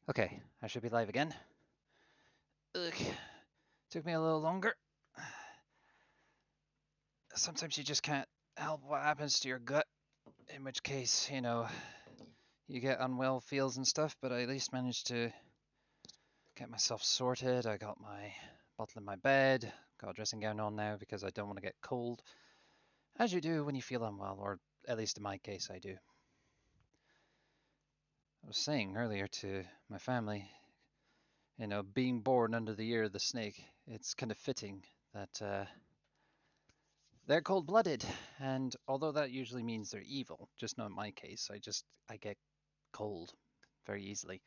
Okay, I should be live again. Ugh, took me a little longer. Sometimes you just can't help what happens to your gut, in which case, you get unwell feels and stuff, but I at least managed to get myself sorted. I got my bottle in my bed, got a dressing gown on now because I don't want to get cold, as you do when you feel unwell, or at least in my case, I do. I was saying earlier to my family, being born under the year of the snake, it's kind of fitting that they're cold-blooded, and although that usually means they're evil, just not in my case, I get cold very easily.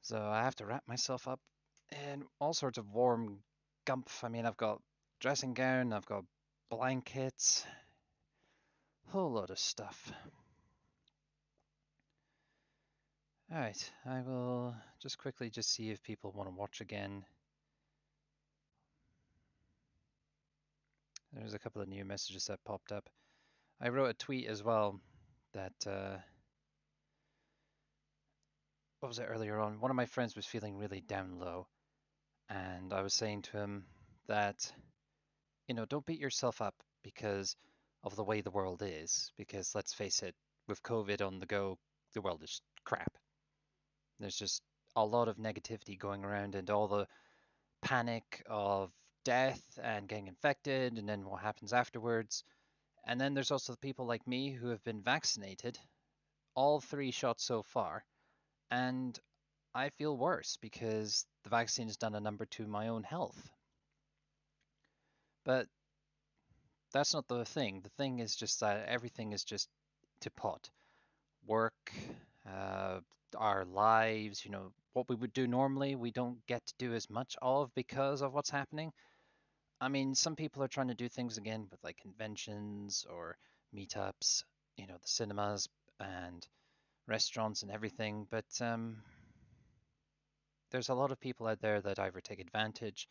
So I have to wrap myself up in all sorts of warm gumph. I mean, I've got dressing gown, I've got blankets, whole lot of stuff. All right, I will just quickly just see if people want to watch again. There's a couple of new messages that popped up. I wrote a tweet as well that what was it earlier on? One of my friends was feeling really down low, and I was saying to him that, don't beat yourself up because of the way the world is. Because let's face it, with COVID on the go, the world is crap. There's just a lot of negativity going around, and all the panic of death and getting infected, and then what happens afterwards. And then there's also the people like me who have been vaccinated, all 3 shots so far, and I feel worse because the vaccine has done a number to my own health. But that's not the thing. The thing is just that everything is just to pot. Work, uh, our lives, what we would do normally, we don't get to do as much of because of what's happening. I mean, some people are trying to do things again with like conventions or meetups, the cinemas and restaurants and everything, but there's a lot of people out there that either take advantage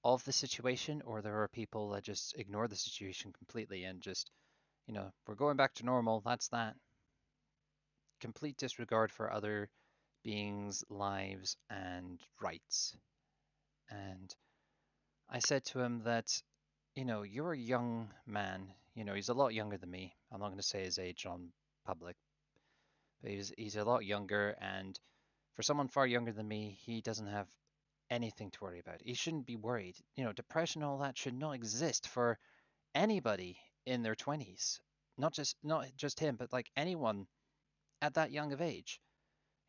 of the situation, or there are people that just ignore the situation completely and just, we're going back to normal. That's that. Complete disregard for other beings' lives and rights. And I said to him that, you're a young man. He's a lot younger than me. I'm not going to say his age on public, but he's a lot younger. And for someone far younger than me, he doesn't have anything to worry about. He shouldn't be worried. Depression and all that should not exist for anybody in their 20s. Not just him, but like anyone at that young of age.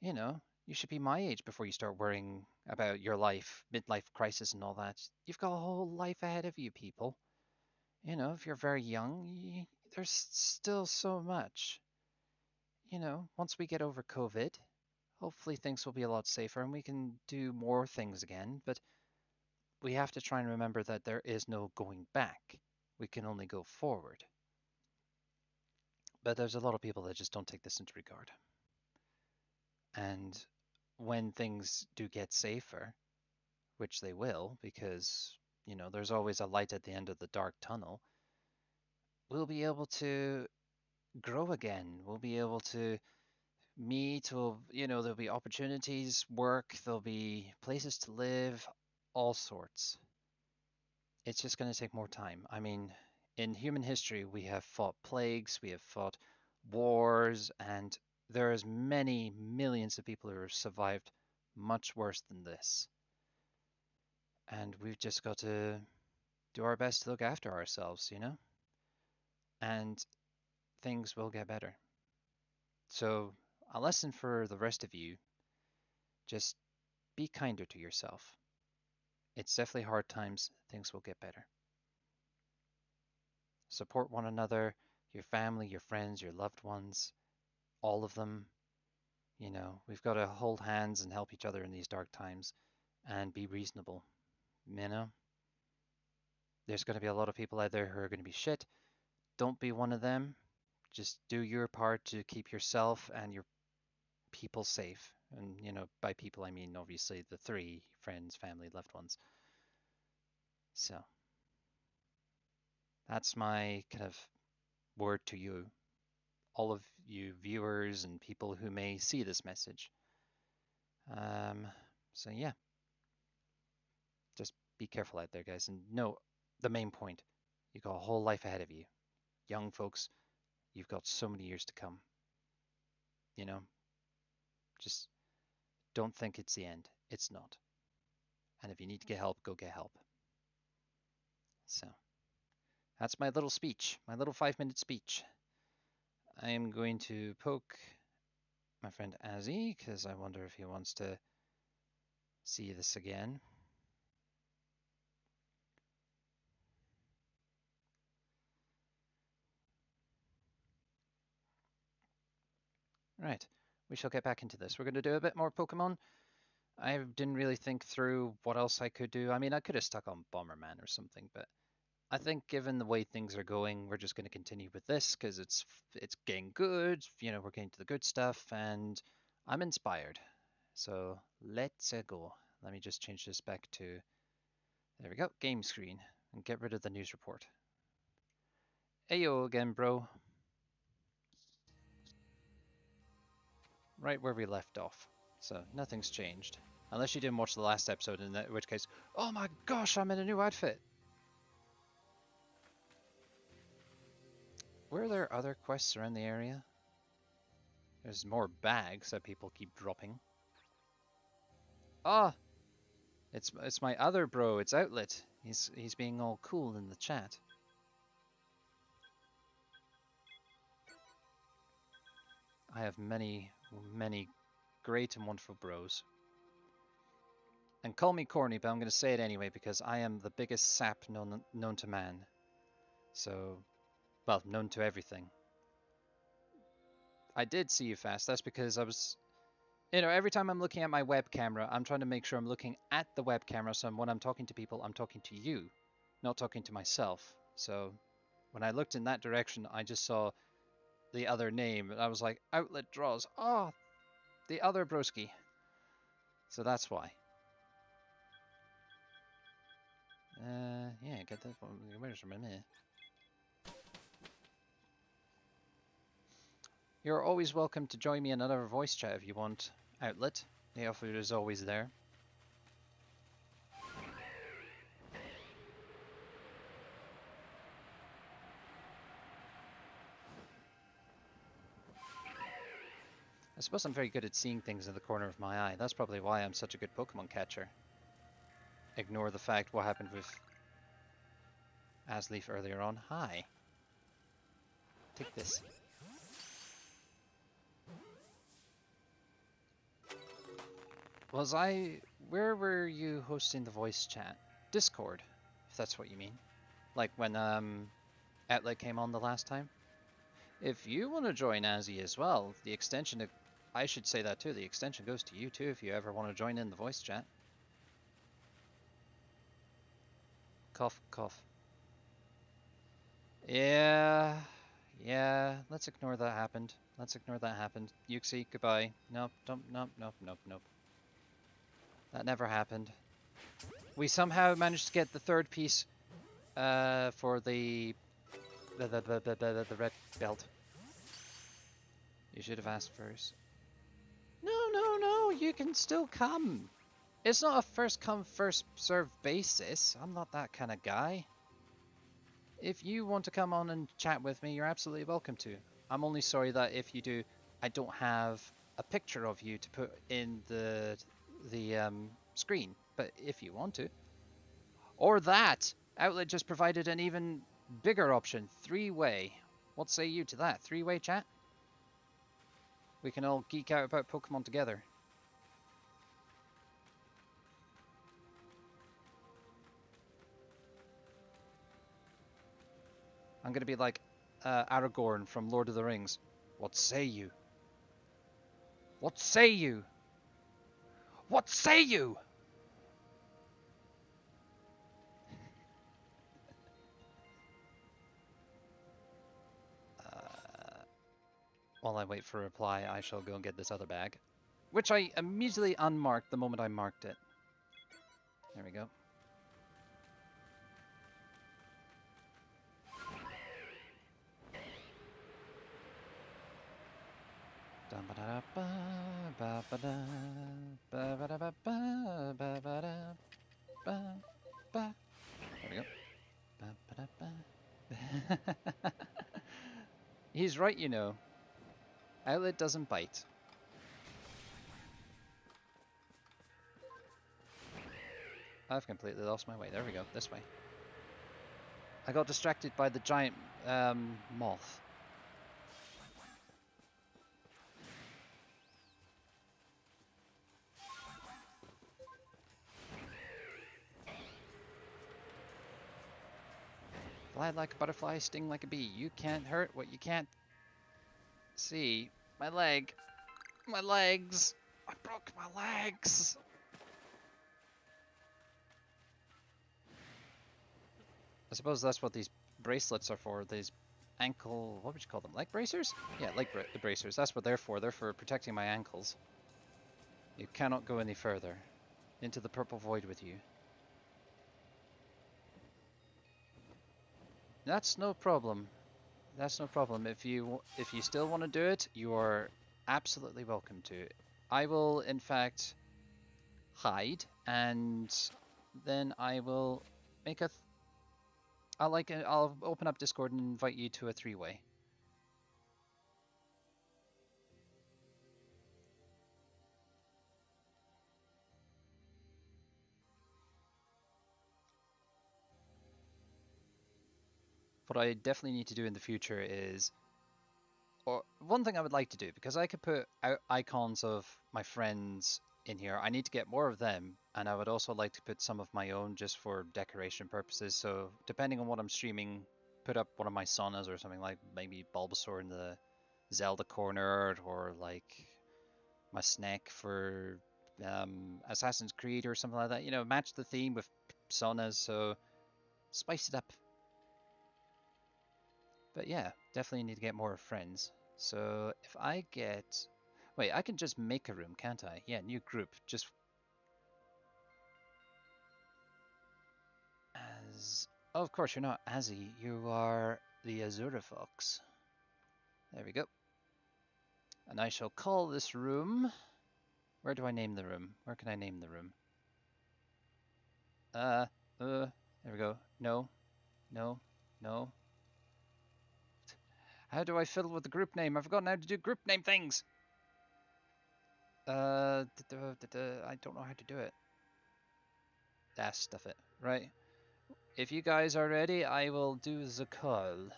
You should be my age before you start worrying about your life, midlife crisis and all that. You've got a whole life ahead of you, people. If you're very young, there's still so much. Once we get over COVID, hopefully things will be a lot safer and we can do more things again, but we have to try and remember that there is no going back. We can only go forward. But there's a lot of people that just don't take this into regard. And when things do get safer, which they will, because, there's always a light at the end of the dark tunnel, we'll be able to grow again. We'll be able to meet, there'll be opportunities, work, there'll be places to live, all sorts. It's just going to take more time. I mean, in human history, we have fought plagues, we have fought wars, and there's many millions of people who have survived much worse than this. And we've just got to do our best to look after ourselves, and things will get better. So, a lesson for the rest of you, just be kinder to yourself. It's definitely hard times, things will get better. Support one another, your family, your friends, your loved ones, all of them. We've got to hold hands and help each other in these dark times and be reasonable. You know, there's going to be a lot of people out there who are going to be shit. Don't be one of them. Just do your part to keep yourself and your people safe. And, by people, I mean obviously the three friends, family, loved ones. So that's my kind of word to you, all of you viewers and people who may see this message. Um, so yeah, just be careful out there, guys. And know the main point: you've got a whole life ahead of you. Young folks, you've got so many years to come. You know, just don't think it's the end. It's not. And if you need to get help, go get help. So that's my little speech, my little 5 minute speech. I am going to poke my friend Azzy because I wonder if he wants to see this again. Right, we shall get back into this. We're going to do a bit more Pokemon. I didn't really think through what else I could do. I mean, I could have stuck on Bomberman or something, but I think given the way things are going, we're just going to continue with this because it's getting good. You know, we're getting to the good stuff, and I'm inspired. So let's go. Let me just change this back to, there we go, game screen, and get rid of the news report. Ayo again, bro. Right where we left off. So nothing's changed. Unless you didn't watch the last episode, in which case, oh my gosh, I'm in a new outfit. Were there other quests around the area? There's more bags that people keep dropping. Ah, it's my other bro. It's Outlet. He's being all cool in the chat. I have many great and wonderful bros. And call me corny, but I'm going to say it anyway because I am the biggest sap known to man. So, well, known to everything. I did see you fast. That's because I was, you know, every time I'm looking at my web camera, I'm trying to make sure I'm looking at the web camera. So when I'm talking to people, I'm talking to you, not talking to myself. So when I looked in that direction, I just saw the other name. And I was like, Outlet draws. Oh, the other broski. So that's why. Yeah, get that one. Where's my minute? You're always welcome to join me in another voice chat if you want, Outlet. The offer is always there. I suppose I'm very good at seeing things in the corner of my eye. That's probably why I'm such a good Pokemon catcher. Ignore the fact what happened with Asleaf earlier on. Hi. Take this. Where were you hosting the voice chat? Discord, if that's what you mean. Like when Outlet came on the last time? If you want to join Azzy as well, the extension, I should say that too, the extension goes to you too if you ever want to join in the voice chat. Cough, cough. Yeah, let's ignore that happened. Let's ignore that happened. Yuxi, goodbye. Nope, nope. That never happened. We somehow managed to get the third piece for the red belt. You should have asked first. No, you can still come. It's not a first come, first served basis. I'm not that kind of guy. If you want to come on and chat with me, you're absolutely welcome to. I'm only sorry that if you do, I don't have a picture of you to put in the screen. But if you want to. Or that! Outlet just provided an even bigger option. Three-way. What say you to that? Three-way chat? We can all geek out about Pokemon together. I'm gonna be like Aragorn from Lord of the Rings. What say you? What say you? What say you? While I wait for a reply, I shall go and get this other bag. Which I immediately unmarked the moment I marked it. There we go. we go. He's right, you know. Outlet doesn't bite. I've completely lost my way. There we go. This way. I got distracted by the giant moth. Fly like a butterfly, sting like a bee. You can't hurt what you can't see. My leg. My legs. I broke my legs. I suppose that's what these bracelets are for. These ankle, what would you call them? Leg bracers? Yeah, leg bracers. That's what they're for. They're for protecting my ankles. You cannot go any further. Into the purple void with you. That's no problem. That's no problem. If you still want to do it, you are absolutely welcome to. I will, in fact, hide, and then I will make a. I'll open up Discord and invite you to a three-way. What I definitely need to do in the future is, or one thing I would like to do, because I could put icons of my friends in here, I need to get more of them, and I would also like to put some of my own just for decoration purposes. So depending on what I'm streaming, put up one of my Sonas or something, like maybe Bulbasaur in the Zelda corner, or like my snack for Assassin's Creed or something like that. You know, match the theme with Sonas, so spice it up. But yeah, definitely need to get more friends. So if I get... Wait, I can just make a room, can't I? Yeah, new group. Just... As... Oh, of course, you're not Azzy. You are the Azura Fox. There we go. And I shall call this room... Where do I name the room? Where can I name the room? There we go. No. No. No. How do I fiddle with the group name? I've forgotten how to do group name things! I don't know how to do it. Ah, stuff it. Right. If you guys are ready, I will do the call.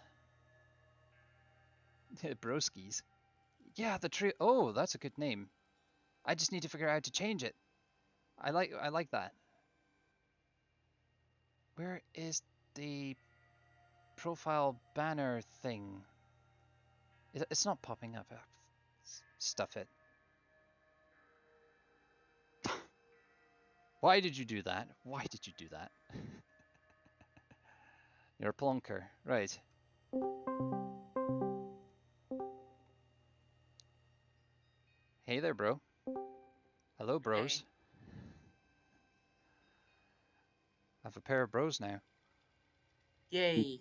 Broskies. Yeah, the tree. Oh, that's a good name. I just need to figure out how to change it. I like that. Where is the profile banner thing? It's not popping up. Stuff it. Why did you do that? Why did you do that? You're a plonker. Right. Hey there, bro. Hello, bros. Hey. I have a pair of bros now. Yay.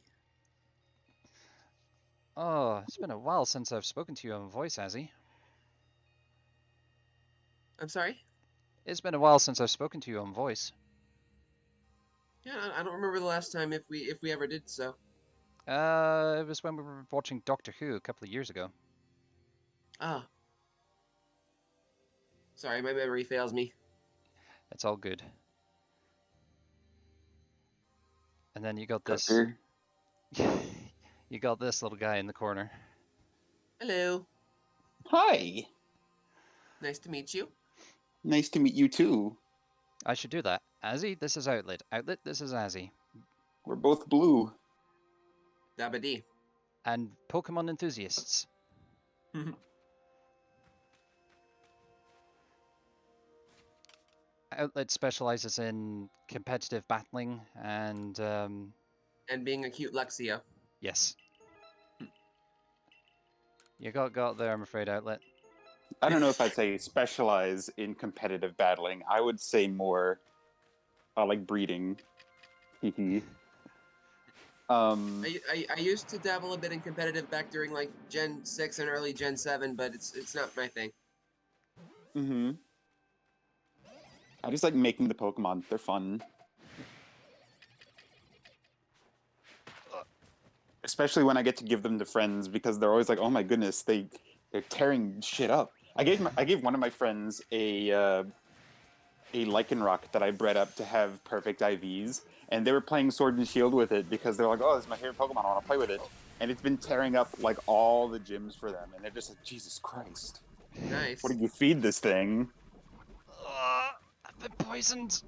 Oh, it's been a while since I've spoken to you on voice, Azzy. I'm sorry? It's been a while since I've spoken to you on voice. Yeah, I don't remember the last time if we ever did so. It was when we were watching Doctor Who a couple of years ago. Ah. Sorry, my memory fails me. It's all good. And then you got this. Doctor. You got this little guy in the corner. Hello. Hi. Nice to meet you. Nice to meet you too. I should do that. Azzy, this is Outlet. Outlet, this is Azzy. We're both blue. Dabba-dee. And Pokemon enthusiasts. Outlet specializes in competitive battling and And being a cute Luxio. yes. You got there, I'm afraid, Outlet. I don't know if I'd say specialize in competitive battling. I would say more like breeding. I used to dabble a bit in competitive back during like Gen 6 and early Gen 7, but it's not my thing. Mm-hmm. I just like making the Pokemon. They're fun. Especially when I get to give them to friends because they're always like, "Oh my goodness, they're tearing shit up." I gave one of my friends a Lycanroc that I bred up to have perfect IVs, and they were playing Sword and Shield with it because they're like, "Oh, this is my favorite Pokemon. I want to play with it." And it's been tearing up like all the gyms for them, and they're just like, "Jesus Christ, what Nice. did you feed this thing?" I've been poisoned.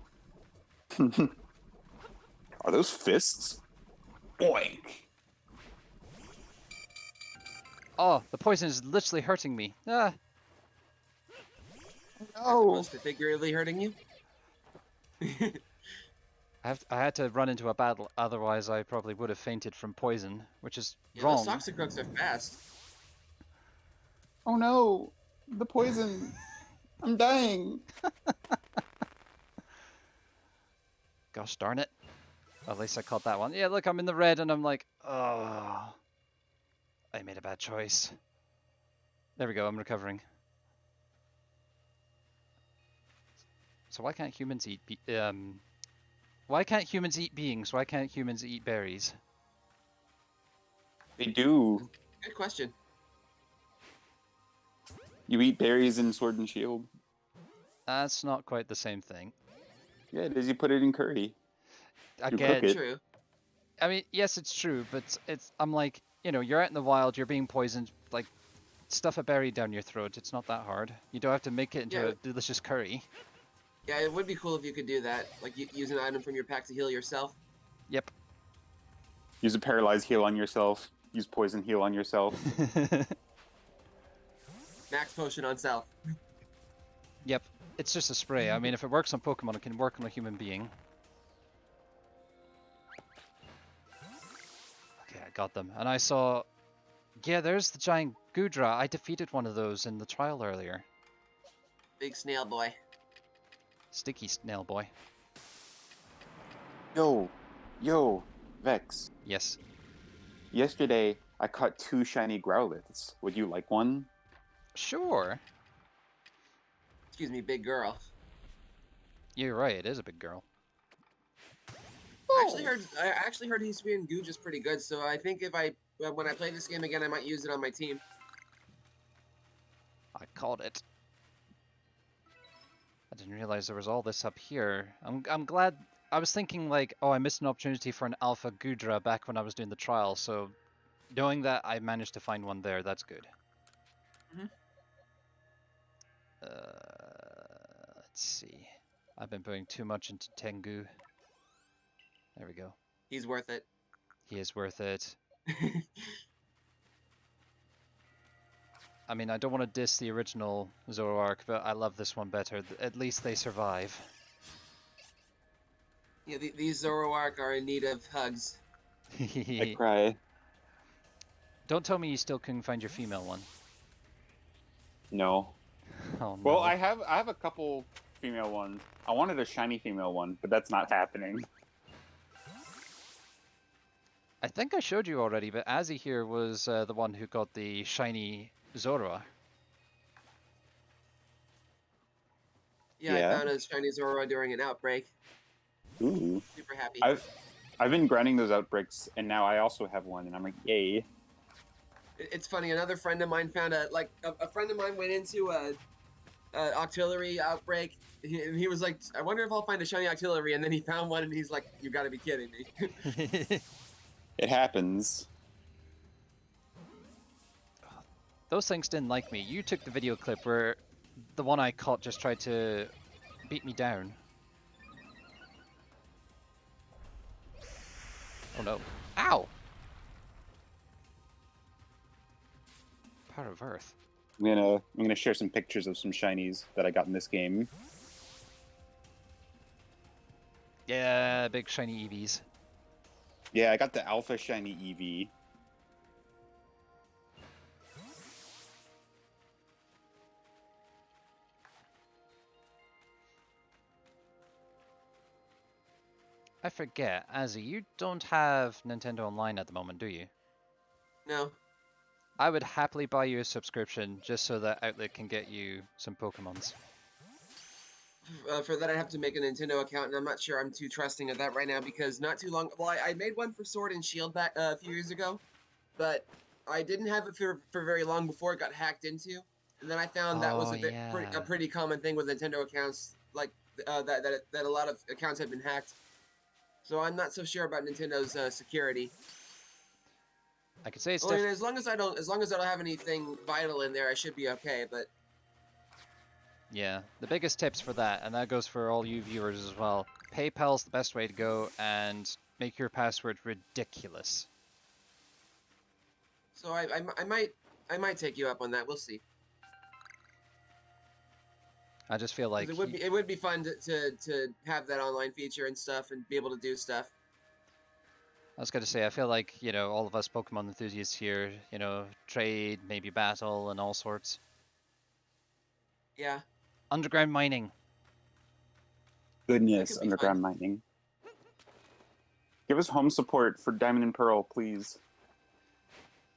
Are those fists? Boink! Oh, the poison is literally hurting me. Ah, As No. opposed to figuratively hurting you. I had to run into a battle, otherwise I probably would have fainted from poison, which is Yeah, those wrong. Toxicroaks are fast. Oh no! The poison! I'm dying! Gosh darn it. At least I caught that one. Yeah, look, I'm in the red and I'm like, oh, I made a bad choice. There we go, I'm recovering. So why can't humans eat why can't humans eat beings? Why can't humans eat berries? They do. Good question. You eat berries in Sword and Shield. That's not quite the same thing. Yeah, it is. You put it in curry. You cook Again, it. True. I mean, yes, it's true, but I'm like, you know, you're out in the wild, you're being poisoned, like, stuff a berry down your throat. It's not that hard. You don't have to make it into Yeah. a delicious curry. Yeah, it would be cool if you could do that. Like, use an item from your pack to heal yourself. Yep. Use a paralyzed heal on yourself. Use poison heal on yourself. Max potion on self. Yep. It's just a spray. I mean, if it works on Pokemon, it can work on a human being. Okay, I got them. And I saw... Yeah, there's the giant Gudra. I defeated one of those in the trial earlier. Big snail boy. Sticky snail boy. Yo, Vex. Yes. Yesterday, I caught 2 shiny Growliths. Would you like one? Sure. Excuse me, big girl. You're right, it is a big girl. I actually heard Hisuian Gouge is pretty good, so I think if when I play this game again, I might use it on my team. I caught it. I didn't realize there was all this up here. I'm glad. I was thinking like, oh, I missed an opportunity for an Alpha Gudra back when I was doing the trial, so knowing that I managed to find one there, that's good. Mhm. Let's see. I've been putting too much into Tengu. There we go. He's worth it. He is worth it. I mean, I don't want to diss the original Zoroark, but I love this one better. At least they survive. Yeah, these Zoroark are in need of hugs. I cry. Don't tell me you still couldn't find your female one. No. Oh no. Well, I have a couple female ones. I wanted a shiny female one, but that's not happening. I think I showed you already, but Azzy here was the one who got the shiny Zoroark. Yeah, Yeah. I found a shiny Zoroark during an outbreak. Ooh. Super happy. I've been grinding those outbreaks, and now I also have one, and I'm like, yay. It's funny. Another friend of mine found a friend of mine went into a Octillery outbreak. He was like, I wonder if I'll find a shiny Octillery, and then he found one, and he's like, you got to be kidding me. It happens. Those things didn't like me. You took the video clip where the one I caught just tried to beat me down. Oh no. Ow! Power of Earth. I'm gonna share some pictures of some shinies that I got in this game. Yeah, big shiny EVs. Yeah, I got the Alpha Shiny Eevee. I forget, Azzy, you don't have Nintendo Online at the moment, do you? No. I would happily buy you a subscription just so that Outlet can get you some Pokemons. For that, I'd have to make a Nintendo account, and I'm not sure I'm too trusting of that right now because not too long. Well, I made one for Sword and Shield back a few years ago, but I didn't have it for very long before it got hacked into, and then I found that was Oh a yeah. pretty common thing with Nintendo accounts, like that a lot of accounts had been hacked. So I'm not so sure about Nintendo's security. I could say it's I mean, as long as I don't have anything vital in there, I should be okay. But yeah. The biggest tips for that, and that goes for all you viewers as well. PayPal's the best way to go, and make your password ridiculous. so I might take you up on that. We'll see. I just feel Because like it would be fun to have that online feature and stuff and be able to do stuff. I was gonna say, I feel like, all of us Pokemon enthusiasts here, trade, maybe battle, and all sorts. Yeah, Underground mining. that Goodness, could be fun. underground mining. Give us home support for Diamond and Pearl, please.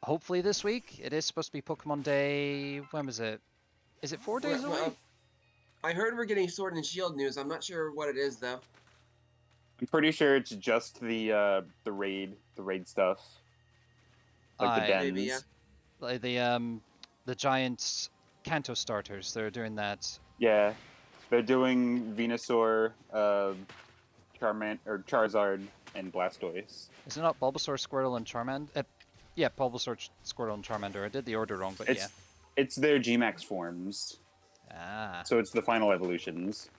Hopefully this week. It is supposed to be Pokemon Day. When was it? Is it 4 days away? I heard we're getting Sword and Shield news. I'm not sure what it is though. I'm pretty sure it's just the raid stuff, like the Aye. Maybe, yeah. dens. Like the giant Kanto starters. They're doing that. Yeah, they're doing Venusaur, Charizard, and Blastoise. Is it not Bulbasaur, Squirtle, and Charmander? Yeah, Bulbasaur, Squirtle, and Charmander. I did the order wrong, but yeah. It's their Gmax forms, Ah. so it's the final evolutions.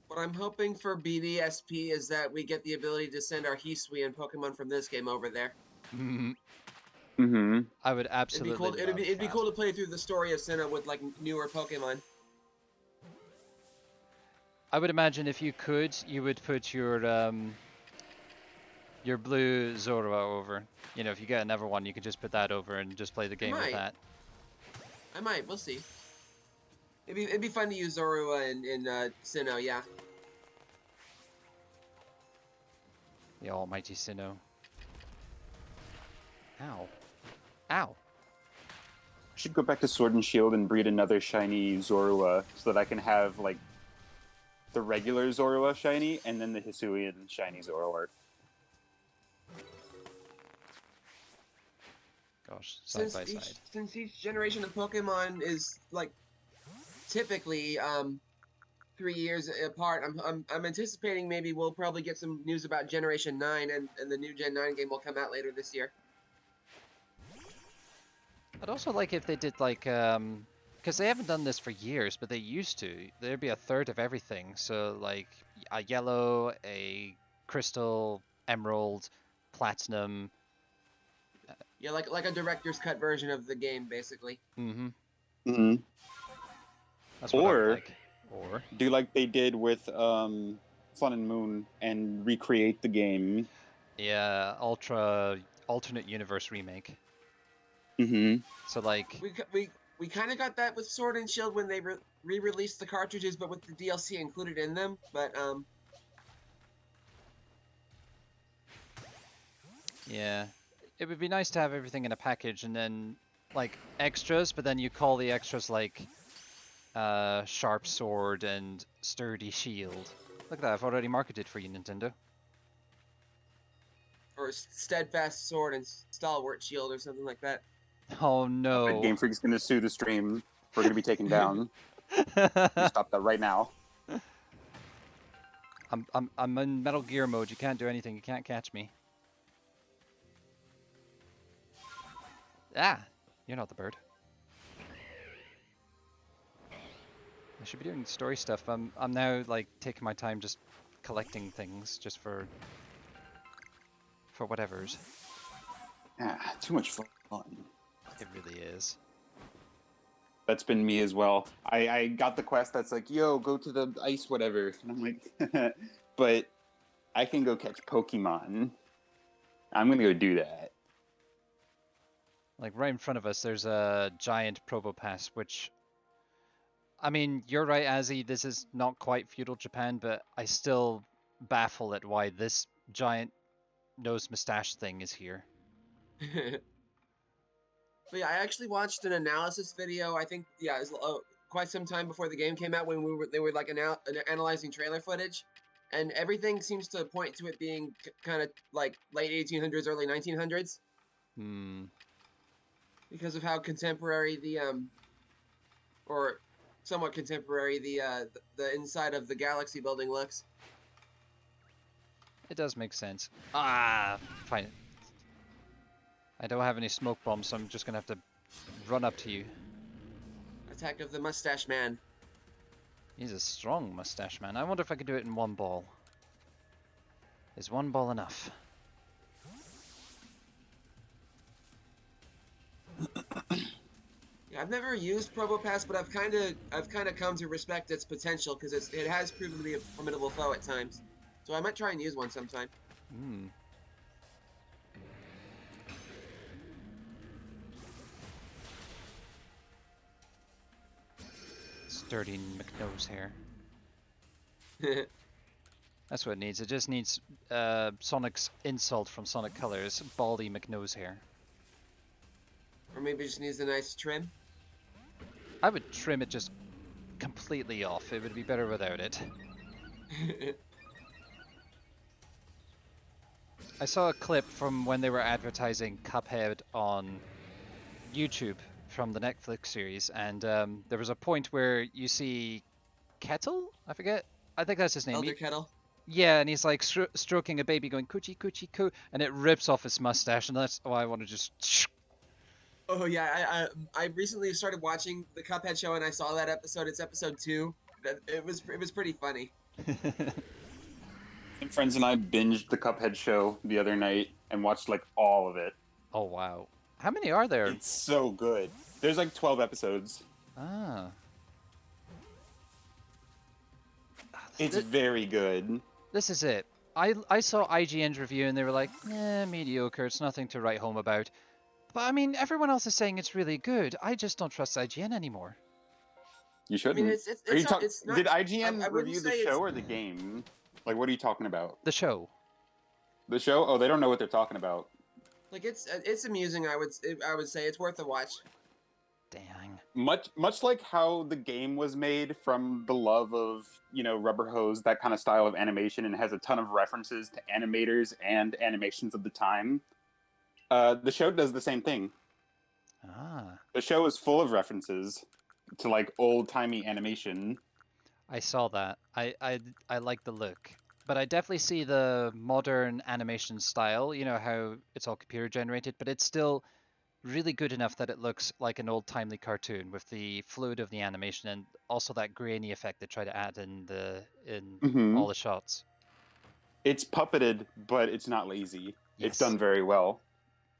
What I'm hoping for BDSP is that we get the ability to send our Hisui and Pokemon from this game over there. Mm-hmm. I would It'd be absolutely cool. love It'd be that. cool to play through the story of Sinnoh with like newer Pokemon. I would imagine if you could, you would put your blue Zorua over. If you get another one, you could just put that over and just play the game with that. I might. We'll see. It'd be fun to use Zorua in Sinnoh. Yeah. The almighty Sinnoh. Ow. Ow. I should go back to Sword and Shield and breed another shiny Zorua so that I can have like the regular Zorua shiny and then the Hisuian shiny Zorua. Gosh, side by side. Since each generation of Pokemon is like typically 3 years apart, I'm anticipating maybe we'll probably get some news about Generation 9 and the new Gen 9 game will come out later this year. I'd also like if they did like because they haven't done this for years, but they used to. There'd be a third of everything. So like a yellow, a crystal, emerald, platinum. Yeah, like a director's cut version of the game, basically. Mm-hmm. Mm-hmm. That's what I would Or like. Or do like they did with Sun and Moon and recreate the game. yeah, alternate universe remake. Mm-hmm. So like We kind of got that with Sword and Shield when they re-released the cartridges, but with the DLC included in them. But yeah, it would be nice to have everything in a package and then like extras, but then you call the extras like sharp sword and sturdy shield. Look at that, I've already marketed for you, Nintendo. or Steadfast Sword and Stalwart Shield or something like that. Oh Game no. Freak's gonna sue the stream. We're gonna be taken down. You stop that right now. I'm in Metal Gear mode. You can't do anything. You can't catch me. Ah, you're not the bird. I should be doing story stuff. I'm now like taking my time just collecting things just for whatever's. Ah, too much fun. It really is. That's been me as well. I got the quest that's like, yo, go to the ice whatever. And I'm like, but I can go catch Pokemon. I'm going to go do that. Like right in front of us, there's a giant Probopass, which, I mean, you're right, Azzy, this is not quite feudal Japan, but I still baffle at why this giant nose mustache thing is here. But yeah, I actually watched an analysis video. I think, yeah, quite some time before the game came out when they were like analyzing trailer footage, and everything seems to point to it being kind of like late 1800s, early 1900s Hmm. because of how contemporary or somewhat contemporary the inside of the Galaxy building looks. It does make sense. Ah, fine. I don't have any smoke bombs, so I'm just gonna have to run up to you. Attack of the Mustache Man. He's a strong mustache man. I wonder if I could do it in one ball. Is one ball enough? Yeah, I've never used Probopass, but I've kind of come to respect its potential because it has proven to be a formidable foe at times. So I might try and use one sometime. Hmm. Sturdy McNose hair. That's what it needs. It just needs Sonic's insult from Sonic Colors, Baldy McNose hair. Or maybe it just needs a nice trim. I would trim it just completely off. It would be better without it. I saw a clip from when they were advertising Cuphead on YouTube from the Netflix series, and there was a point where you see Kettle? I forget. I think that's his name. Elder Kettle. Yeah, and he's like stroking a baby going coochie coochie coo, and it rips off his mustache, and that's why I want to just. Oh yeah, I recently started watching the Cuphead show and I saw that episode. It's episode 2. It was pretty funny. My friends and I binged the Cuphead show the other night and watched like all of it. Oh wow, how many are there? It's so good. There's like 12 episodes. Ah. It's very good. This is it. I saw IGN's review and they were like, mediocre, it's nothing to write home about. But I mean, everyone else is saying it's really good. I just don't trust IGN anymore. You shouldn't. I mean, it's not. Did IGN I wouldn't review the say show or the game? Like, what are you talking about? The show. The show? Oh, they don't know what they're talking about. Like it's amusing. I would say it's worth a watch. Dang. Much like how the game was made from the love of, Rubber Hose, that kind of style of animation, and has a ton of references to animators and animations of the time. The show does the same thing. Ah. The show is full of references to like old-timey animation. I saw that. I like the look. But I definitely see the modern animation style, you know, how it's all computer generated, but it's still really good enough that it looks like an old timely cartoon with the fluid of the animation and also that grainy effect they try to add in all the shots. It's puppeted, but it's not lazy. Yes. It's done very well.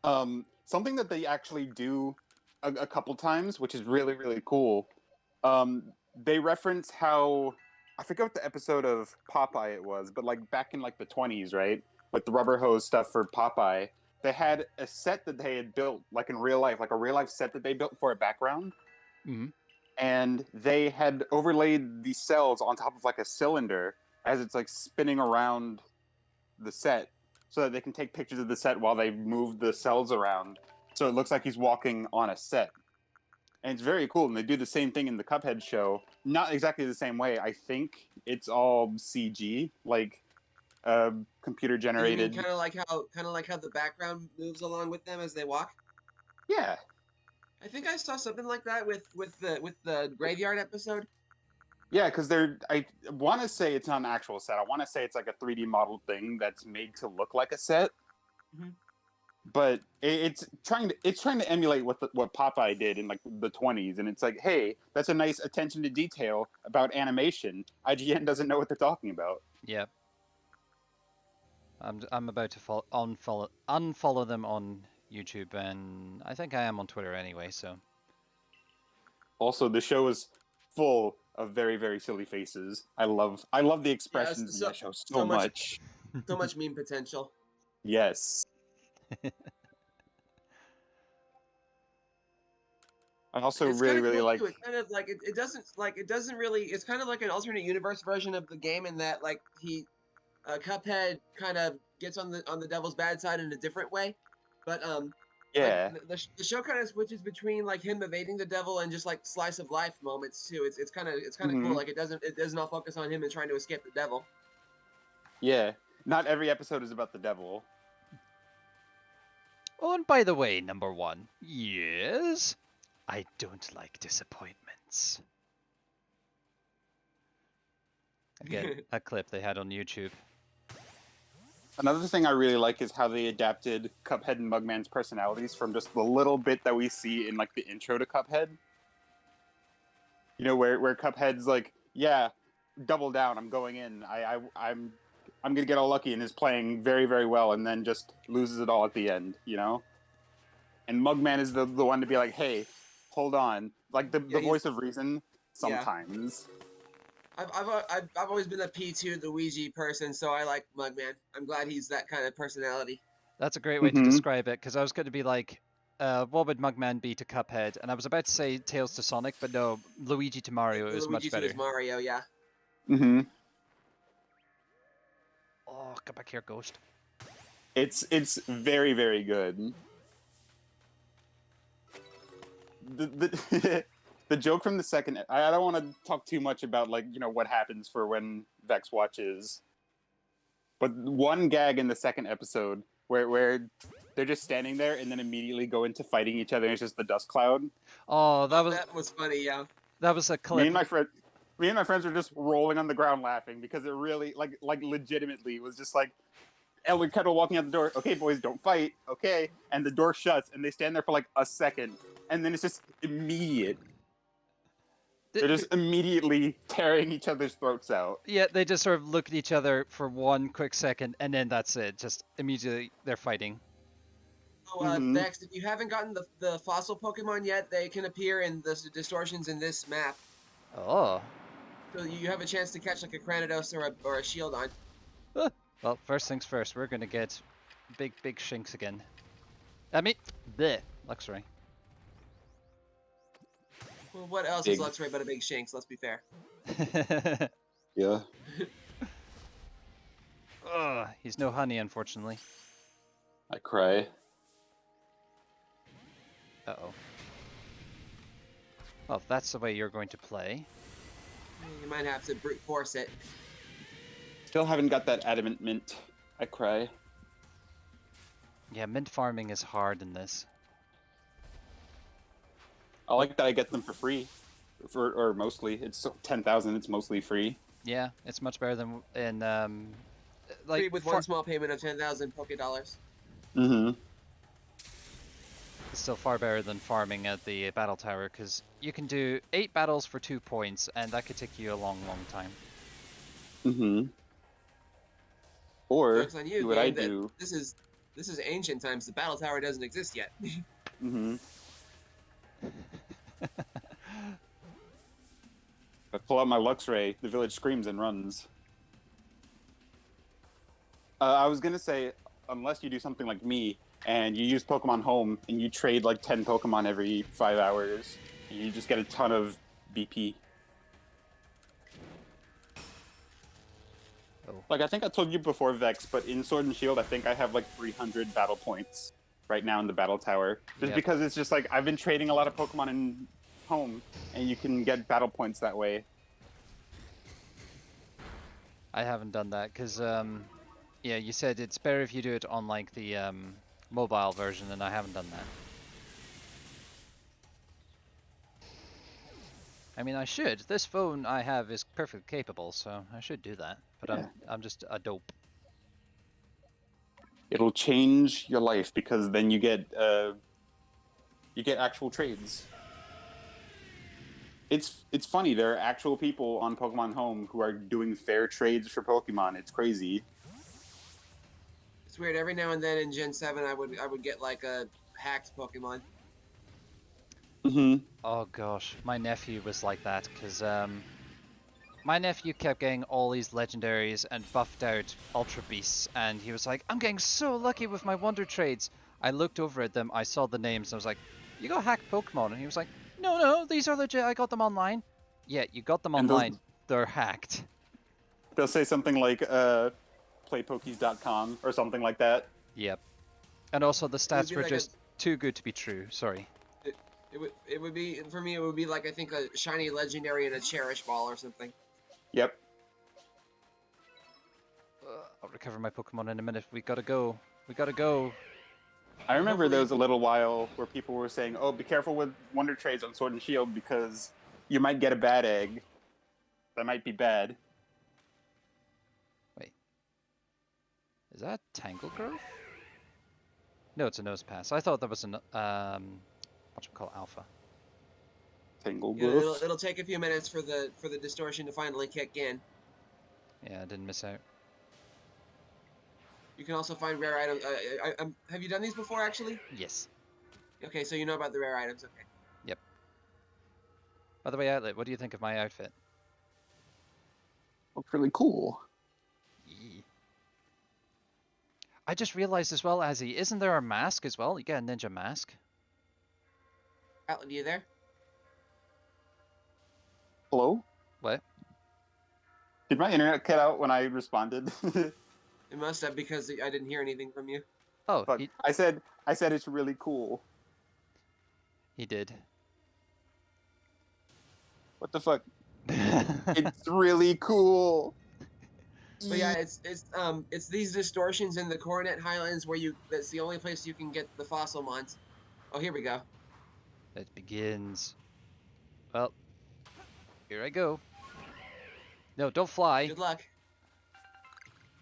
Something that they actually do a couple times, which is really, really cool. They reference how, I forget what the episode of Popeye it was, but like back in like the 20s, right? With the rubber hose stuff for Popeye, they had a set that they had built, like in real life, like a real life set that they built for a background. Mm-hmm. And they had overlaid these cells on top of like a cylinder as it's like spinning around the set so that they can take pictures of the set while they move the cells around. So it looks like he's walking on a set. And it's very cool. And they do the same thing in the Cuphead show. Not exactly the same way. I think it's all CG, like computer generated. You mean kind of like how the background moves along with them as they walk? Yeah. I think I saw something like that with the graveyard episode. Yeah, because I want to say it's not an actual set. I want to say it's like a 3D model thing that's made to look like a set. Mm-hmm. But it's trying to emulate what Popeye did in like the 20s, and it's like, hey, that's a nice attention to detail about animation. IGN doesn't know what they're talking about. Yep. I'm about to unfollow them on YouTube, and I think I am on Twitter anyway. So. Also, the show is full of very, very silly faces. I love the expressions in the show so much. So much meme potential. Yes. I also really cool like. Too. It's kind of like it doesn't really. It's kind of like an alternate universe version of the game in that like Cuphead kind of gets on the devil's bad side in a different way, but Like Yeah. the show kind of switches between like him evading the devil and just like slice of life moments too. It's kind of cool. Hmm. Like it doesn't all focus on him and trying to escape the devil. Yeah. Not every episode is about the devil. Oh, and by the way, number one, yes, I don't like disappointments. Again, a clip they had on YouTube. Another thing I really like is how they adapted Cuphead and Mugman's personalities from just the little bit that we see in like the intro to Cuphead. You know, where Cuphead's like, yeah, double down, I'm going in. I'm gonna get all lucky and is playing very, very well and then just loses it all at the end, you know? And Mugman is the one to be like, hey, hold on. Like the Yeah, voice of reason Yeah. sometimes. I've always been a P2 Luigi person, so I like Mugman. I'm glad he's that kind of personality. That's a great way to Mhm. describe it, because I was going to be like, what would Mugman be to Cuphead? And I was about to say Tails to Sonic, but no, Luigi to Mario is Luigi much to better. his Mario, yeah. Mhm. Oh, come back here, Ghost. It's very, very good. The the joke from the second, I don't want to talk too much about like, you know, what happens for when Vex watches. But one gag in the second episode where they're just standing there and then immediately go into fighting each other and it's just the dust cloud. Oh, That was funny, yeah. that was a Me clip. and my friends were just rolling on the ground laughing because it really like legitimately was just like Elwood Kettle walking out the door. Okay, boys, don't fight. Okay, and the door shuts and they stand there for like a second and then it's just immediate. They're just immediately tearing each other's throats out. Yeah, they just sort of look at each other for one quick second, and then that's it. Just immediately they're fighting. Oh, Mhm. Vex, if you haven't gotten the fossil Pokemon yet, they can appear in the distortions in this map. Oh. So you have a chance to catch like a Cranidos or a Shieldon. Well, first things first, we're gonna get big shinks again. I mean, bleh, Luxray. Well, what else is Big. Luxray but a big Shinx? Let's be fair. Yeah. Ugh, he's no honey, unfortunately. I cry. Uh-oh. Well, if that's the way you're going to play. You might have to brute force it. Still haven't got that adamant mint. I cry. Yeah, mint farming is hard in this. I like that I get them for free. Or mostly. It's 10,000, it's mostly free. Yeah, it's much better than in, Free like, with one small payment of 10,000 Poké Dollars. Mm-hmm. it's still far better than farming at the battle tower, because you can do 8 battles for 2 points, and that could take you a long time. Mm-hmm. Or Joke's on you, do what I game, that do. This is ancient times. The battle tower doesn't exist yet. Mm-hmm. I pull out my Luxray, the village screams and runs. I was gonna say, unless you do something like me, and you use Pokemon Home, and you trade like 10 Pokemon every 5 hours, and you just get a ton of BP. Oh. Like, I think I told you before, Vex, but in Sword and Shield, I think I have like 300 battle points right now in the battle tower. Just Yep. because it's just like, I've been trading a lot of Pokemon in Home, and you can get battle points that way. I haven't done that, because, yeah, you said it's better if you do it on, like, the, mobile version, and I haven't done that. I mean, I should. This phone I have is perfectly capable, so I should do that. But Yeah. I'm just a dope. It'll change your life because then you get actual trades. It's funny, there are actual people on Pokemon Home who are doing fair trades for Pokemon. It's crazy. It's weird. Every now and then in Gen 7, I would get like a hacked Pokemon. Mm-hmm. Oh gosh, my nephew was like that, because my nephew kept getting all these legendaries and buffed out Ultra Beasts, and he was like, I'm getting so lucky with my Wonder Trades. I looked over at them, I saw the names, and I was like, you got hacked Pokemon? And he was like, no, these are legit, I got them online. Yeah, you got them And online, they're hacked. They'll say something like playpokies.com or something like that. Yep. And also the It would stats be were like just too good to be true. Sorry. It would be for me. It would be like I think a shiny legendary and a cherish ball or something. Yep. I'll recover my Pokemon in a minute. We gotta go. We gotta go. I remember Hopefully there was a little while where people were saying, "Oh, be careful with Wonder Trades on Sword and Shield because you might get a bad egg. That might be bad." Wait. Is that Tangle Growth? No, it's a Nose Pass. I thought that was an whatchamacallit, Alpha. Tangle Yeah, growth. it'll take a few minutes for the distortion to finally kick in. Yeah, I didn't miss out. You can also find rare items. Have you done these before, actually? Yes. Okay, so you know about the rare items. Okay. Yep. By the way, Outlet, what do you think of my outfit? Looks really cool. Yee. I just realized as well, Azzy, isn't there a mask as well? You get a ninja mask. Outlet, you there? Hello? What? Did my internet cut out when I responded? It must have because I didn't hear anything from you. Oh, Fuck. I said it's really cool. he did. What the fuck? It's really cool. But yeah, it's these distortions in the Coronet Highlands where that's the only place you can get the fossil mons. Oh, here we go. It begins. Well, here I go. No, don't fly. Good luck.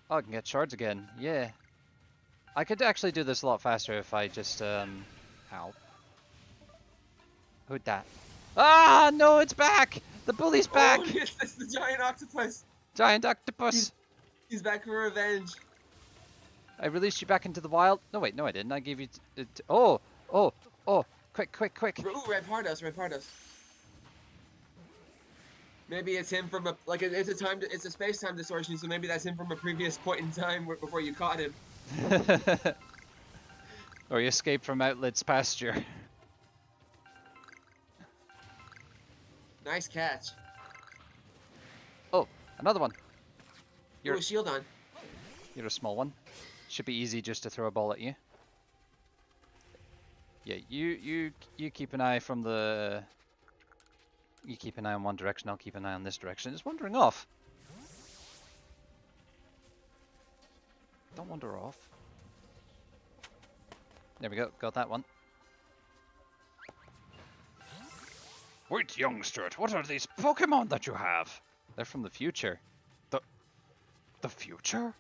Oh, I can get shards again. Yeah. I could actually do this a lot faster if I just, Ow. Who'd that? Ah, no, it's back! The bully's back! Oh, it's the giant octopus. Giant octopus! He's back for revenge. I released you back into the wild. No, wait, no, I didn't. I gave you. Oh! Oh! Oh! Quick, quick, quick! Ooh, Red Pardos, Red Pardos. Maybe it's him from it's a space-time distortion, so maybe that's him from a previous point in time before you caught him. Or you escaped from Outlet's pasture. Nice catch. Oh, another one. Ooh, shield on. You're a small one. Should be easy just to throw a ball at you. Yeah, you keep an eye from the. You keep an eye on one direction. I'll keep an eye on this direction. It's wandering off. Don't wander off. There we go. Got that one. Wait, youngster, what are these Pokemon that you have? They're from the future. The future?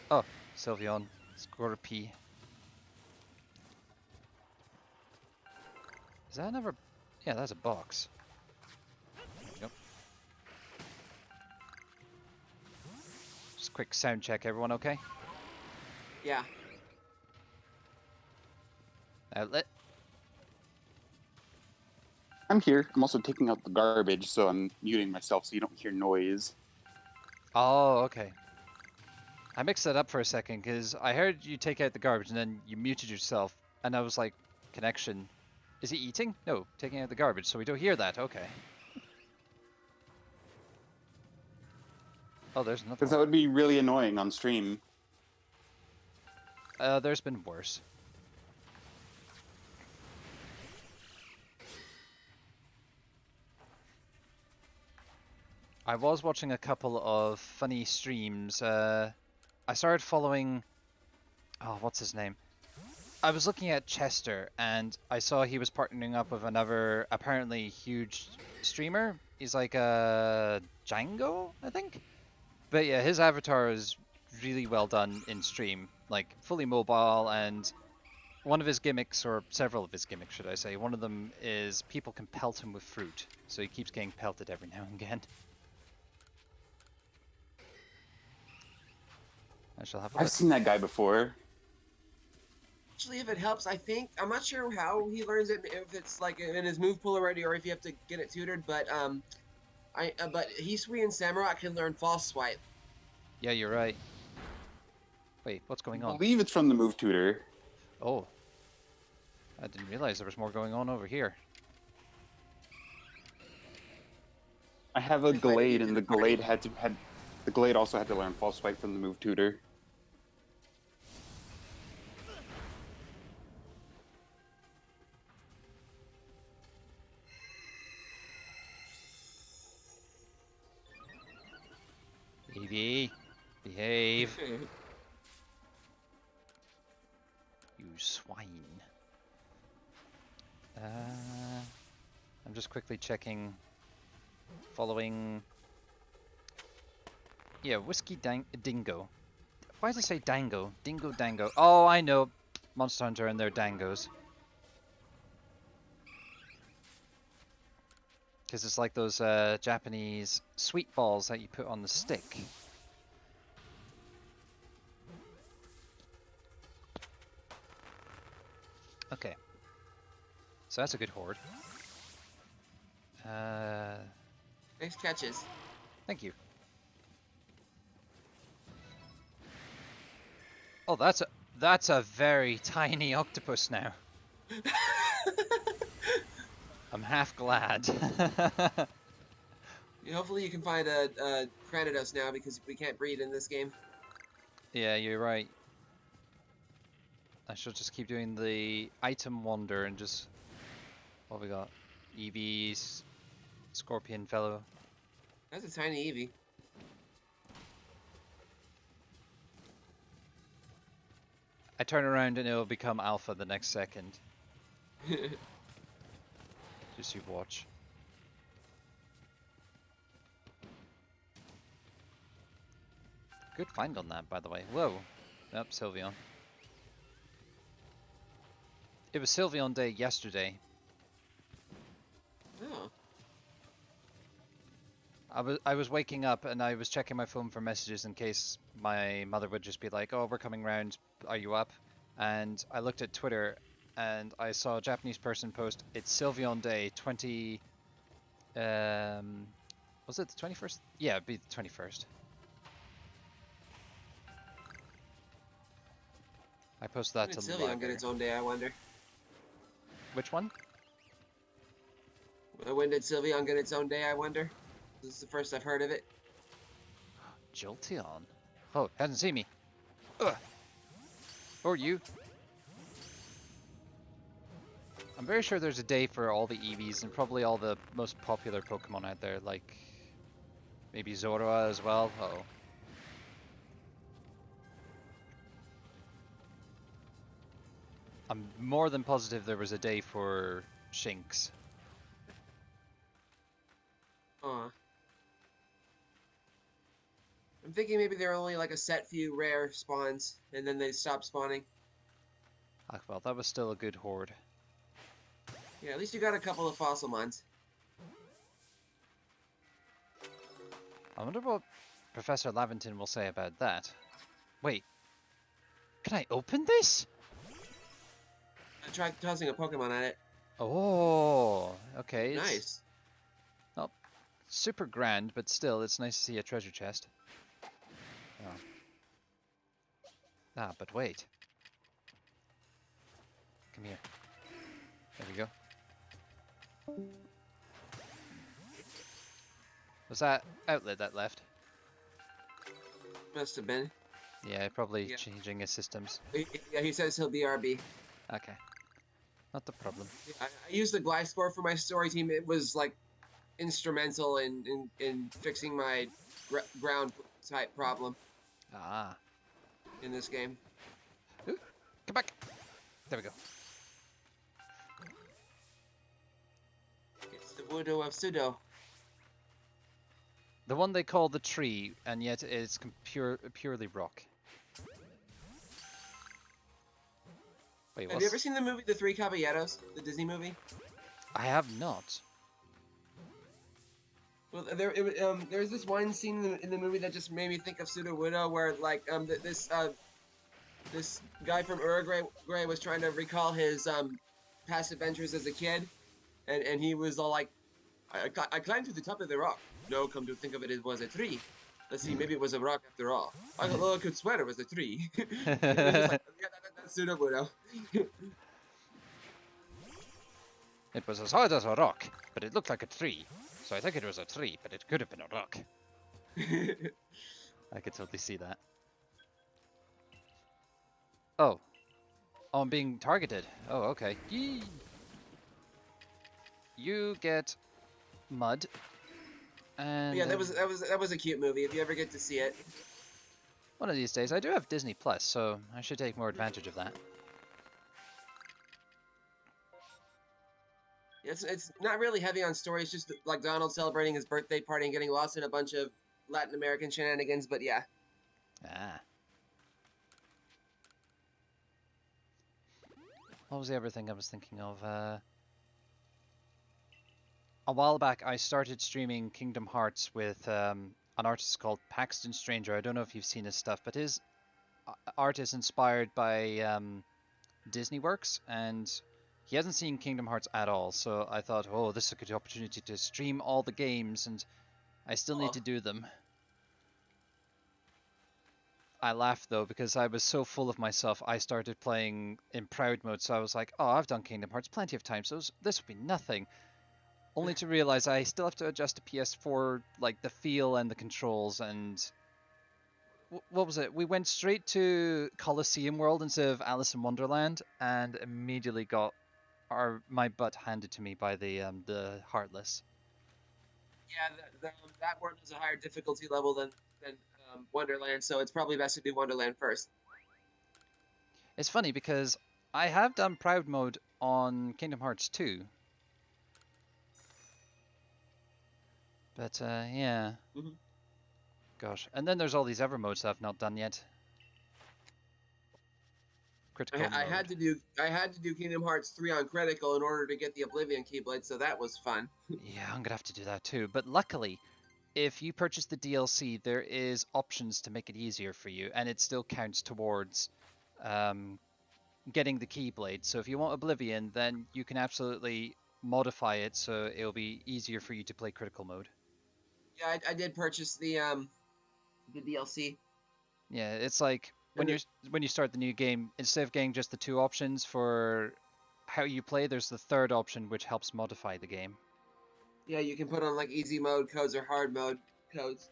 Oh, Sylveon, Scorpy. Is that another? Yeah, that's a box. Yep. Just a quick sound check. Everyone okay? Yeah. Outlet. I'm here. I'm also taking out the garbage, so I'm muting myself so you don't hear noise. Oh, okay. I mixed that up for a second because I heard you take out the garbage and then you muted yourself, and I was like, connection. Is he eating? No, taking out the garbage, so we don't hear that. Okay. Oh, there's another Because that one. would be really annoying on stream. There's been worse. I was watching a couple of funny streams. I started following. Oh, what's his name? I was looking at Chester, and I saw he was partnering up with another apparently huge streamer. He's like a Django, I think. But yeah, his avatar is really well done in stream, like fully mobile, and one of his gimmicks, or several of his gimmicks, should I say, one of them is people can pelt him with fruit, so he keeps getting pelted every now and again. I shall have a I've look. seen that guy before. Actually, if it helps, I'm not sure how he learns it. If it's like in his move pool already, or if you have to get it tutored. But but Hisui and Samurott can learn false swipe. Yeah, you're right. Wait, what's going I on? believe it's from the Move Tutor. Oh. I didn't realize there was more going on over here. I have a Just invited you Glade, to and the the Glade party. the Glade also had to learn False Swipe from the move tutor. Evie, behave, you swine. I'm just quickly checking, following. Yeah, Dingo. Why does it say Dango? Dingo Dango. Oh, I know. Monster Hunter and their Dangos. Because it's like those Japanese sweet balls that you put on the stick. Okay. So that's a good horde. Nice catches. Thank you. Oh, that's a very tiny octopus now. I'm half glad. Hopefully you can find a Cranidos now because we can't breed in this game. Yeah, you're right. I should just keep doing the item wonder and just... What we got? Eevees, Scorpion Fellow. That's a tiny Eevee. I turn around and it'll become alpha the next second. Just you watch. Good find on that, by the way. Whoa. Yep, Sylveon. It was Sylveon Day yesterday. Oh. I was waking up and I was checking my phone for messages in case my mother would just be like, "Oh, we're coming round. Are you up?" And I looked at Twitter and I saw a Japanese person post, "It's Sylveon Day 20 was it the 21st? Yeah, it'd be the 21st." I posted that When to did Sylveon get Lager. its own day, I wonder? Which one? When did Sylveon get its own day, I wonder? This is the first I've heard of it. Jolteon. Oh, hasn't seen me. Ugh. Or you. I'm very sure there's a day for all the Eevees and probably all the most popular Pokemon out there, like maybe Zoroa as well. Uh-oh. I'm more than positive there was a day for Shinx. Aw. I'm thinking maybe there are only like a set few rare spawns, and then they stop spawning. Ah, well, that was still a good horde. Yeah, at least you got a couple of fossil mons. I wonder what Professor Laventon will say about that. Wait, can I open this? I tried tossing a Pokemon at it. Oh, okay. It's Nice. not super grand, but still, it's nice to see a treasure chest. Oh. Ah, but wait. Come here. There we go. Was that outlet that left? Must have been. Yeah, probably Yeah. changing his systems. Yeah, he says he'll BRB. Okay. Not the problem. I used the Gliscor for my story team. It was like instrumental in fixing my ground type problem Ah. in this game. Ooh, come back. There we go. It's the voodoo of pseudo. The one they call the tree, and yet it's purely rock. Wait, Have you ever seen the movie The Three Caballeros, the Disney movie? I have not. Well, there's this one scene in the movie that just made me think of Pseudo Widow, where like this guy from Uruguay was trying to recall his past adventures as a kid, and he was all like, I climbed to the top of the rock. No, come to think of it, it was a tree. Let's see, maybe it was a rock after all. Although I could swear it was a tree. It was just like, yeah, that's Pseudo Widow. It was as hard as a rock, but it looked like a tree. So I think it was a tree, but it could have been a rock. I could totally see that. Oh. Oh, I'm being targeted. Oh, okay. Yee! You get mud, and Yeah, that was a cute movie. If you ever get to see it, one of these days I do have Disney Plus, so I should take more advantage of that. it's not really heavy on story. It's just like Donald celebrating his birthday party and getting lost in a bunch of Latin American shenanigans. But yeah, Ah. What was the other thing I was thinking of? A while back, I started streaming Kingdom Hearts with an artist called Paxton Stranger. I don't know if you've seen his stuff, but his art is inspired by Disney works, and he hasn't seen Kingdom Hearts at all. So I thought, oh, this is a good opportunity to stream all the games, and I still need oh, to do them. I laughed though because I was so full of myself. I started playing in proud mode, so I was like, "Oh, I've done Kingdom Hearts plenty of times, so this would be nothing." Only to realize I still have to adjust to PS4, like the feel and the controls. And what was it? We went straight to Colosseum World instead of Alice in Wonderland, and immediately got my butt handed to me by the Heartless. yeah, that one is a higher difficulty level than Wonderland, so it's probably best to do Wonderland first. It's funny because I have done proud mode on Kingdom Hearts 2, but yeah. Mm-hmm. Gosh, and then there's all these other modes that I've not done yet. Critical I mode. had to do Kingdom Hearts 3 on critical in order to get the Oblivion Keyblade, so that was fun. Yeah, I'm gonna have to do that too. But luckily, if you purchase the DLC, there is options to make it easier for you, and it still counts towards um, getting the Keyblade. So if you want Oblivion, then you can absolutely modify it so it'll be easier for you to play critical mode. Yeah, I did purchase the DLC. Yeah, it's like And when you start the new game, instead of getting just the two options for how you play, there's the third option which helps modify the game. yeah, you can put on like easy mode codes or hard mode codes.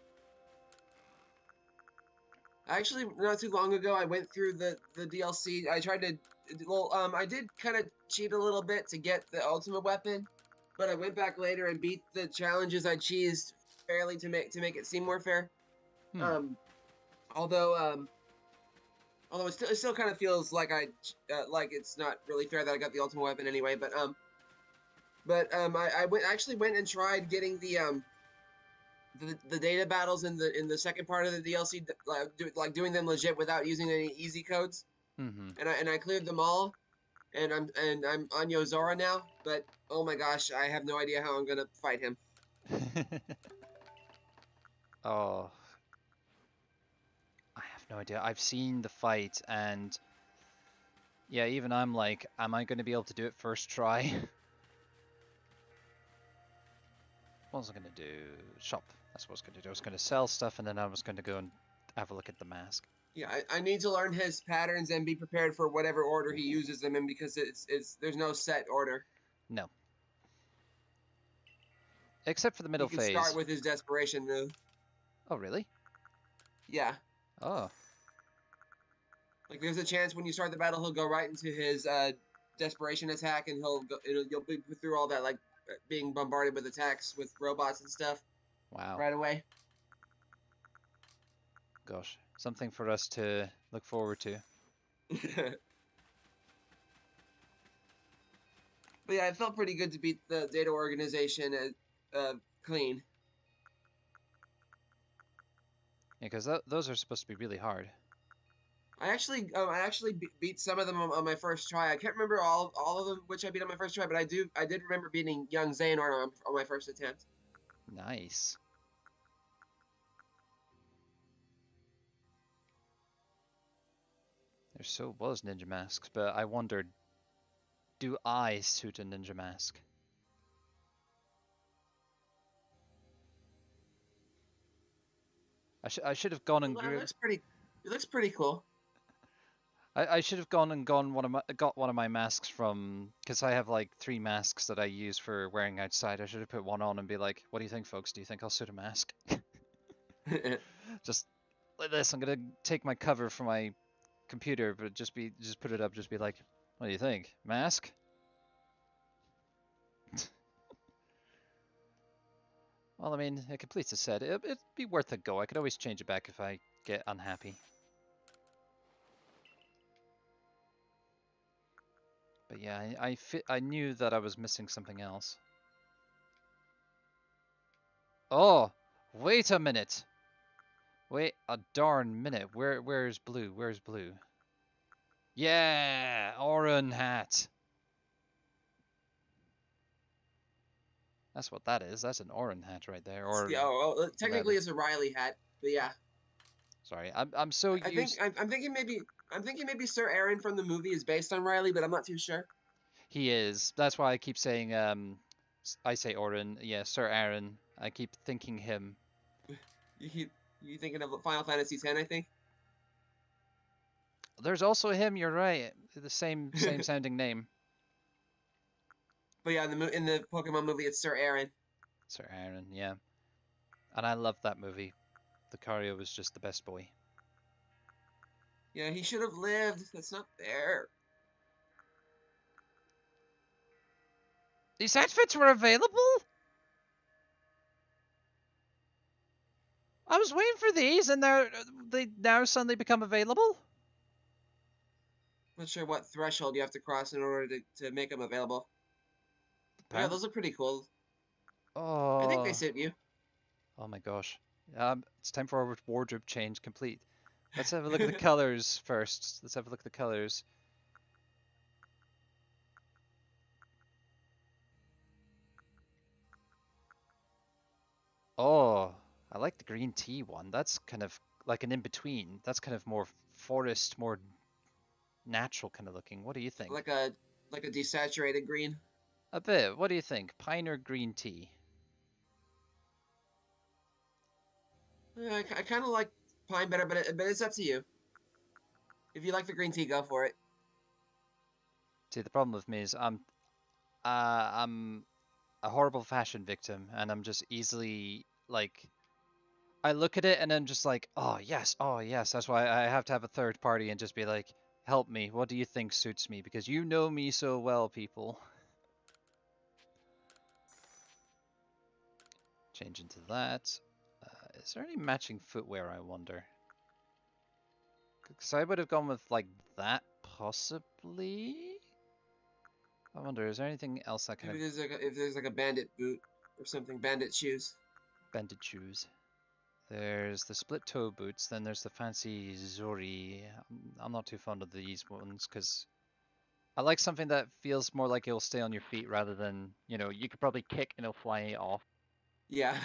Actually, not too long ago, I went through the DLC. I tried to, well, I did kind of cheat a little bit to get the ultimate weapon, but I went back later and beat the challenges I cheesed fairly to make it seem more fair. Hmm. Um, although it still kind of feels like like it's not really fair that I got the ultimate weapon anyway. I actually went and tried getting the data battles in the second part of the DLC, like doing them legit without using any easy codes, Mm-hmm. and I cleared them all, and I'm on Yozora now. But oh my gosh, I have no idea how I'm gonna fight him. Oh, I have no idea. I've seen the fight, and yeah, even I'm like, am I going to be able to do it first try? What was I going to do? Shop. That's what I was going to do. I was going to sell stuff, and then I was going to go and have a look at the mask. Yeah, I need to learn his patterns and be prepared for whatever order he uses them in because it's there's no set order. No, except for the He middle can start phase. with his desperation move. Oh, really? Yeah, Oh, like there's a chance when you start the battle, he'll go right into his desperation attack, and you'll be through all that like being bombarded with attacks with robots and stuff wow. right away. Gosh, something for us to look forward to. But yeah, it felt pretty good to beat the data organization clean. Yeah, because those are supposed to be really hard. I actually beat some of them on my first try. I can't remember all of them which I beat on my first try, but I did remember beating young Xehanort on my first attempt. Nice. There so was ninja masks, but I wondered, do I suit a ninja mask? I should have gone Well, and it looks pretty cool. I should have gone and got one of my masks from, because I have like 3 masks that I use for wearing outside. I should have put one on and be like, "What do you think, folks? Do you think I'll suit a mask?" Just like this. I'm gonna take my cover for my computer, but just put it up. Just be like, "What do you think? Mask?" Well, I mean, it completes the set. It'd be worth a go. I could always change it back if I get unhappy. But yeah, I knew that I was missing something else. Oh, wait a minute. Wait a darn minute. Where's blue? Where's blue? Yeah, Oran hat. That's what that is. That's an Oran hat right there. Or Yeah, technically whatever. it's a Riley hat, but yeah. Sorry, I'm so I think used. I'm thinking maybe Sir Aaron from the movie is based on Riley, but I'm not too sure. He is. That's why I keep saying I say Oran. Yeah, Sir Aaron. I keep thinking him. You thinking of Final Fantasy X, I think. There's also him. You're right. The same sounding name. But yeah, in the Pokemon movie, it's Sir Aaron. Sir Aaron. Yeah, and I love that movie. Lucario was just the best boy. Yeah, he should have lived. That's not fair. These outfits were available? I was waiting for these, and they now suddenly become available. Not sure what threshold you have to cross in order to make them available. Yeah, Apparently. those are pretty cool. I think they Oh, suit you. oh my gosh. It's time for our wardrobe change complete. Let's have a look at the colors first. Let's have a look at the colors. Oh, I like the green tea one. That's kind of like an in-between. That's kind of more forest, more natural kind of looking. What do you think? Like a desaturated green. A bit. What do you think? Pine or green tea? I kind of like pine better, but it's up to you. If you like the green tea, go for it. See, the problem with me is I'm a horrible fashion victim, and I'm just easily like I look at it and I'm just like, oh yes, oh yes. That's why I have to have a third party and just be like, help me. What do you think suits me? Because you know me so well, people. Change into that. Is there any matching footwear? I wonder. Because I would have gone with like that possibly. I wonder, is there anything else that kind of If there's like a bandit boot or something, bandit shoes. bended shoes? There's the split toe boots, then there's the fancy Zori. I'm not too fond of these ones because I like something that feels more like it'll stay on your feet rather than, you could probably kick and it'll fly off. Yeah,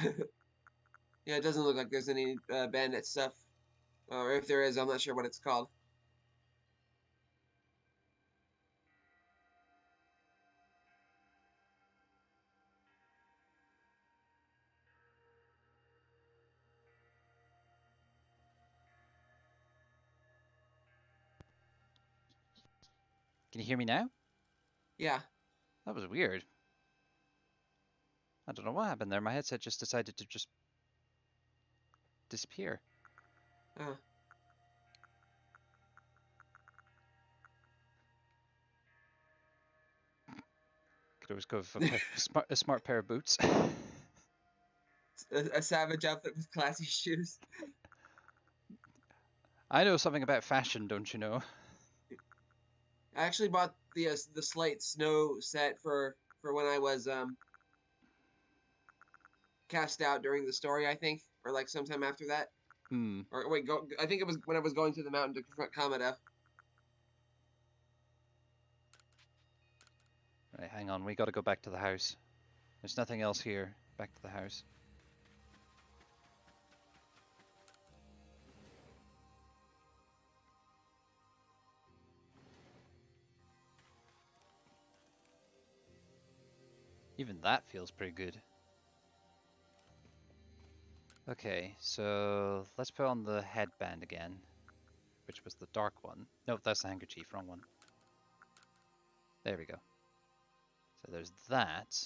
yeah. It doesn't look like there's any bandit stuff, or if there is, I'm not sure what it's called. Can you hear me now? Yeah. That was weird. I don't know what happened there. My headset just decided to just disappear. Uh, Could always go with a smart pair of boots. a savage outfit with classy shoes. I know something about fashion, don't you know? I actually bought the Slate Snow set for when I was cast out during the story, I think, or like sometime after that. Hmm. Or wait, go. I think it was when I was going to the mountain to confront Kamada. Right, hang on. We gotta go back to the house. There's nothing else here. Back to the house. Even that feels pretty good. Okay, so let's put on the headband again. which was the dark one. No, that's the handkerchief, wrong one. There we go. So there's that.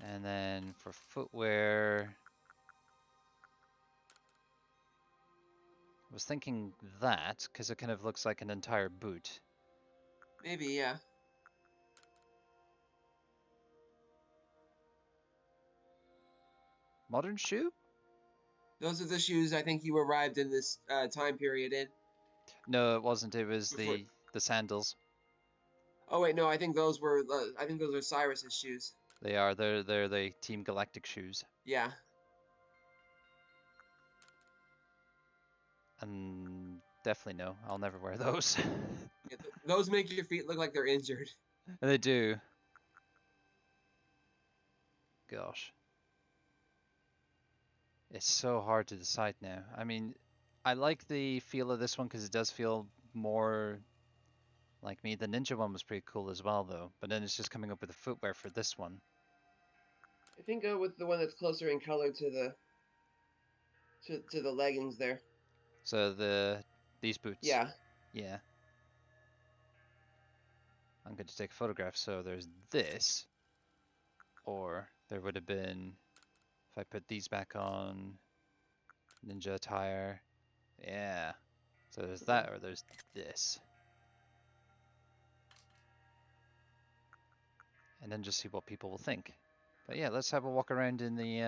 And then for footwear, I was thinking that, because it kind of looks like an entire boot. Maybe, yeah. Modern shoe? Those are the shoes I think you arrived in this time period in. No, it wasn't. It was Before. the sandals. Oh wait, no, I think those were. I think those are Cyrus's shoes. They are. They're the Team Galactic shoes. Yeah. And definitely no, I'll never wear those. Yeah, those make your feet look like they're injured. They do. Gosh. It's so hard to decide now. I mean, I like the feel of this one because it does feel more like me. The ninja one was pretty cool as well, though. But then it's just coming up with the footwear for this one. I think go with the one that's closer in color to the leggings there. So these boots. Yeah. Yeah. I'm going to take a photograph. So there's this, or there would have been if I put these back on. Ninja attire. Yeah. So there's that, or there's this. And then just see what people will think. But yeah, let's have a walk around in the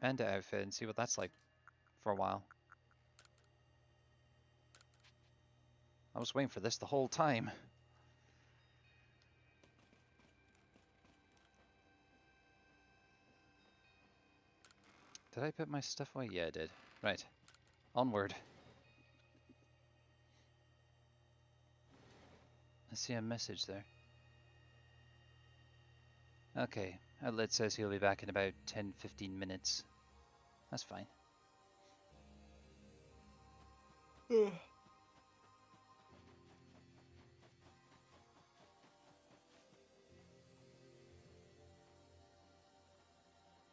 bandit outfit and see what that's like for a while. I was waiting for this the whole time. Did I put my stuff away? Yeah, I did. Right. Onward. I see a message there. Okay. Outlet says he'll be back in about 10-15 minutes. That's fine.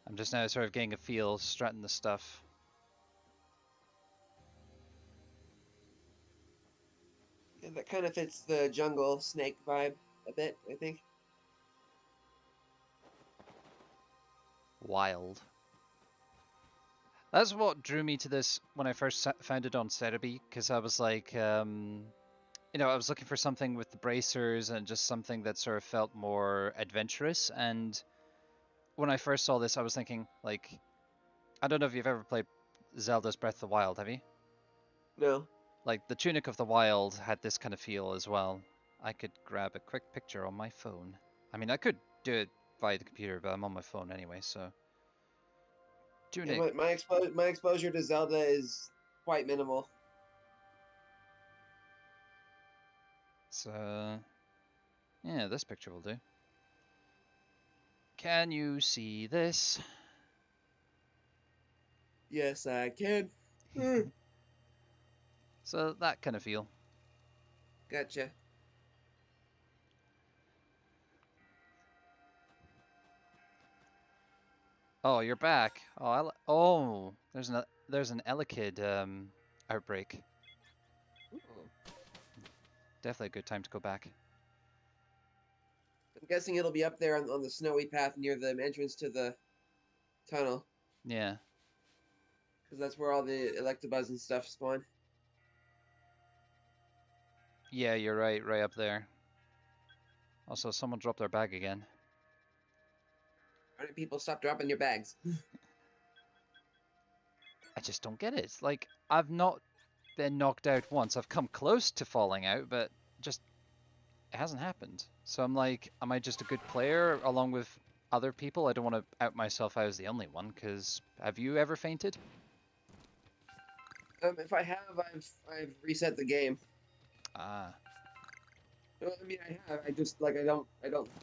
I'm just now sort of getting a feel, strutting the stuff. Yeah, that kind of fits the jungle snake vibe a bit, I think. Wild. That's what drew me to this when I first found it on Cerebi, because I was like, you know, I was looking for something with the bracers and just something that sort of felt more adventurous. And when I first saw this, I was thinking, like, I don't know if you've ever played Zelda's Breath of the Wild, have you? No. Like, the Tunic of the Wild had this kind of feel as well. I could grab a quick picture on my phone. I mean, I could do it via the computer, but I'm on my phone anyway, so. Tunic. Yeah, my exposure to Zelda is quite minimal. So, yeah, this picture will do. Can you see this? Yes, I can. So, that kind of feel. Gotcha. Oh, you're back. Oh, there's an Elekid outbreak. Ooh. Definitely a good time to go back. I'm guessing it'll be up there on the snowy path near the entrance to the tunnel, Yeah. because that's where all the Electabuzz and stuff spawn. Yeah, you're right. Right up there. Also, someone dropped their bag again. Why don't people stop dropping your bags? I just don't get it. Like, I've not been knocked out once. I've come close to falling out, but just it hasn't happened. So I'm like, am I just a good player along with other people? I don't want to out myself as the only one, because have you ever fainted? If I have, I've reset the game. Ah, No, I mean, I have. I just I don't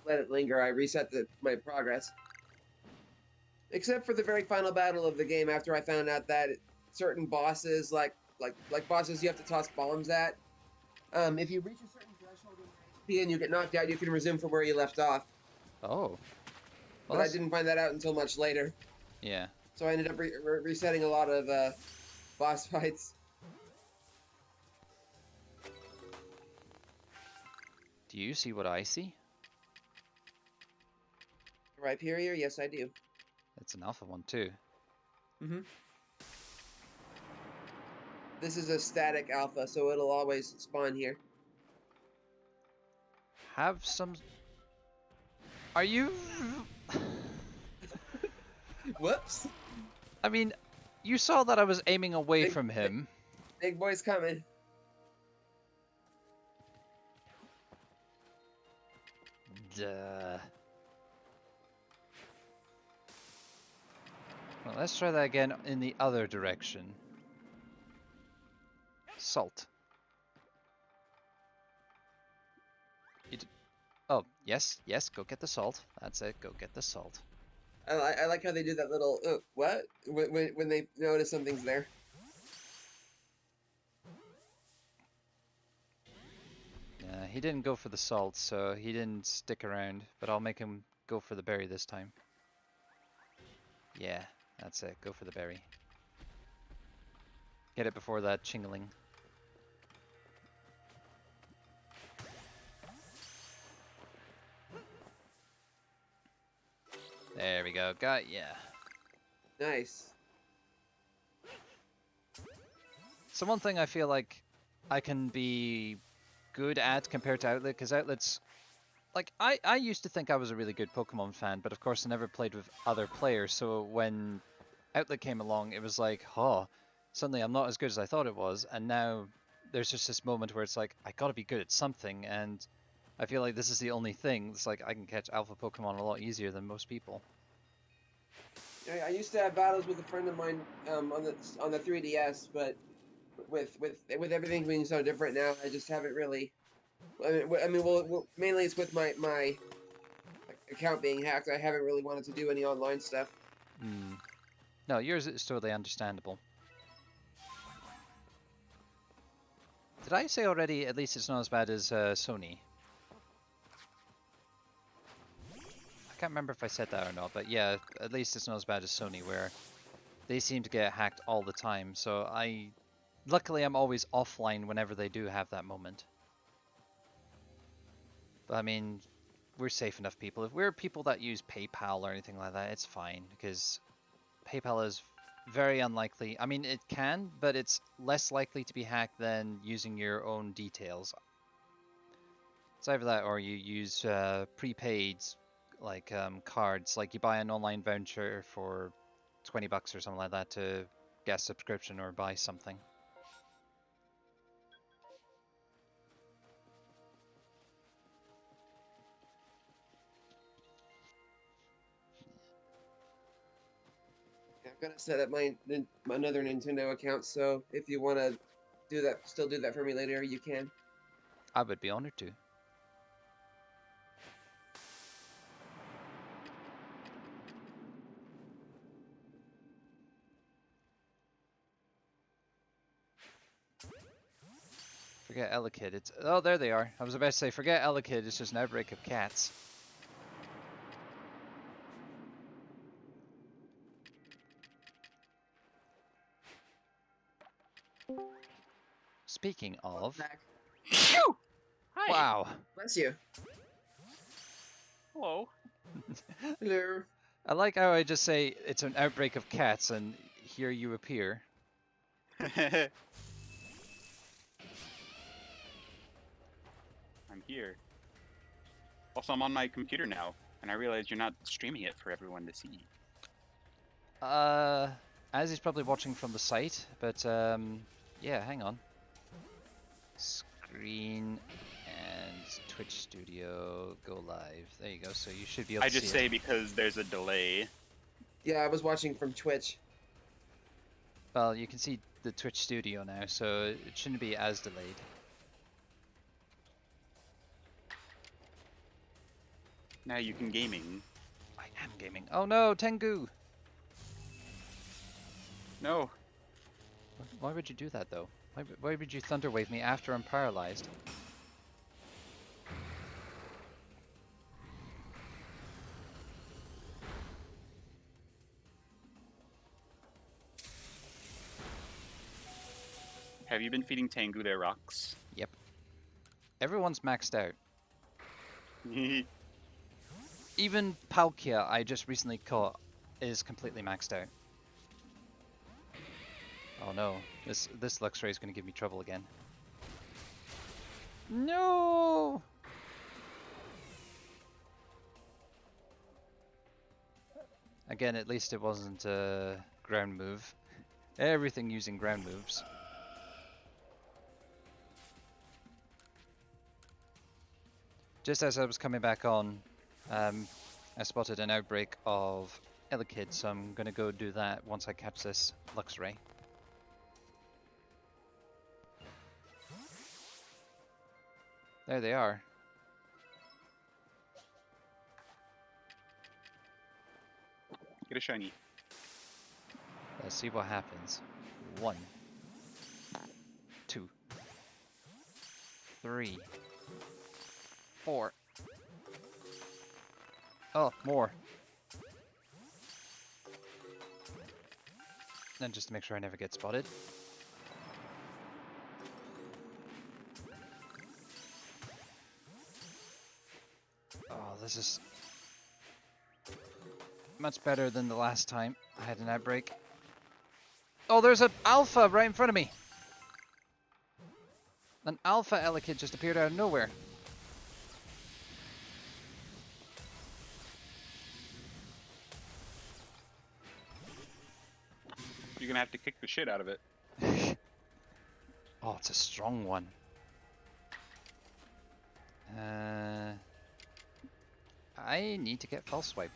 let it linger. I reset my progress. Except for the very final battle of the game, after I found out that certain bosses, like bosses you have to toss bombs at, if you reach a certain threshold in your HP and you get knocked out, you can resume from where you left off. oh. But I didn't find that out until much later. Yeah. So I ended up resetting a lot of boss fights. Do you see what I see? Rhyperior? Yes, I do. It's an alpha one too. Mm-hmm. This is a static alpha, so it'll always spawn here. Have some. Are you? Whoops. I mean, you saw that I was aiming away Big, from big, him. big boy's coming. Duh. Well, let's try that again in the other direction. Salt. Oh, yes, yes, go get the salt. That's it, go get the salt. I like how they do that little what when they notice something's there. He didn't go for the salt, so he didn't stick around, but I'll make him go for the berry this time. Yeah, that's it, go for the berry. Get it before that chingling. There we go, got ya. Nice. So one thing I feel like I can be good at compared to Outlet, because Outlet's like I used to think I was a really good Pokemon fan, but of course I never played with other players, so when Outlet came along it was like, oh, suddenly I'm not as good as I thought it was, and now there's just this moment where it's like I gotta be good at something, and I feel like this is the only thing. It's like I can catch alpha Pokemon a lot easier than most people. I used to have battles with a friend of mine on the 3DS, but with everything being so different now, I just haven't really. Well, mainly it's with my account being hacked. I haven't really wanted to do any online stuff. Hmm. No, yours is totally understandable. Did I say already, at least it's not as bad as Sony? I can't remember if I said that or not, but yeah, at least it's not as bad as Sony, where they seem to get hacked all the time, so luckily I'm always offline whenever they do have that moment. But I mean, we're safe enough people. If we're people that use PayPal or anything like that, it's fine, because PayPal is very unlikely. I mean, it can, but it's less likely to be hacked than using your own details. It's either that or you use prepaid like cards, like you buy an online voucher for 20 bucks or something like that to get a subscription or buy something. I've got to set up my another Nintendo account, so if you want to do that, still do that for me later, you can. I would be honored to. Forget Elekid. It's oh, there they are. I was about to say forget Elekid. It's just an outbreak of cats. Speaking Welcome of, back. Phew! Hi. wow. Bless you. Hello. Hello. I like how I just say it's an outbreak of cats and here you appear. I'm here. Also, I'm on my computer now, and I realize you're not streaming it for everyone to see. Azzy's probably watching from the site, but yeah, hang on. Screen and Twitch Studio go live. There you go. So you should be able I to just see say it. because there's a delay. Yeah, I was watching from Twitch. Well, you can see the Twitch Studio now, so it shouldn't be as delayed. Now you can gaming. I am gaming. Oh no, Tengu! No. Why would you do that though? Why would you Thunder Wave me after I'm paralyzed? Have you been feeding Tengu their rocks? Yep. Everyone's maxed out. Even Palkia, I just recently caught, is completely maxed out. Oh no, this Luxray is going to give me trouble again. No! Again, at least it wasn't a ground move. Everything using ground moves. Just as I was coming back on, I spotted an outbreak of Elekid, so I'm gonna go do that once I catch this Luxray. There they are. Get a shiny. Let's see what happens. 1, 2, 3, 4. Oh, more. Then just to make sure I never get spotted. Oh, this is much better than the last time I had an outbreak. Oh, there's an alpha right in front of me. An alpha Elekid just appeared out of nowhere. You're gonna have to kick the shit out of it. Oh, it's a strong one. I need to get False Swipe.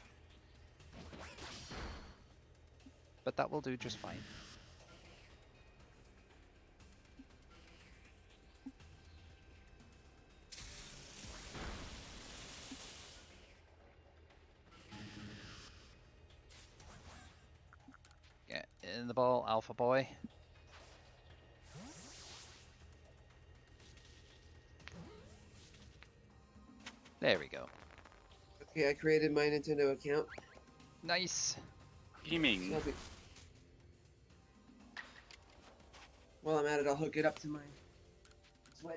But that will do just fine. Get in the ball, Alpha Boy. There we go. Okay, I created my Nintendo account. Nice. Gaming. So while I'm at it, I'll hook it up to my Switch.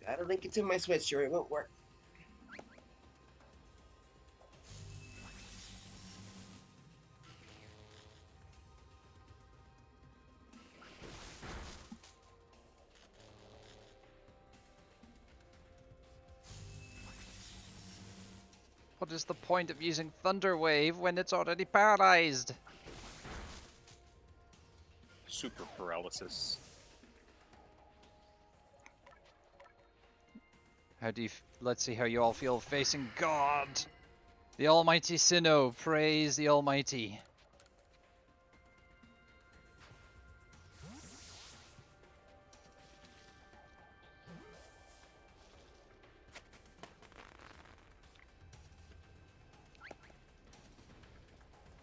Gotta link it to my Switch or it won't work. What is the point of using Thunder Wave when it's already paralyzed? Super paralysis. How do you? Let's see how you all feel facing God, the Almighty Sinnoh. Praise the Almighty.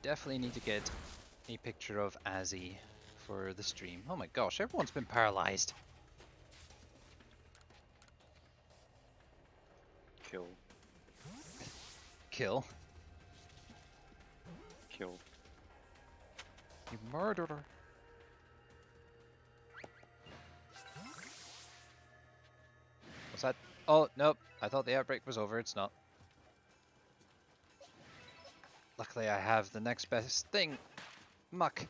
Definitely need to get a picture of Azzy for the stream. Oh my gosh, everyone's been paralyzed. Kill. Kill. Kill. You murdered her. Was that? Oh, nope. I thought the outbreak was over. It's not. Luckily, I have the next best thing. Muck.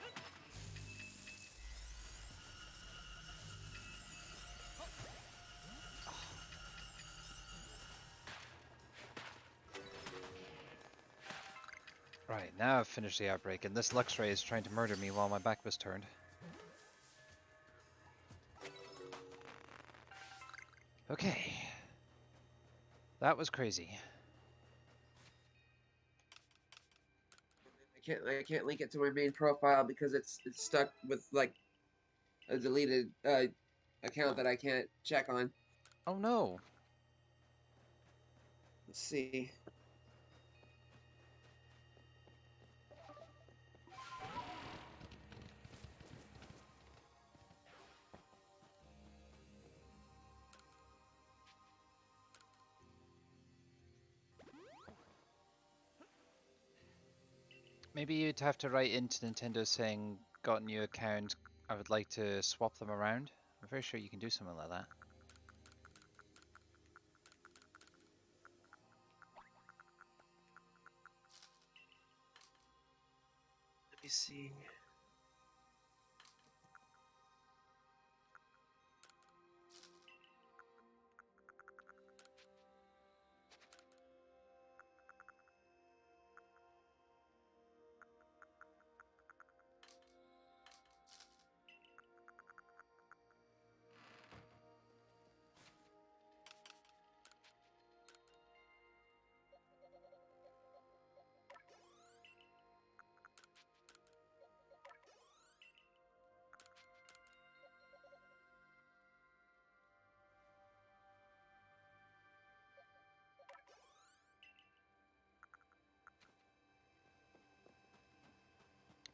Right, now I've finished the outbreak, and this Luxray is trying to murder me while my back was turned. Okay. That was crazy. I can't link it to my main profile because it's stuck with like a deleted account that I can't check on. Oh no. Let's see. Maybe you'd have to write into Nintendo saying, got a new account, I would like to swap them around. I'm very sure you can do something like that. Let me see.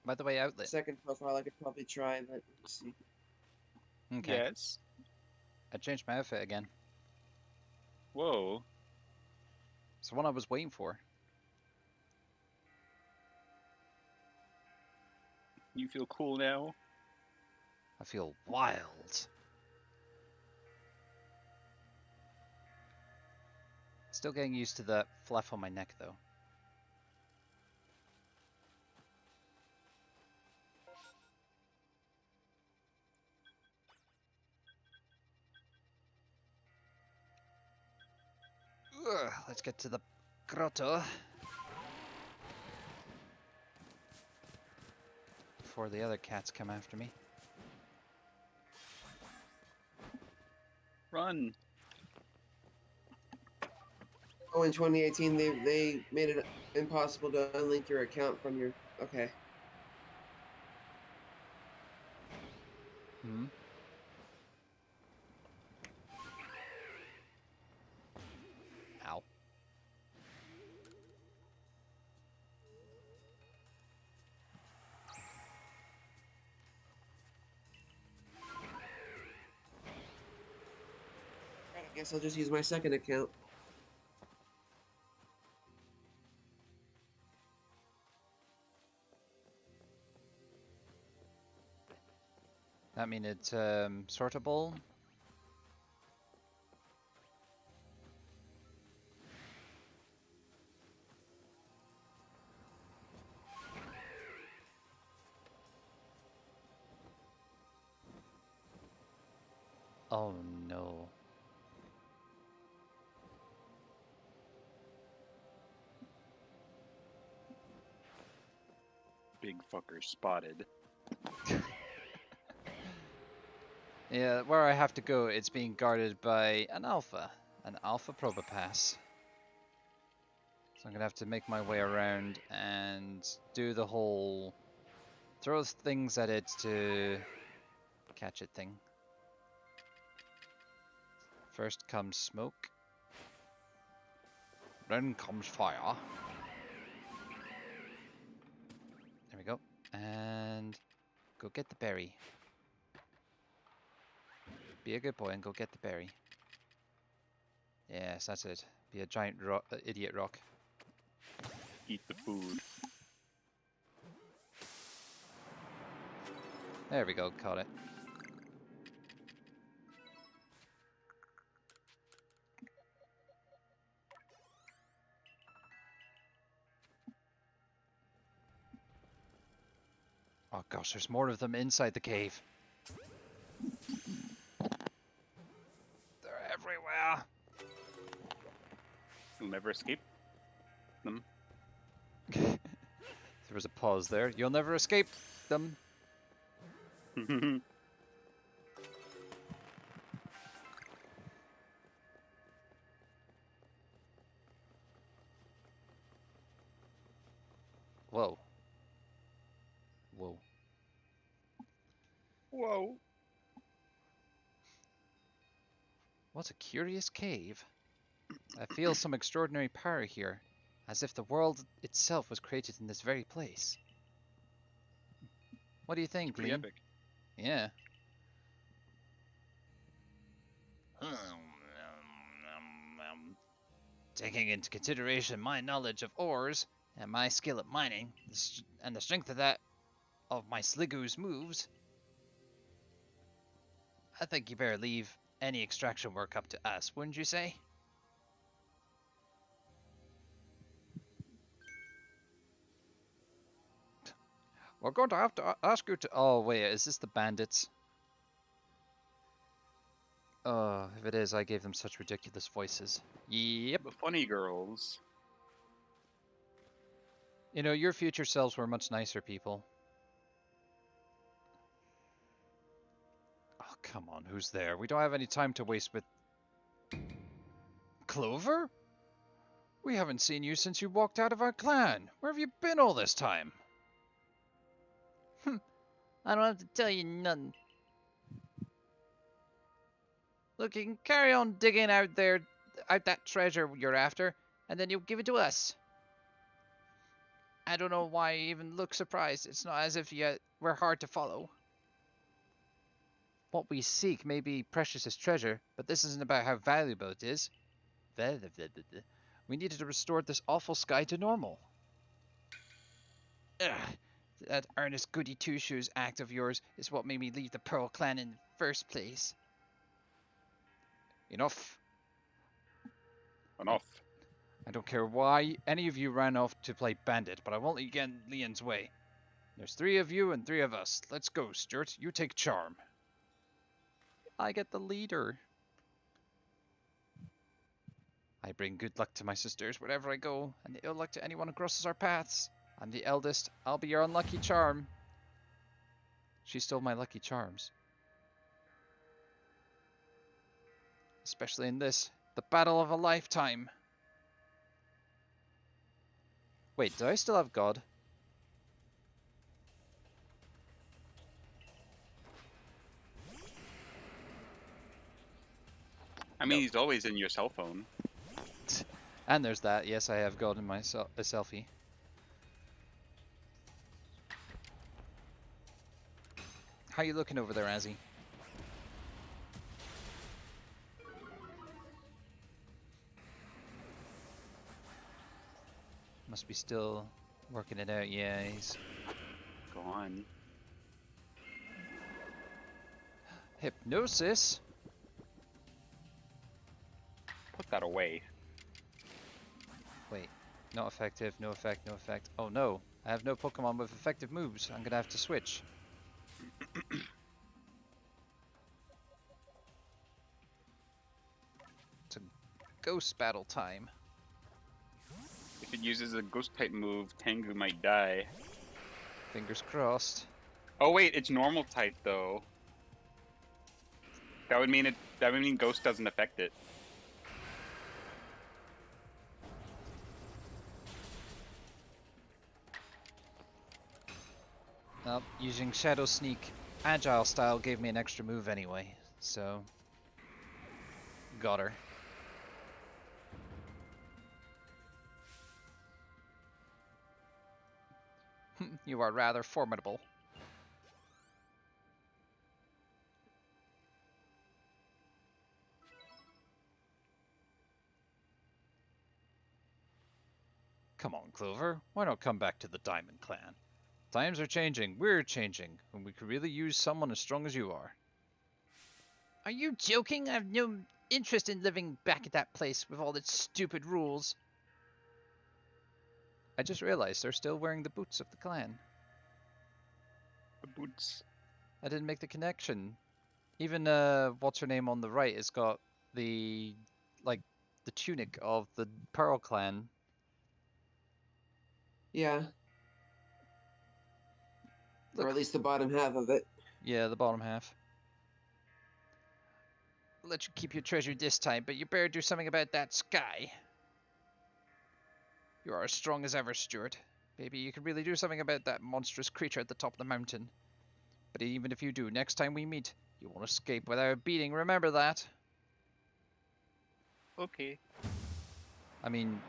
By the way, Outlet. Second profile I could probably try, but let's see. Okay. Yes. I changed my outfit again. Whoa. It's the one I was waiting for. You feel cool now? I feel wild. Still getting used to the fluff on my neck, though. Ugh, let's get to the grotto before the other cats come after me. Run. Oh, in 2018 they made it impossible to unlink your account from your. Okay. Hmm. Ow. I guess I'll just use my second account. That mean it's sortable. Oh no. Big fucker spotted. Yeah, where I have to go, it's being guarded by an alpha probopass. So I'm gonna have to make my way around and do the whole throw things at it to catch it thing. First comes smoke, then comes fire. There we go. And go get the berry. Be a good boy and go get the berry. Yes, that's it. Be a giant idiot rock. Eat the food. There we go, caught it. Oh gosh, there's more of them inside the cave. They're everywhere. You'll never escape them. There was a pause there. You'll never escape them. Whoa. Whoa. Whoa. What a curious cave. I feel some extraordinary power here, as if the world itself was created in this very place. What do you think, Pretty Lean? epic. Yeah. Taking into consideration my knowledge of ores, And my skill at mining, and the strength of that, of my Sligoo's moves, I think you better leave any extraction work up to us, wouldn't you say? We're going to have to ask you to... Oh, wait, is this the bandits? Oh, if it is, I gave them such ridiculous voices. Yep. The funny girls. You know, your future selves were much nicer people. Oh, come on, who's there? We don't have any time to waste with... Clover? We haven't seen you since you walked out of our clan. Where have you been all this time? I don't have to tell you nothing. Look, you can carry on digging out that treasure you're after, and then you'll give it to us. I don't know why you even look surprised. It's not as if we're hard to follow. What we seek may be precious as treasure, but this isn't about how valuable it is. We needed to restore this awful sky to normal. Ugh, that earnest goody two-shoes act of yours is what made me leave the Pearl Clan in the first place. Enough. Enough. I don't care why any of you ran off to play bandit, but I won't let you get in Leon's way. There's 3 of you and 3 of us. Let's go, Stuart. You take charm. I get the leader. I bring good luck to my sisters wherever I go, and ill luck to anyone who crosses our paths. I'm the eldest. I'll be your unlucky charm. She stole my lucky charms. Especially in this, the battle of a lifetime. Wait, do I still have God? I mean, he's always in your cell phone. And there's that. Yes, I have God in my selfie. How you looking over there, Azzy? Must be still working it out. Yeah, he's Go on. hypnosis. Put that away. Wait, not effective. No effect. No effect. Oh no, I have no Pokemon with effective moves. I'm gonna have to switch. It's a ghost battle time. If it uses a ghost type move, Tengu might die. Fingers crossed. Oh wait, it's normal type though. That would mean ghost doesn't affect it. Well, using Shadow Sneak Agile style gave me an extra move anyway, so got her. You are rather formidable. Come on, Clover. Why not come back to the Diamond Clan? Times are changing, we're changing, and we could really use someone as strong as you are. Are you joking? I have no interest in living back at that place with all its stupid rules. I just realized they're still wearing the boots of the clan. The boots. I didn't make the connection. Even what's her name on the right has got the the tunic of the Pearl Clan. Yeah. Look, Or at least the bottom half of it. yeah, the bottom half. Let you keep your treasure this time, but you better do something about that sky. You are as strong as ever, Stuart. Maybe you could really do something about that monstrous creature at the top of the mountain. But even if you do, next time we meet, you won't escape without a beating, remember that? Okay. I mean,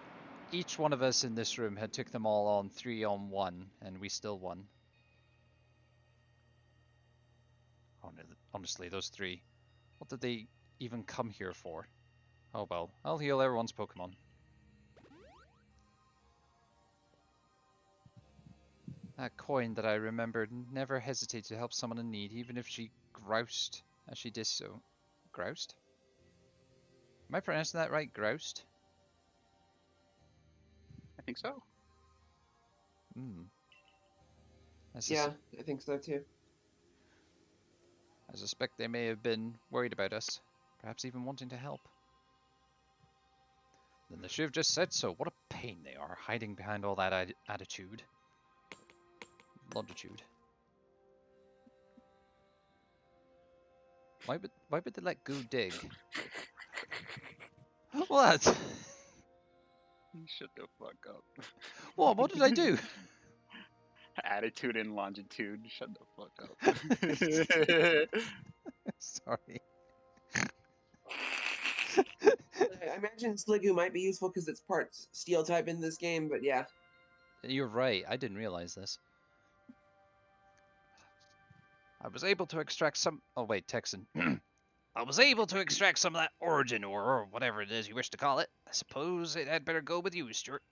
each one of us in this room had took them all on 3-on-1, and we still won. Honestly, those 3. What did they even come here for? Oh well, I'll heal everyone's Pokemon. That coin that I remembered never hesitated to help someone in need, even if she groused as she did so. Groused? Am I pronouncing that right? Groused? I think so. Hmm. Yeah, I think so too. I suspect they may have been worried about us, perhaps even wanting to help. Then they should have just said so. What a pain they are, hiding behind all that attitude. Longitude. Why would they let Goo dig? What? Shut the fuck up. What did I do? Attitude and longitude. Shut the fuck up. Sorry. I imagine Sliggoo might be useful because it's part steel type in this game, but yeah. You're right, I didn't realize this. I was able to extract some... Oh wait, Texan. I was able to extract some of that origin ore, or whatever it is you wish to call it. I suppose it had better go with you, Stuart.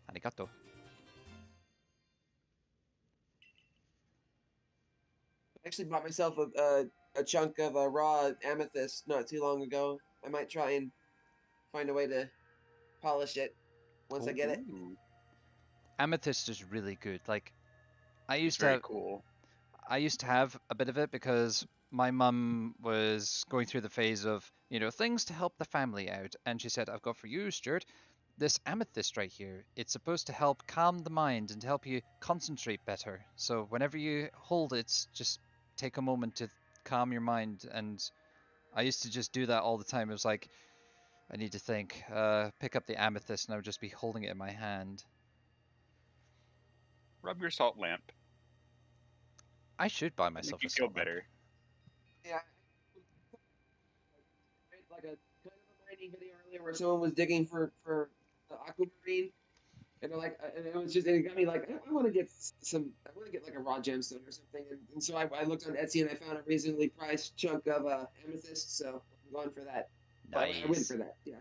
Arigato. I actually bought myself a chunk of a raw amethyst not too long ago. I might try and find a way to polish it once I get it. Ooh, Amethyst is really good. Like, I it's used to very have, cool. I used to have a bit of it because my mum was going through the phase of, things to help the family out. And she said, I've got for you, Stuart, this amethyst right here. It's supposed to help calm the mind and help you concentrate better. So whenever you hold it, just take a moment to calm your mind. And I used to just do that all the time. It was like, I need to think, pick up the amethyst and I would just be holding it in my hand. Rub your salt lamp. I should buy It'll make myself you a feel salt lamp. better. Yeah. I made like a kind of a mining video earlier where someone was digging for the aquamarine, and they're like, and it was just, and it got me like, I want to get I want to get like a raw gemstone or something, and so I looked on Etsy and I found a reasonably priced chunk of amethyst, so I'm going for that. Well, I went Nice. for that, yeah.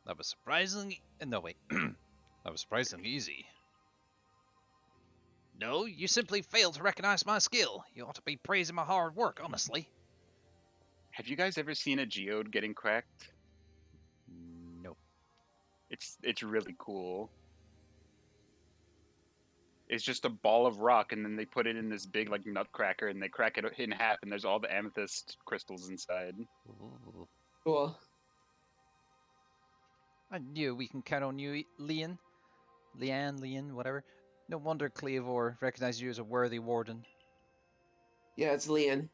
That was surprisingly... No, wait. That was surprisingly easy. No, you simply failed to recognize my skill. You ought to be praising my hard work, honestly. Have you guys ever seen a geode getting cracked? Nope. It's really cool. It's just a ball of rock, and then they put it in this big like nutcracker, and they crack it in half, and there's all the amethyst crystals inside. Ooh. Cool. I knew we can count on you, Leon. Leon, whatever. No wonder Cleavor recognized you as a worthy warden. Yeah, it's Leon.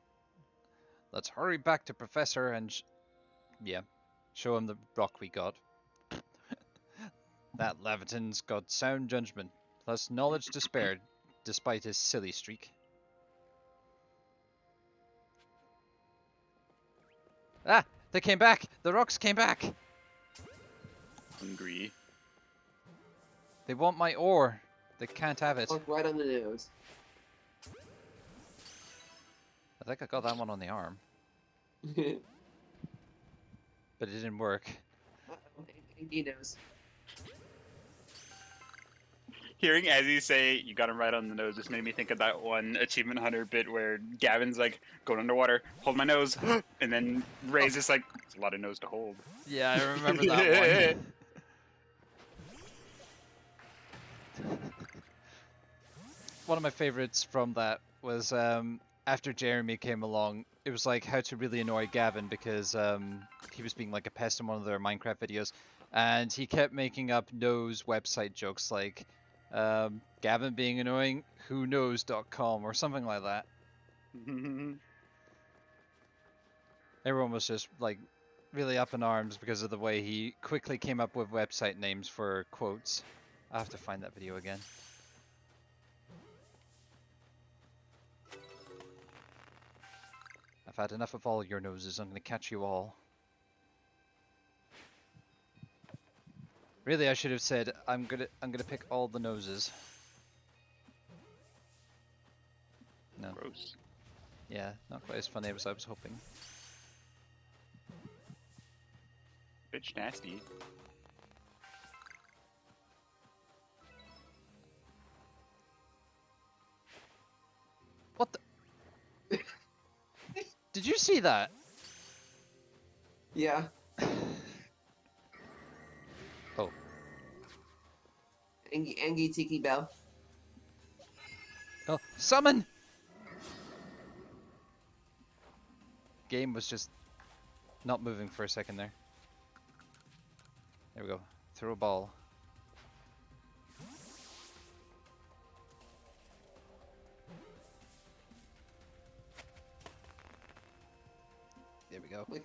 Let's hurry back to Professor and... show him the rock we got. That Leviton's got sound judgment, plus knowledge to spare, despite his silly streak. Ah! They came back! The rocks came back! Hungry. They want my ore. They can't have it. Fuck right on the nose. I think I got that one on the arm, Uh-oh, but it didn't work. he knows. Hearing Azzy say you got him right on the nose just made me think of that one Achievement Hunter bit where Gavin's like going underwater, hold my nose, and then Ray's just like, it's a lot of nose to hold. Yeah, I remember that one. One of my favorites from that was after Jeremy came along. It was like how to really annoy Gavin because he was being like a pest in one of their Minecraft videos, and he kept making up nose website jokes like Gavin being annoying, whoknows.com or something like that. Everyone was just like really up in arms because of the way he quickly came up with website names for quotes. I have to find that video again. I've had enough of all your noses. I'm gonna catch you all. Really, I should have said I'm gonna pick all the noses. No. Gross. Yeah, not quite as funny as I was hoping. Bitch nasty. What the? Did you see that? Yeah. Oh, Angie Tiki Bell. oh, summon! Game was just not moving for a second there. There we go. Throw a ball. There we go. Like,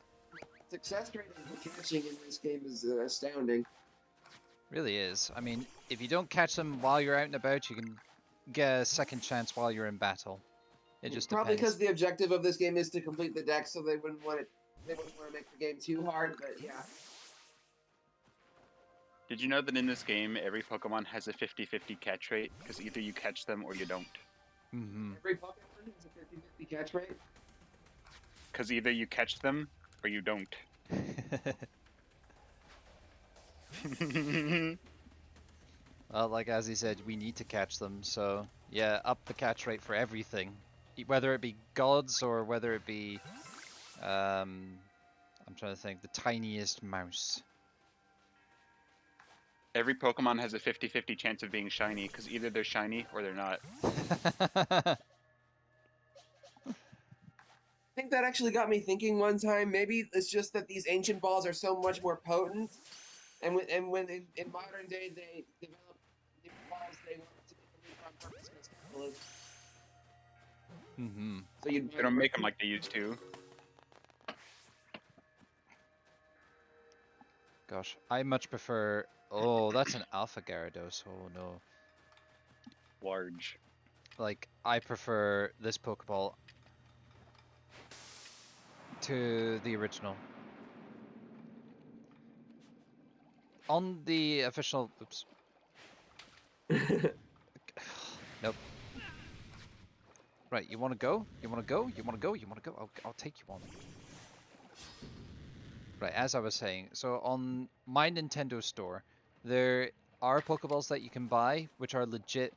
success rate of catching in this game is astounding. Really is. I mean, if you don't catch them while you're out and about, you can get a second chance while you're in battle. It just Probably depends. because the objective of this game is to complete the deck, so they wouldn't want it. They wouldn't want to make the game too hard. But yeah, Did you know that in this game, every Pokemon has a 50-50 catch rate? Because either you catch them or you don't. Mm-hmm. every Pokemon has a 50-50 catch rate. Because either you catch them or you don't. Well, like Azzy said, we need to catch them, so yeah, up the catch rate for everything. Whether it be gods or whether it be, I'm trying to think, the tiniest mouse. Every Pokemon has a 50-50 chance of being shiny, because either they're shiny or they're not. I think that actually got me thinking one time. Maybe it's just that these ancient balls are so much more potent, and when in modern day they develop new balls, they want to make them weaker on purpose because capitalism. Mm-hmm. So you'd They don't make them like they used to. Gosh, I much prefer. Oh, that's an Alpha Gyarados. Oh no. Large. Like, I prefer this Pokeball to the original. On the official. Oops. Nope. Right, you want to go? You want to go? You want to go? You want to go? I'll take you on. Right, as I was saying, so on my Nintendo store, there are Pokeballs that you can buy, which are legit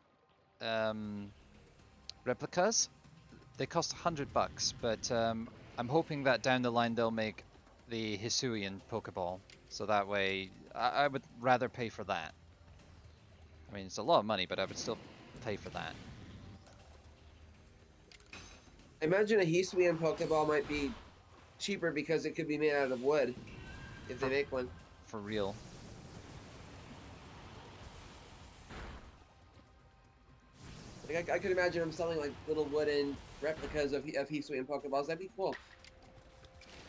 replicas. They cost $100, but I'm hoping that down the line they'll make the Hisuian Pokeball, so that way I would rather pay for that. I mean, it's a lot of money, but I would still pay for that. I imagine a Hisuian Pokeball might be cheaper because it could be made out of wood if they make one. For real. Like I could imagine them selling like little wooden replicas of Hisuian Pokeballs. That'd be cool.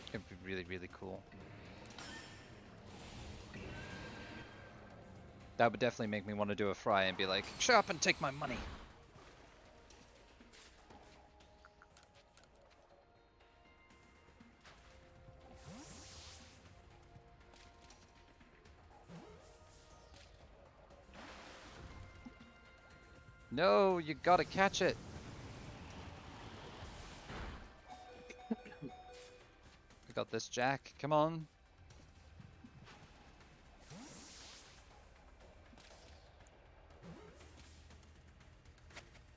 It'd be really, really cool. That would definitely make me want to do a fry and be like, shut up and take my money. No, you gotta catch it. We got this, Jack. Come on.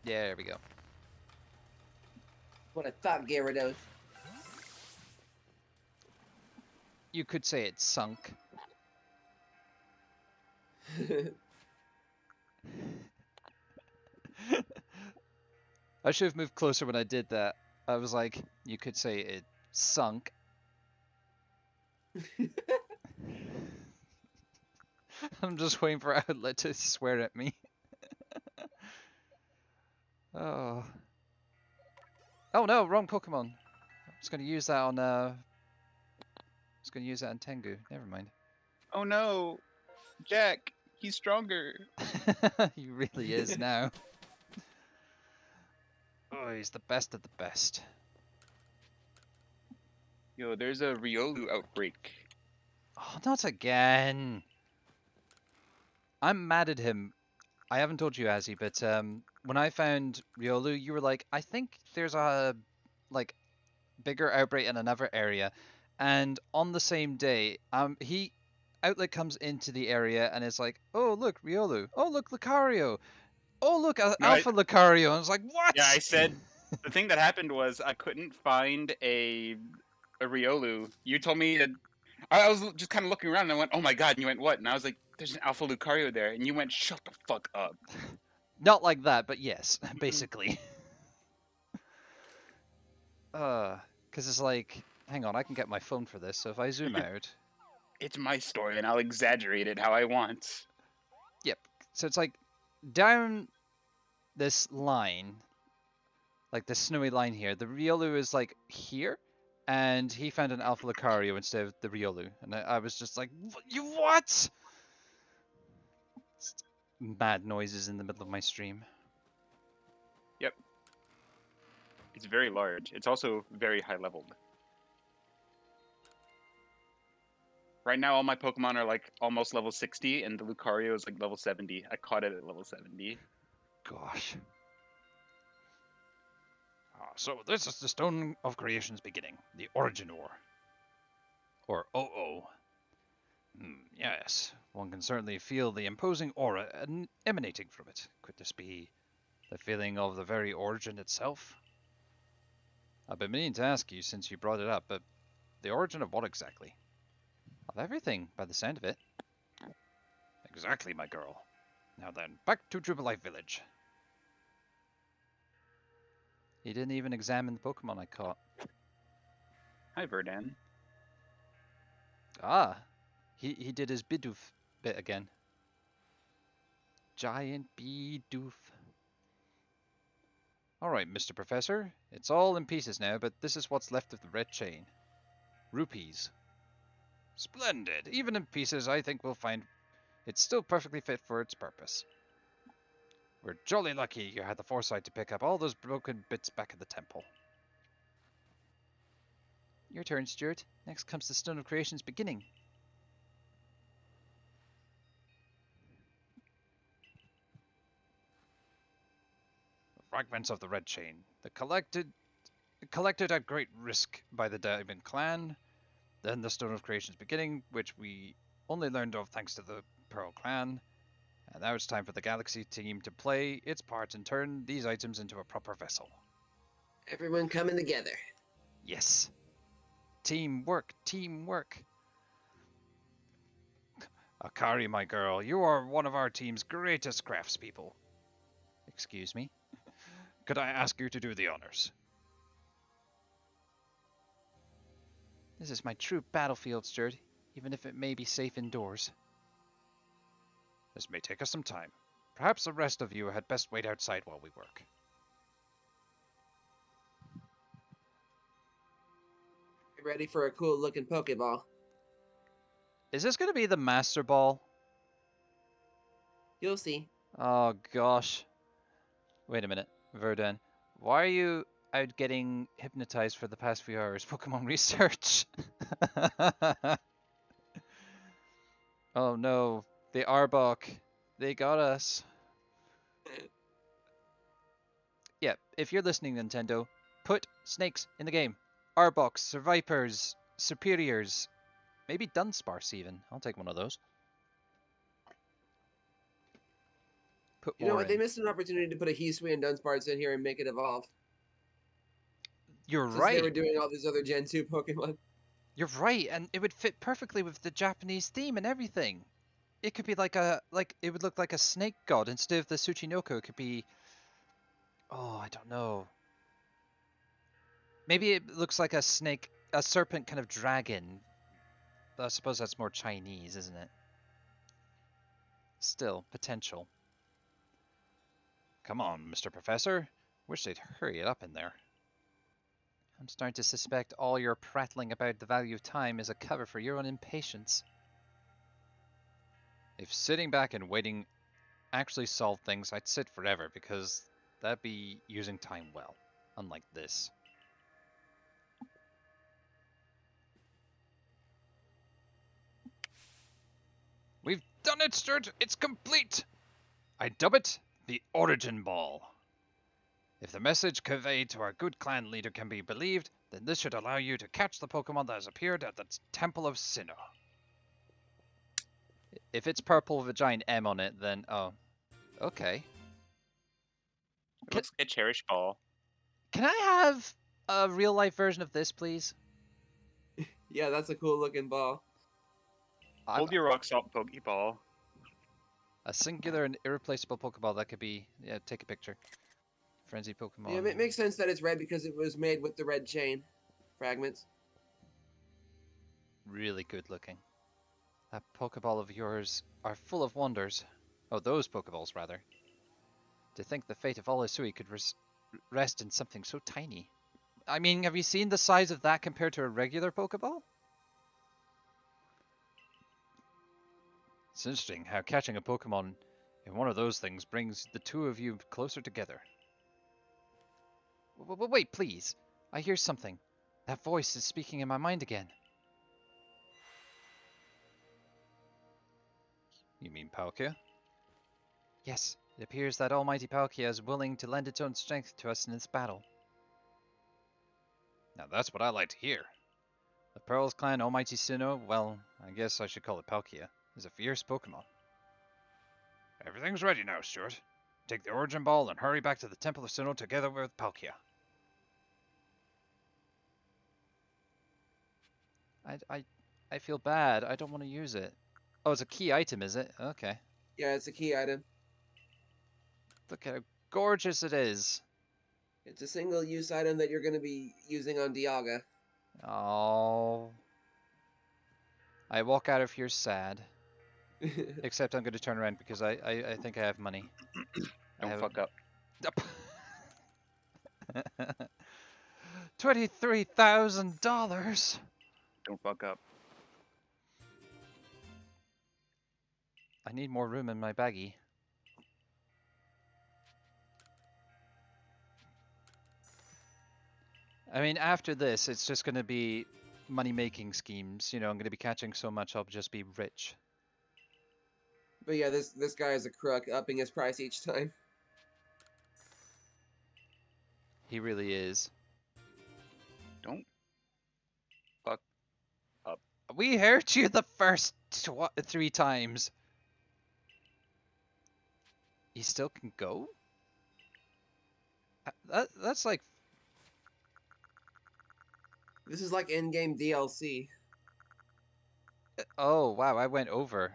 Yeah, there we go. What I thought, Gyarados. You could say it's sunk. I should have moved closer when I did that. I was like, you could say it sunk. I'm just waiting for Outlet to swear at me. Oh. Oh no, wrong Pokemon. I was gonna use that on Tengu. Never mind. Oh no! Jack! He's stronger! He really is now. Oh, he's the best of the best. Yo, there's a Riolu outbreak. Oh, not again. I'm mad at him. I haven't told you, Azzy, but when I found Riolu, you were like, I think there's a like bigger outbreak in another area, And on the same day, he Outlet comes into the area and it's like, oh look, Riolu. Oh look, Lucario. Oh look, No, Alpha Lucario. And I was like, yeah, I what? said the thing that happened was I couldn't find a Riolu. You told me that I was just kind of looking around and I went, "Oh my god!" And you went, "What?" And I was like, "There's an Alpha Lucario there," and you went, "Shut the fuck up." Not like that, but yes, basically. Because it's like, hang on, I can get my phone for this. So if I zoom out, It's my story, and I'll exaggerate it how I want. yep. So it's like down this line, like this snowy line here. The Riolu is like here, and he found an Alpha Lucario instead of the Riolu, and I was just like, you what? Mad noises in the middle of my stream. Yep. It's very large. It's also very high leveled. Right now, all my Pokemon are like almost level 60, and the Lucario is like level 70. I caught it at level 70. Gosh. So this is the Stone of Creation's beginning, the Origin Ore. Or OO. Yes, one can certainly feel the imposing aura emanating from it. Could this be the feeling of the very origin itself? I've been meaning to ask you since you brought it up, but the origin of what exactly? Of everything, by the sound of it. Exactly, my girl. Now then, back to Jubilife Village. He didn't even examine the Pokemon I caught. Hi, Verdan. Ah, he did his Bidoof bit again. Giant Bidoof. Alright, Mr. Professor. It's all in pieces now, but this is what's left of the red chain. Rupees. Splendid. Even in pieces, I think we'll find it's still perfectly fit for its purpose. We're jolly lucky you had the foresight to pick up all those broken bits back at the temple. Your turn, Stuart. Next comes the Stone of Creation's beginning. Fragments of the red chain. Collected at great risk by the Diamond Clan. Then the Stone of Creation's beginning, which we only learned of thanks to the Pearl Clan. And now it's time for the Galaxy team to play its part and turn these items into a proper vessel. Everyone coming together. Yes. Teamwork, teamwork. Akari, my girl, you are one of our team's greatest craftspeople. Excuse me? Could I ask you to do the honors? This is my true battlefield, Stuart, even if it may be safe indoors. This may take us some time. Perhaps the rest of you had best wait outside while we work. Get ready for a cool looking Pokeball. Is this going to be the Master Ball? You'll see. Oh gosh. Wait a minute, Verdan. Why are you out getting hypnotized for the past few hours? Pokemon research. Oh no, the Arbok. They got us. Yeah, if you're listening, Nintendo, put snakes in the game. Arboks, Survipers, Superiors, maybe Dunsparce even. I'll take one of those. Put You know more what? They in. missed an opportunity to put a Hisui and Dunsparce in here and make it evolve. You're Since they were right. doing all these other Gen 2 Pokemon. You're right, and it would fit perfectly with the Japanese theme and everything. It could be like it would look like a snake god instead of the Tsuchinoko. It could be, oh, I don't know. Maybe it looks like a snake, a serpent kind of dragon. I suppose that's more Chinese, isn't it? Still, potential. Come on, Mr. Professor. Wish they'd hurry it up in there. I'm starting to suspect all your prattling about the value of time is a cover for your own impatience. If sitting back and waiting actually solved things, I'd sit forever because that'd be using time well, unlike this. We've done it, Stuart! It's complete! I dub it the Origin Ball. If the message conveyed to our good clan leader can be believed, then this should allow you to catch the Pokemon that has appeared at the Temple of Sinnoh. If it's purple with a giant M on it, then oh, okay. It looks like a cherish ball. Can I have a real life version of this, please? Yeah, that's a cool looking ball. Hold your rock salt Pokeball. A singular and irreplaceable Pokeball that could be. Yeah, take a picture. Frenzy Pokemon. Yeah, it makes sense that it's red because it was made with the red chain fragments. Really good looking. That Pokeball of yours are full of wonders. Oh, those Pokeballs, rather. To think the fate of all Hisui could rest in something so tiny. I mean, have you seen the size of that compared to a regular Pokeball? It's interesting how catching a Pokemon in one of those things brings the two of you closer together. Wait, please. I hear something. That voice is speaking in my mind again. You mean Palkia? Yes, it appears that almighty Palkia is willing to lend its own strength to us in this battle. Now that's what I like to hear. The Pearls Clan Almighty Sinnoh, well, I guess I should call it Palkia, is a fierce Pokemon. Everything's ready now, Stuart. Take the Origin Ball and hurry back to the Temple of Sinnoh together with Palkia. I feel bad. I don't want to use it. Oh, it's a key item, is it? Okay. Yeah, it's a key item. Look at how gorgeous it is. It's a single-use item that you're going to be using on Dialga. Oh. I walk out of here sad. Except I'm going to turn around because I think I have money. Don't fuck up. $23,000. Don't fuck up. I need more room in my baggie. I mean, after this, it's just going to be money-making schemes. You know, I'm going to be catching so much, I'll just be rich. But yeah, this guy is a crook, upping his price each time. He really is. Don't fuck up. We hurt you the first 3 times. He still can go? That's like... This is like in-game DLC. Oh, wow, I went over.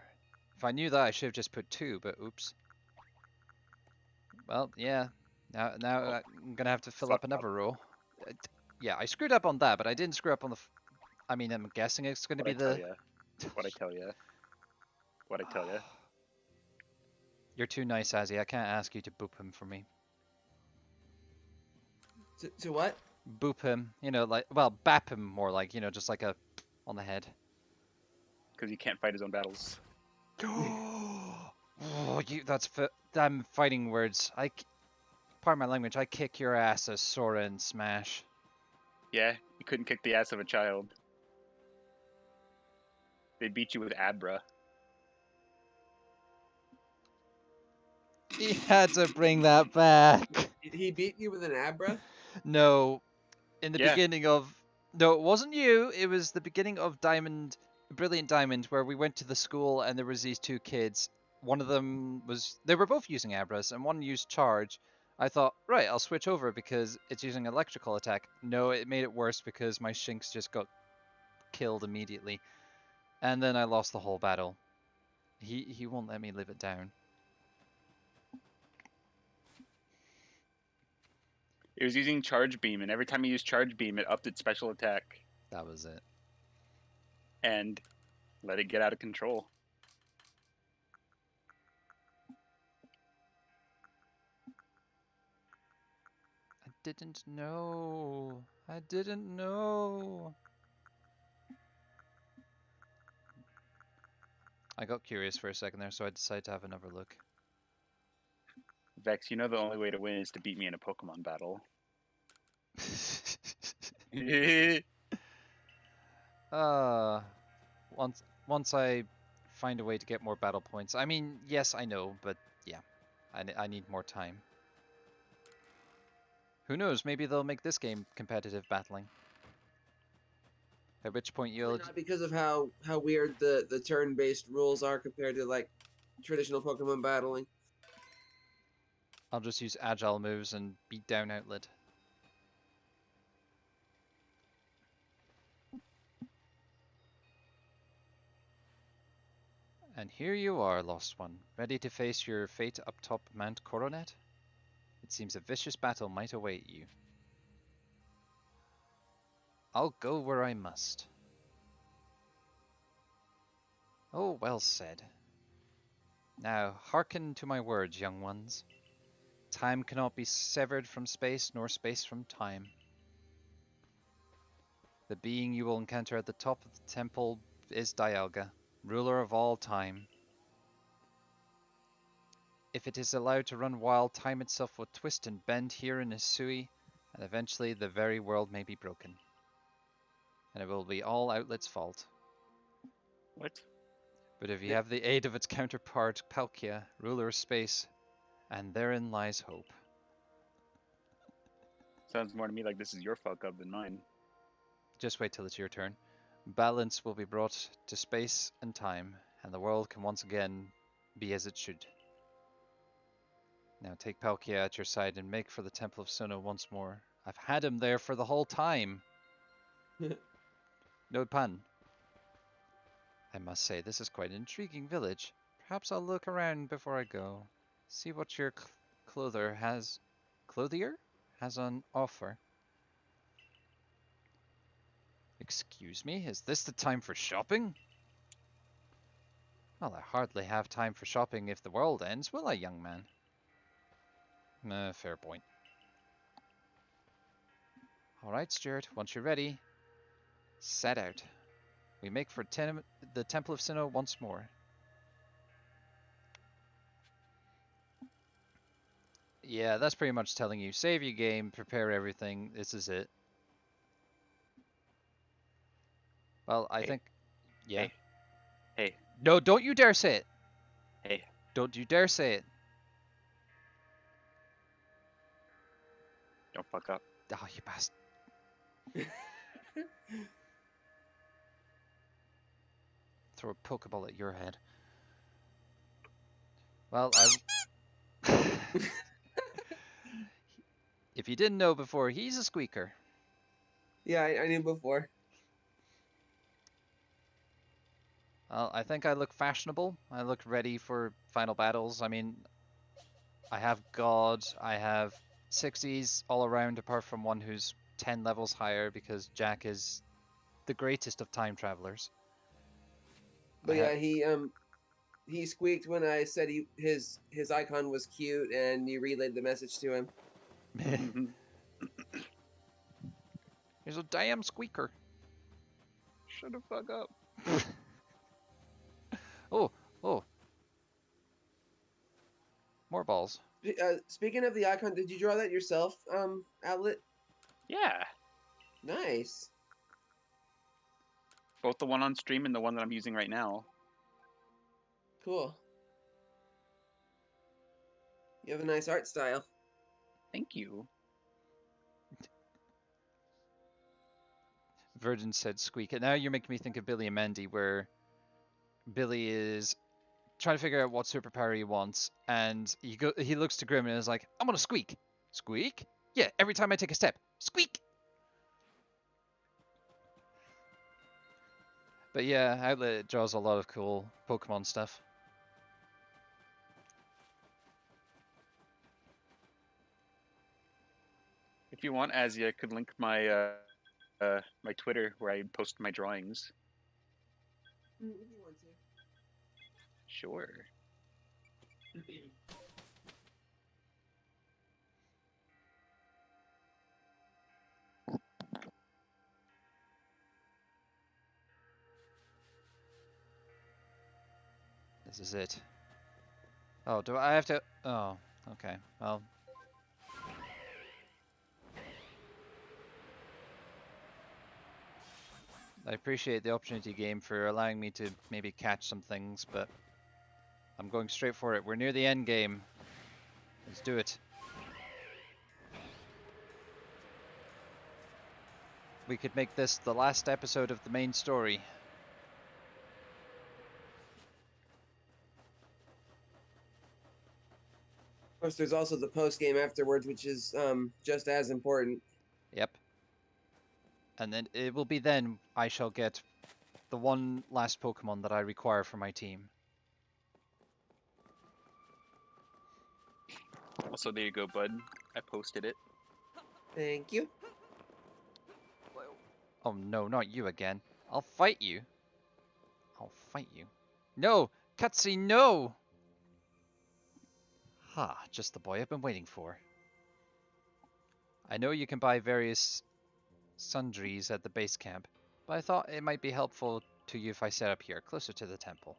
If I knew that, I should have just put 2, but oops. Well, yeah. Now I'm gonna have to fill up another row. Yeah, I screwed up on that, but I didn't screw up on the... I mean, I'm guessing it's gonna be the... What I tell you. What I tell you. You're too nice, Azzy. I can't ask you to boop him for me. To what? Boop him. You know, like... Well, bap him more like, you know, just like a... on the head. Because he can't fight his own battles. Oh, that's damn fighting words. Pardon my language, I kick your ass as Sora in Smash. Yeah, you couldn't kick the ass of a child. They beat you with Abra. He had to bring that back. He beat you with an Abra? No, in the beginning of... No, it wasn't you. It was the beginning of Brilliant Diamond, where we went to the school and there was these 2 kids. One of them was... They were both using Abras, and one used Charge. I thought, right, I'll switch over because it's using electrical attack. No, it made it worse because my Shinx just got killed immediately. And then I lost the whole battle. He won't let me live it down. It was using Charge Beam, and every time you used Charge Beam, it upped its special attack. That was it. And let it get out of control. I didn't know. I didn't know. I got curious for a second there, so I decided to have another look. Vex, you know the only way to win is to beat me in a Pokemon battle. Once I find a way to get more battle points. I mean, yes, I know, but yeah, I need more time. Who knows? Maybe they'll make this game competitive battling. At which point Probably you'll not because of how weird the turn-based rules are compared to like traditional Pokemon battling. I'll just use agile moves and beat down Outlet. And here you are, Lost One, ready to face your fate up top Mount Coronet? It seems a vicious battle might await you. I'll go where I must. Oh, well said. Now, hearken to my words, young ones. Time cannot be severed from space, nor space from time. The being you will encounter at the top of the temple is Dialga, ruler of all time. If it is allowed to run wild, time itself will twist and bend here in Hisui, and eventually the very world may be broken. And it will be all Outlet's fault. What? But if you have the aid of its counterpart, Palkia, ruler of space, and therein lies hope. Sounds more to me like this is your fuck up than mine. Just wait till it's your turn. Balance will be brought to space and time, and the world can once again be as it should. Now take Palkia at your side and make for the Temple of Sinnoh once more. I've had him there for the whole time. No pun. I must say, this is quite an intriguing village. Perhaps I'll look around before I go. See what your clothier has on offer. Excuse me, is this the time for shopping? Well, I hardly have time for shopping if the world ends, will I, young man? Fair point. Alright, Stuart, once you're ready, set out. We make for the Temple of Sinnoh once more. Yeah, that's pretty much telling you, save your game, prepare everything, this is it. Well, I think... Yeah. Hey. No, don't you dare say it! Hey. Don't you dare say it. Don't fuck up. Oh, you bastard. Throw a Pokeball at your head. Well, if you didn't know before, he's a squeaker. Yeah, I knew before. Well, I think I look fashionable. I look ready for final battles. I mean, I have God, I have 60s all around apart from one who's 10 levels higher because Jack is the greatest of time travelers. But yeah, he squeaked when I said his icon was cute, and you relayed the message to him. He's a damn squeaker. Shut the fuck up. Oh. More balls. Speaking of the icon, did you draw that yourself, Outlet? Yeah. Nice. Both the one on stream and the one that I'm using right now. Cool. You have a nice art style. Thank you. Virgin said squeak. And now you're making me think of Billy and Mandy, where Billy is trying to figure out what superpower he wants, and he looks to Grim and is like, I'm gonna squeak. Squeak? Yeah, every time I take a step. Squeak! But yeah, Outlet draws a lot of cool Pokemon stuff. If you want, Azzy, I could link my my Twitter where I post my drawings. If you want to. Sure. This is it. Oh, do I have to... Oh, okay. Well... I appreciate the opportunity game for allowing me to maybe catch some things, but I'm going straight for it. We're near the end game. Let's do it. We could make this the last episode of the main story. Of course, there's also the post game afterwards, which is just as important. Yep. And then it will be then I shall get the one last Pokemon that I require for my team. Also, there you go, bud. I posted it. Thank you. Oh no, not you again. I'll fight you. I'll fight you. No! Cutscene, no! Ha, just the boy I've been waiting for. I know you can buy various sundries at the base camp, but I thought it might be helpful to you if I set up here, closer to the temple.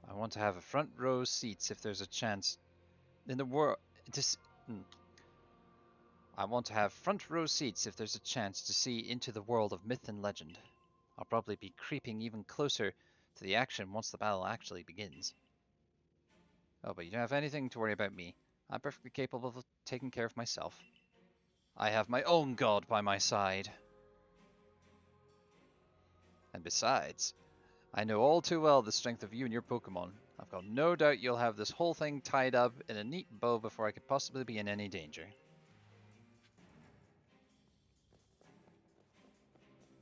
I want to have a front row seats if there's a chance in the world. I want to have front row seats if there's a chance to see into the world of myth and legend. I'll probably be creeping even closer to the action once the battle actually begins. Oh, but you don't have anything to worry about me. I'm perfectly capable of taking care of myself. I have my own god by my side. And besides, I know all too well the strength of you and your Pokemon. I've got no doubt you'll have this whole thing tied up in a neat bow before I could possibly be in any danger.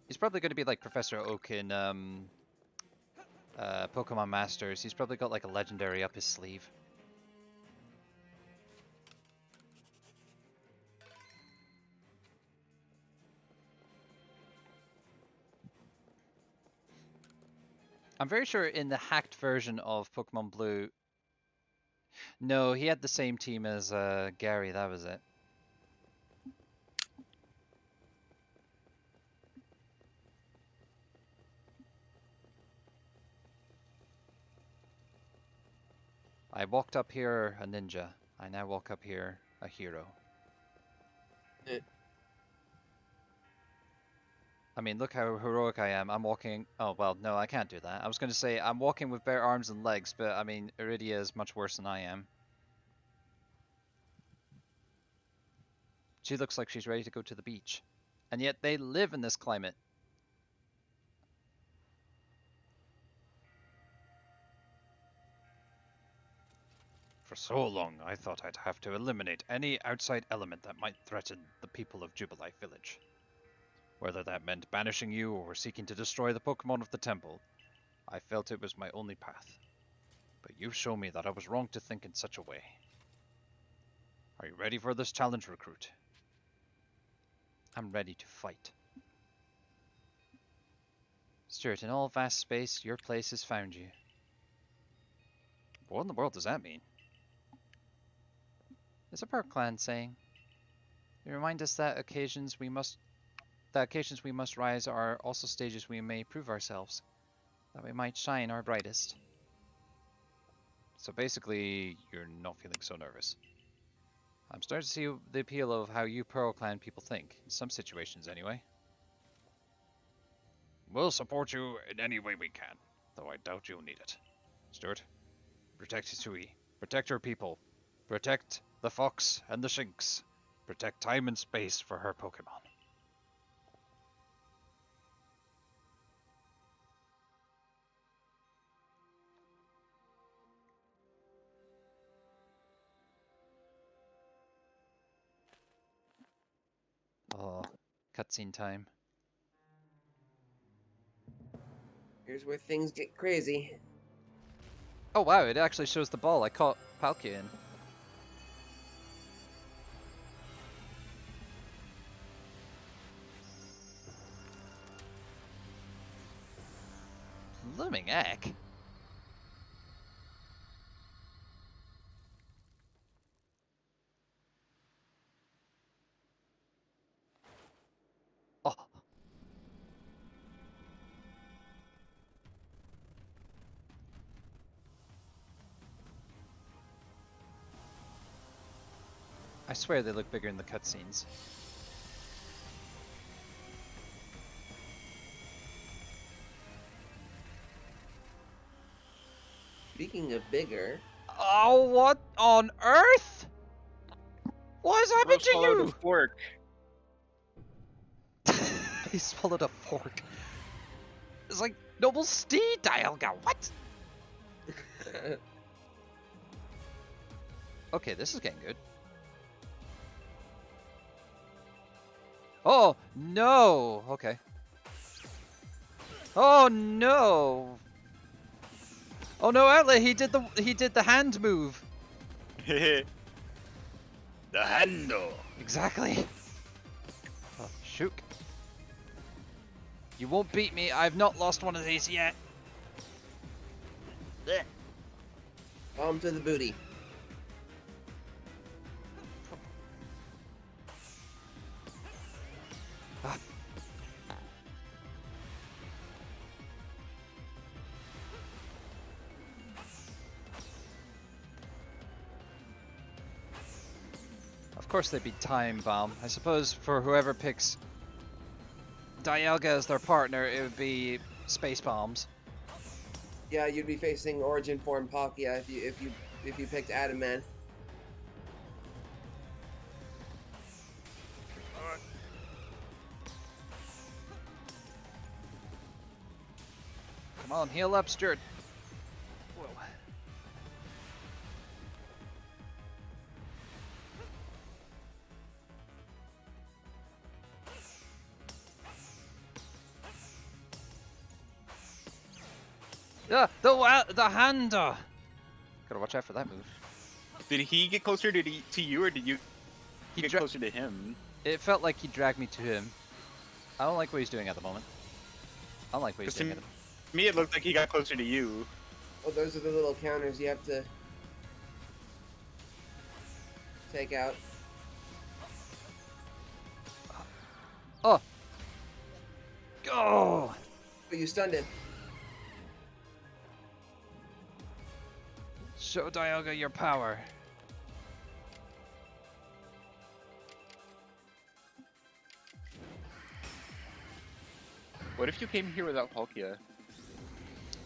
He's probably going to be like Professor Oak in Pokemon Masters. He's probably got like a legendary up his sleeve. I'm very sure in the hacked version of Pokemon Blue... No, he had the same team as Gary, that was it. I walked up here a ninja. I now walk up here a hero. I mean, look how heroic I am. I'm walking... Oh, well, no, I can't do that. I was going to say, I'm walking with bare arms and legs, but, I mean, Iridia is much worse than I am. She looks like she's ready to go to the beach. And yet they live in this climate. For so long, I thought I'd have to eliminate any outside element that might threaten the people of Jubilife Village. Whether that meant banishing you or seeking to destroy the Pokemon of the temple, I felt it was my only path. But you've shown me that I was wrong to think in such a way. Are you ready for this challenge, recruit? I'm ready to fight. Stuart, in all vast space, your place has found you. What in the world does that mean? It's a Park Clan saying. They remind us that occasions we must rise are also stages we may prove ourselves, that we might shine our brightest. So basically, you're not feeling so nervous. I'm starting to see the appeal of how you Pearl Clan people think, in some situations anyway. We'll support you in any way we can, though I doubt you'll need it. Stuart, protect Hisui. Protect her people. Protect the fox and the shinx. Protect time and space for her Pokemon. Oh, cutscene time. Here's where things get crazy. Oh wow, it actually shows the ball I caught Palkia in. Blooming heck. Oh. I swear they look bigger in the cutscenes. Speaking of bigger... Oh, what on earth? What has happened Roast to all out you? of fork. he swallowed a fork. It's like, noble steed, Dialga, what? Okay, this is getting good. Oh, no! Okay. Oh, no! Oh, no, Outlet, he did the hand move. The handle. Exactly. Oh, shook. You won't beat me. I've not lost one of these yet. Blech. Palm to the booty. Ah. Of course they'd be time bomb. I suppose for whoever picks Dialga as their partner, it would be space bombs. Yeah, you'd be facing Origin form Palkia if you picked Adam Man. Come on, heal up, Stuart. Whoa. Yeah, the hand. Gotta watch out for that move. Did he get closer to you, or did you He get closer to him? It felt like he dragged me to him. I don't like what he's doing at the moment. I don't like what he's doing. To me, it looked like he got closer to you. Oh, those are the little counters you have to take out. Oh. Go. But you stunned him. Show Dialga your power. What if you came here without Palkia?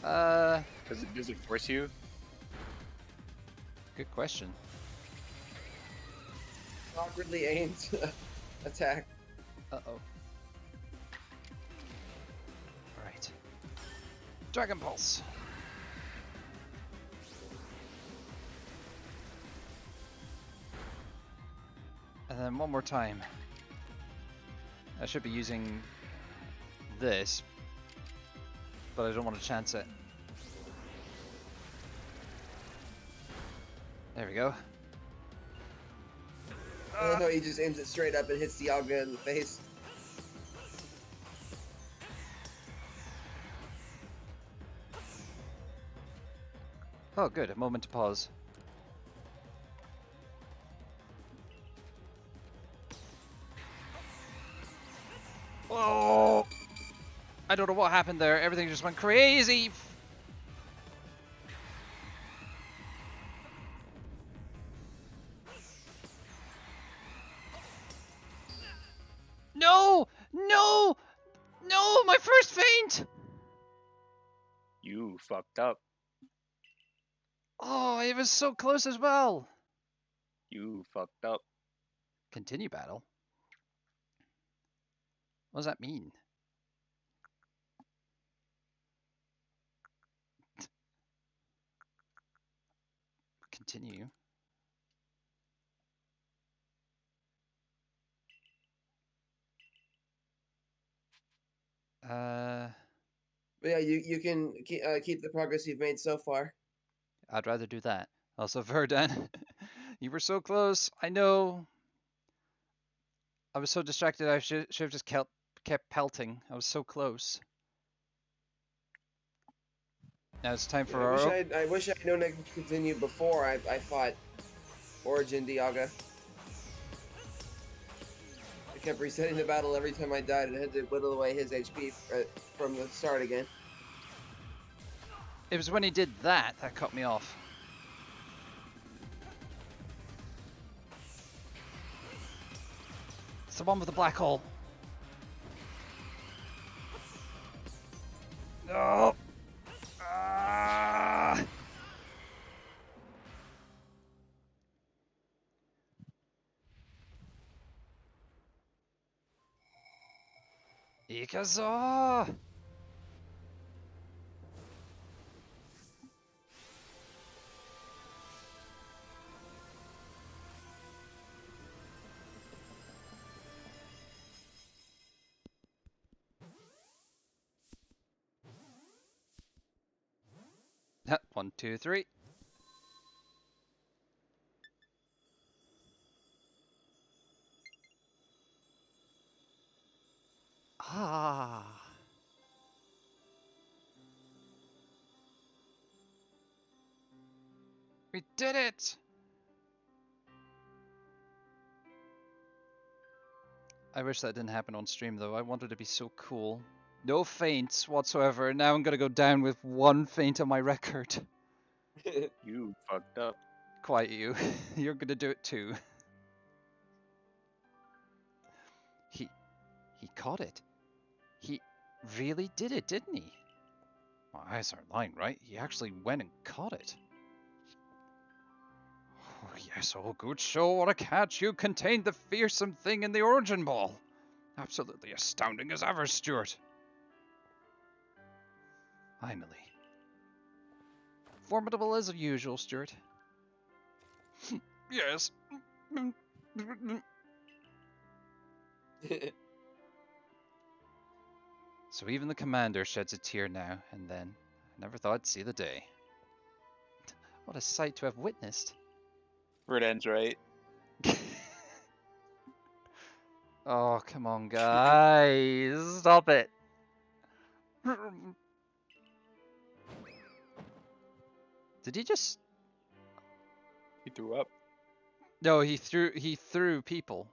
Does it force you? Good question. Awkwardly aimed attack. Uh-oh. Alright. Dragon Pulse. And then one more time. I should be using this, but I don't want to chance it. There we go. I love how he just aims it straight up and hits Dialga in the face. Oh, good. A moment to pause. Oh! I don't know what happened there. Everything just went crazy. No! No! No! My first feint! You fucked up. Oh, it was so close as well. You fucked up. Continue battle? What does that mean? Continue. But yeah, you can keep the progress you've made so far. I'd rather do that. Also, Verdun, you were so close. I know. I was so distracted. I should have just kept pelting. I was so close. Now it's time for our. I wish I'd known I could continue before I fought Origin Dialga. I kept resetting the battle every time I died, and I had to whittle away his HP from the start again. It was when he did that that cut me off. It's the one with the black hole. No. Ah. Ikaza! One, two, three. Ah. We did it! I wish that didn't happen on stream though. I wanted to be so cool. No feints whatsoever. Now I'm gonna go down with one feint on my record. You fucked up. Quite you. You're gonna do it too. He caught it. He really did it, didn't he? My eyes aren't lying, right? He actually went and caught it. Oh, yes, oh good show, what a catch. You contained the fearsome thing in the origin ball. Absolutely astounding as ever, Stuart. Finally. Formidable as usual, Stuart. Yes. So even the commander sheds a tear now and then. I never thought I'd see the day. What a sight to have witnessed. Where it ends, right? Oh, come on, guys. Stop it. Did he just... He threw up. No, he threw people.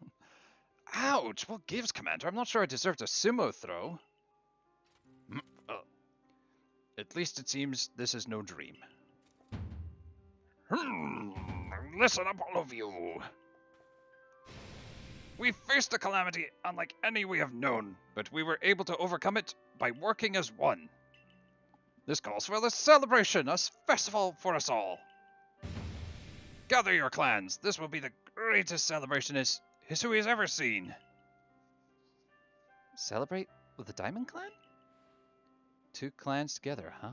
Ouch! What gives, Commander? I'm not sure I deserved a sumo throw. At least it seems this is no dream. Listen up, all of you. We faced a calamity unlike any we have known, but we were able to overcome it by working as one. This calls for a celebration, a festival for us all. Gather your clans. This will be the greatest celebration Hisui has ever seen. Celebrate with the Diamond Clan? Two clans together, huh?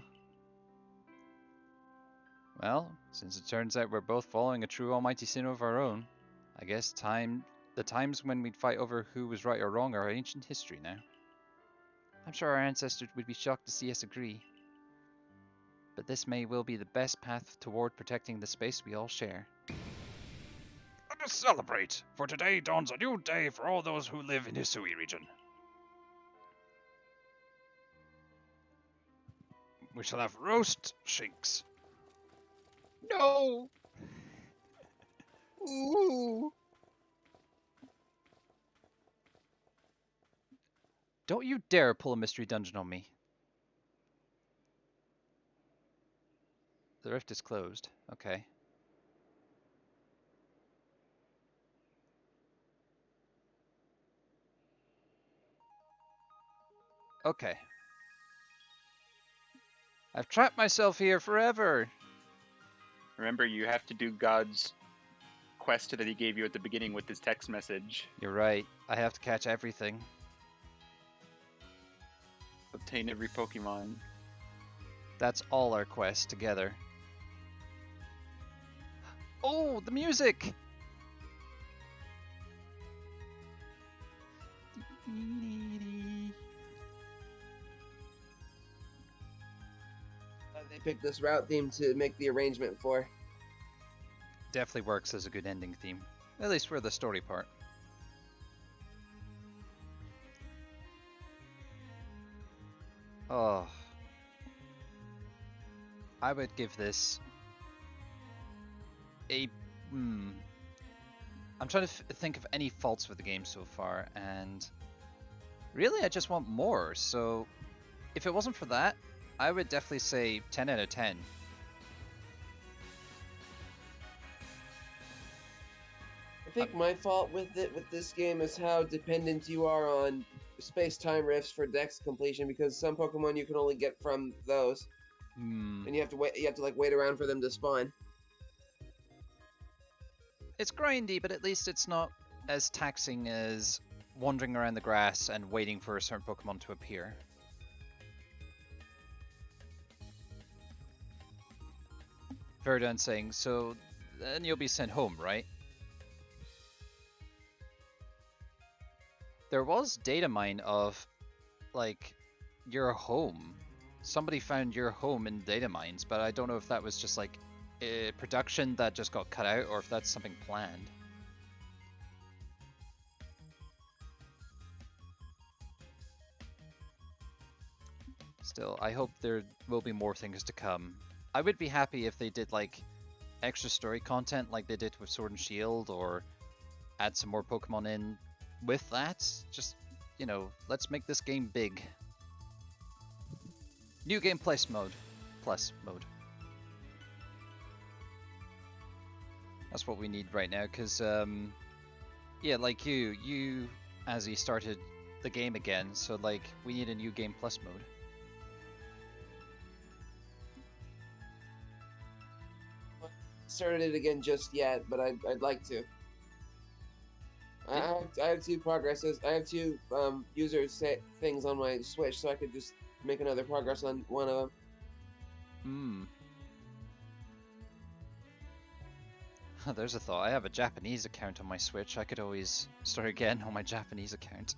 Well, since it turns out we're both following a true almighty sin of our own, I guess the times when we'd fight over who was right or wrong are ancient history now. I'm sure our ancestors would be shocked to see us agree. But this may well be the best path toward protecting the space we all share. Let us celebrate, for today dawns a new day for all those who live in Hisui region. We shall have roast shinks. No! Ooh! Don't you dare pull a mystery dungeon on me. The rift is closed. Okay. Okay. I've trapped myself here forever. Remember, you have to do God's quest that he gave you at the beginning with his text message. You're right. I have to catch everything. Obtain every Pokemon. That's all our quests together. Oh, the music! They picked this route theme to make the arrangement for. Definitely works as a good ending theme. At least for the story part. Oh. I would give this a... I'm trying to think of any faults with the game so far, and really I just want more, so if it wasn't for that, I would definitely say 10 out of 10. I think my fault with this game is how dependent you are on space-time rifts for dex completion, because some Pokemon you can only get from those, and you have to wait. You have to like wait around for them to spawn. It's grindy, but at least it's not as taxing as wandering around the grass and waiting for a certain Pokemon to appear. Verdun saying, so then you'll be sent home, right? There was data mine of, like, your home. Somebody found your home in data mines, but I don't know if that was just, like, a production that just got cut out or if that's something planned. Still, I hope there will be more things to come. I would be happy if they did, like, extra story content like they did with Sword and Shield, or add some more Pokemon in with that. Just, you know, let's make this game big. New game plus mode. That's what we need right now, because, yeah, like you, Azzy, started the game again, so, like, we need a new game plus mode. Started it again just yet, but I'd like to. I have two progresses. I have two user things on my Switch, so I could just make another progress on one of them. There's a thought. I have a Japanese account on my Switch. I could always start again on my Japanese account.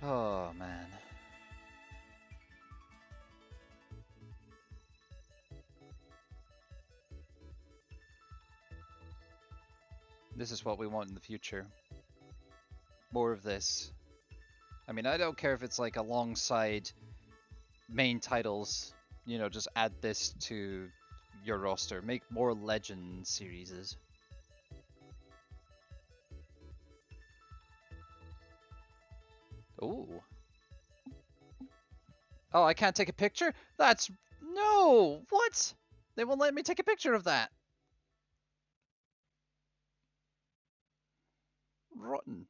Oh, man. This is what we want in the future. More of this. I mean, I don't care if it's like alongside main titles, you know, just add this to your roster. Make more Legend series. Ooh. Oh, I can't take a picture? That's... No! What? They won't let me take a picture of that. Rotten.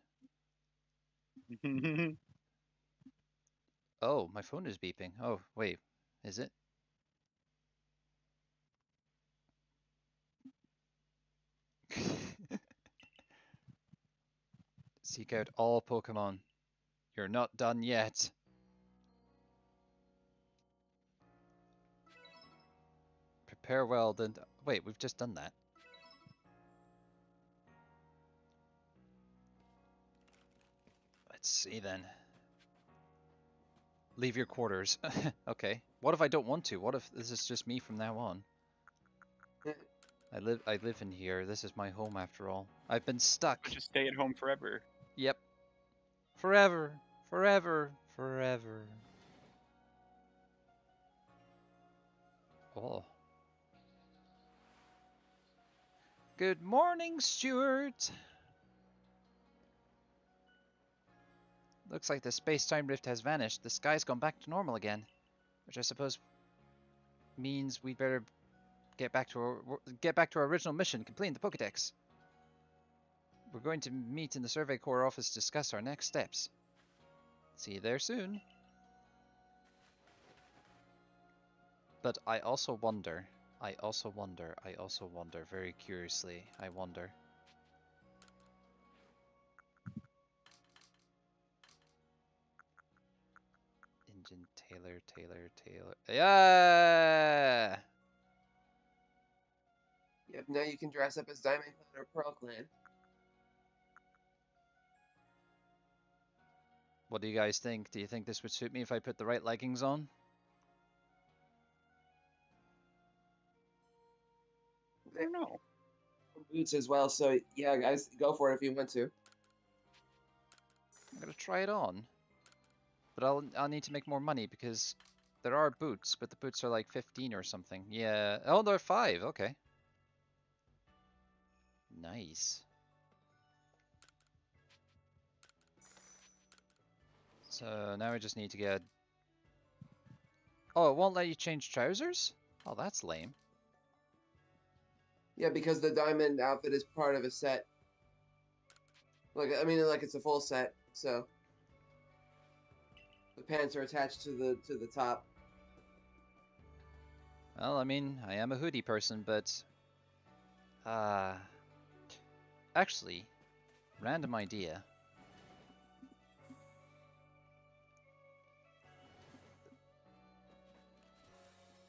Oh, my phone is beeping. Oh, wait. Is it? Seek out all Pokemon. You're not done yet. Prepare well, then... Wait, we've just done that. Let's see then. Leave your quarters. Okay. What if I don't want to? What if this is just me from now on? I live in here. This is my home after all. I've been stuck. Just stay at home forever. Yep. Forever. Forever. Forever. Oh. Good morning, Stuart. Looks like the space-time rift has vanished. The sky's gone back to normal again, which I suppose means we better get back to our original mission, completing the Pokédex. We're going to meet in the Survey Corps office to discuss our next steps. See you there soon. But I also wonder, very curiously, I wonder. Engine, Taylor. Yeah! Yep, now you can dress up as Diamond Clan or Pearl Clan. What do you guys think? Do you think this would suit me if I put the right leggings on? I don't know. Boots as well, so yeah, guys, go for it if you want to. I'm gonna try it on. But I'll need to make more money because there are boots, but the boots are like 15 or something. Yeah. Oh, they're 5. Okay. Nice. So now I just need to get... Oh, it won't let you change trousers? Oh, that's lame. Yeah, because the diamond outfit is part of a set. Like, I mean, like it's a full set, so. The pants are attached to the top. Well, I mean, I am a hoodie person, but actually, random idea.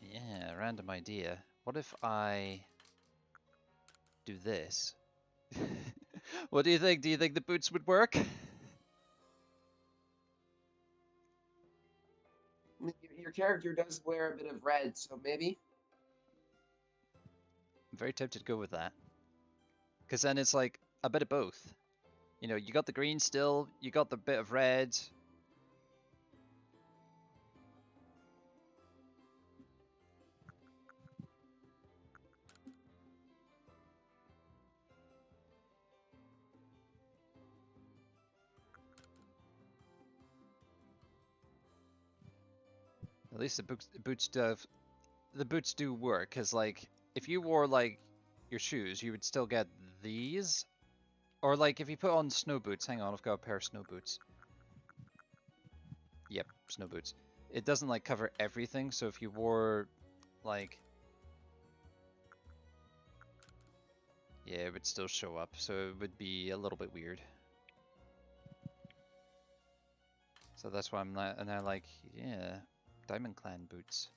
Yeah, random idea. What if I do this? What do you think? Do you think the boots would work? Your character does wear a bit of red, so maybe. I'm very tempted to go with that. Because then it's like a bit of both. You know, you got the green still, you got the bit of red. At least the boots do work. Because like, if you wore like your shoes, you would still get these. Or like if you put on snow boots. Hang on, I've got a pair of snow boots. Yep, snow boots. It doesn't like cover everything. So if you wore like, yeah, it would still show up. So it would be a little bit weird. So that's why I'm not, and I like, yeah, Diamond Clan boots.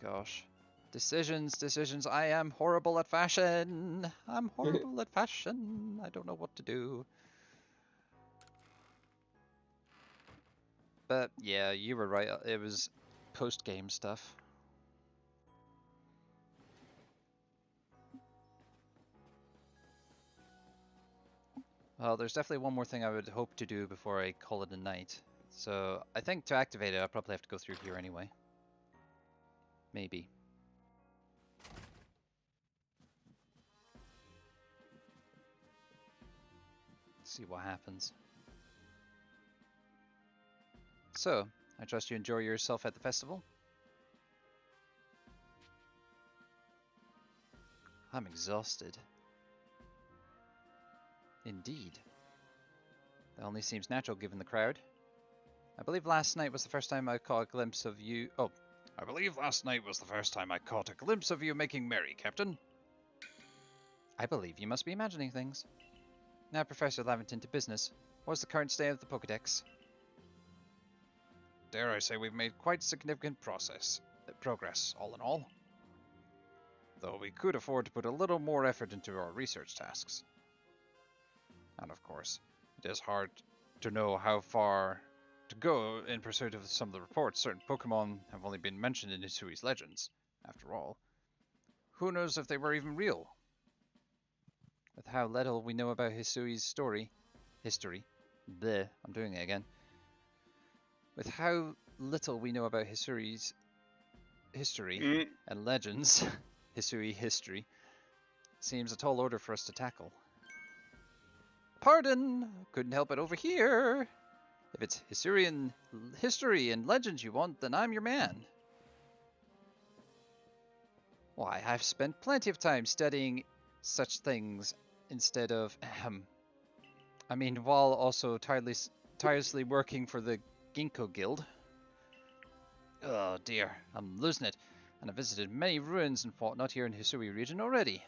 Gosh. Decisions. I am horrible at fashion. I'm horrible at fashion. I don't know what to do. But yeah, you were right. It was post-game stuff. Well, there's definitely one more thing I would hope to do before I call it a night. So I think to activate it, I'll probably have to go through here anyway. Maybe. See what happens. So, I trust you enjoy yourself at the festival. I'm exhausted. Indeed. That only seems natural given the crowd. I believe last night was the first time I caught a glimpse of you. Oh, I believe last night was the first time I caught a glimpse of you making merry, Captain. I believe you must be imagining things. Now, Professor Lavington, to business. What's the current state of the Pokédex? Dare I say we've made quite significant progress, all in all. Though we could afford to put a little more effort into our research tasks. And of course, it is hard to know how far to go in pursuit of some of the reports. Certain Pokemon have only been mentioned in Hisui's legends. After all, who knows if they were even real? With how little we know about Hisui's history. Bleh, I'm doing it again. With how little we know about Hisui's history and legends, Hisui history, seems a tall order for us to tackle. Pardon, couldn't help it over here. If it's Hisuian history and legends you want, then I'm your man. Why, I've spent plenty of time studying such things instead of, while also tirelessly working for the Ginkgo Guild. Oh dear, I'm losing it, and I've visited many ruins and whatnot here in Hisui region already.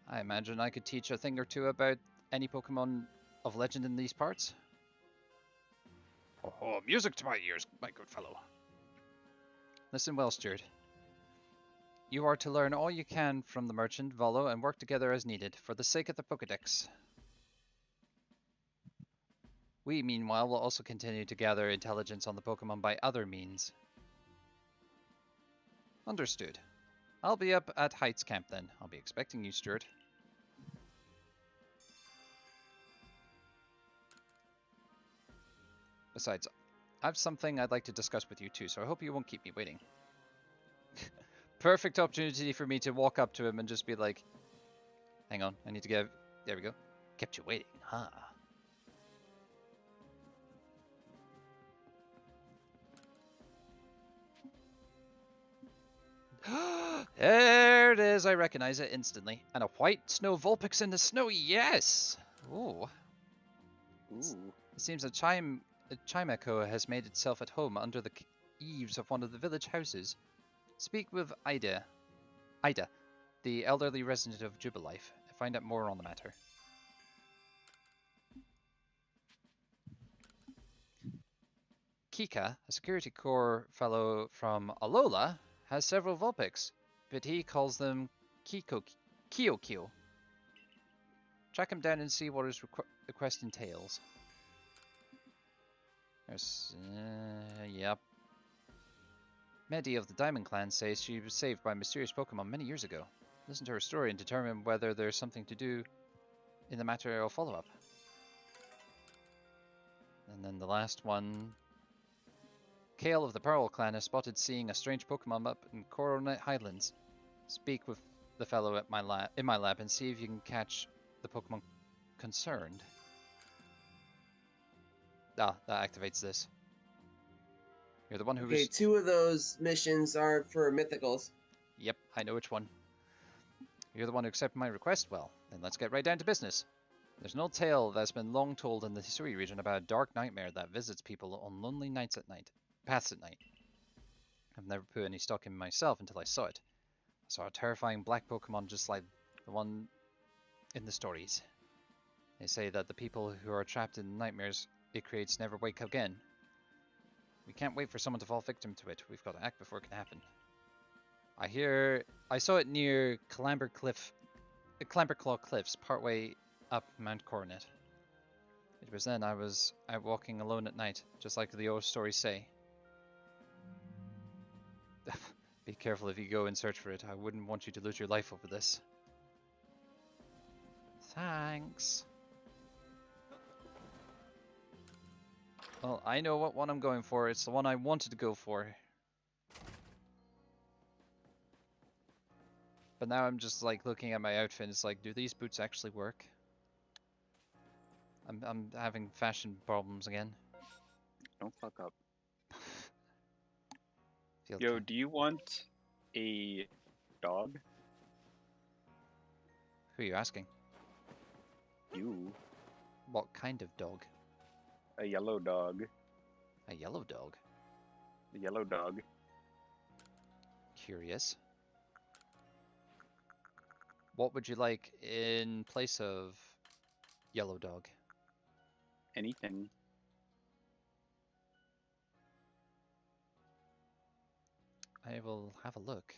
I imagine I could teach a thing or two about any Pokemon of legend in these parts. Oh, music to my ears, my good fellow. Listen well, Stuart. You are to learn all you can from the merchant, Volo, and work together as needed, for the sake of the Pokédex. We, meanwhile, will also continue to gather intelligence on the Pokemon by other means. Understood. I'll be up at Heights Camp then. I'll be expecting you, Stuart. Besides, I have something I'd like to discuss with you too, so I hope you won't keep me waiting. Perfect opportunity for me to walk up to him and just be like, hang on, I need to get... There we go. Kept you waiting, huh? There it is. I recognize it instantly. And a white snow Vulpix in the snow. Yes. Ooh. Ooh. It seems a Chimeco has made itself at home under the eaves of one of the village houses. Speak with Ida, the elderly resident of Jubilife, and find out more on the matter. Kika, a security corps fellow from Alola, has several Vulpix, but he calls them Kyokyo. Track him down and see what his request entails. There's, yep. Medi of the Diamond Clan says she was saved by a mysterious Pokemon many years ago. Listen to her story and determine whether there's something to do in the matter of follow-up. And then the last one. Kale of the Pearl Clan has spotted seeing a strange Pokemon up in Coronet Highlands. Speak with the fellow at in my lab and see if you can catch the Pokemon concerned. Ah, that activates this. You're the one who Okay, 2 of those missions are for mythicals. Yep, I know which one. You're the one who accepted my request? Well, then let's get right down to business. There's an old tale that's been long told in the Hisui region about a dark nightmare that visits people on lonely paths at night. I've never put any stock in myself until I saw it. I saw a terrifying black Pokemon just like the one in the stories. They say that the people who are trapped in the nightmares it creates never wake up again. We can't wait for someone to fall victim to it. We've got to act before it can happen. I saw it near Clamberclaw Cliffs, partway up Mount Coronet. It was then I was out walking alone at night, just like the old stories say. Be careful if you go and search for it. I wouldn't want you to lose your life over this. Thanks. Well, I know what one I'm going for. It's the one I wanted to go for. But now I'm just like looking at my outfit and it's like, do these boots actually work? I'm having fashion problems again. Don't fuck up. Feel Yo, kind- do you want a dog? Who are you asking? You. What kind of dog? A yellow dog. A yellow dog? A yellow dog. Curious. What would you like in place of yellow dog? Anything. I will have a look.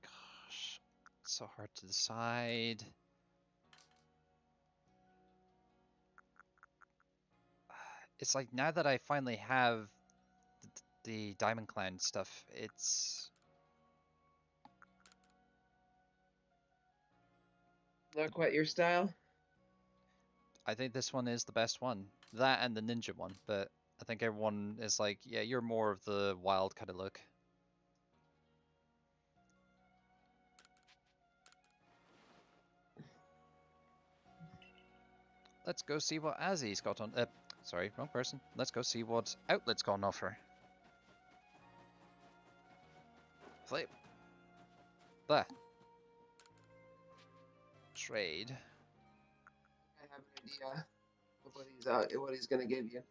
Gosh, it's so hard to decide. It's like now that I finally have the Diamond Clan stuff, it's Not quite your style. I think this one is the best one. That and the ninja one, but I think everyone is like, yeah, you're more of the wild kind of look. Let's go see what Azzy's got on. Sorry, wrong person. Let's go see what Outlet's got on offer. Flip. Blah. Trade. I have an idea of what he's gonna give you.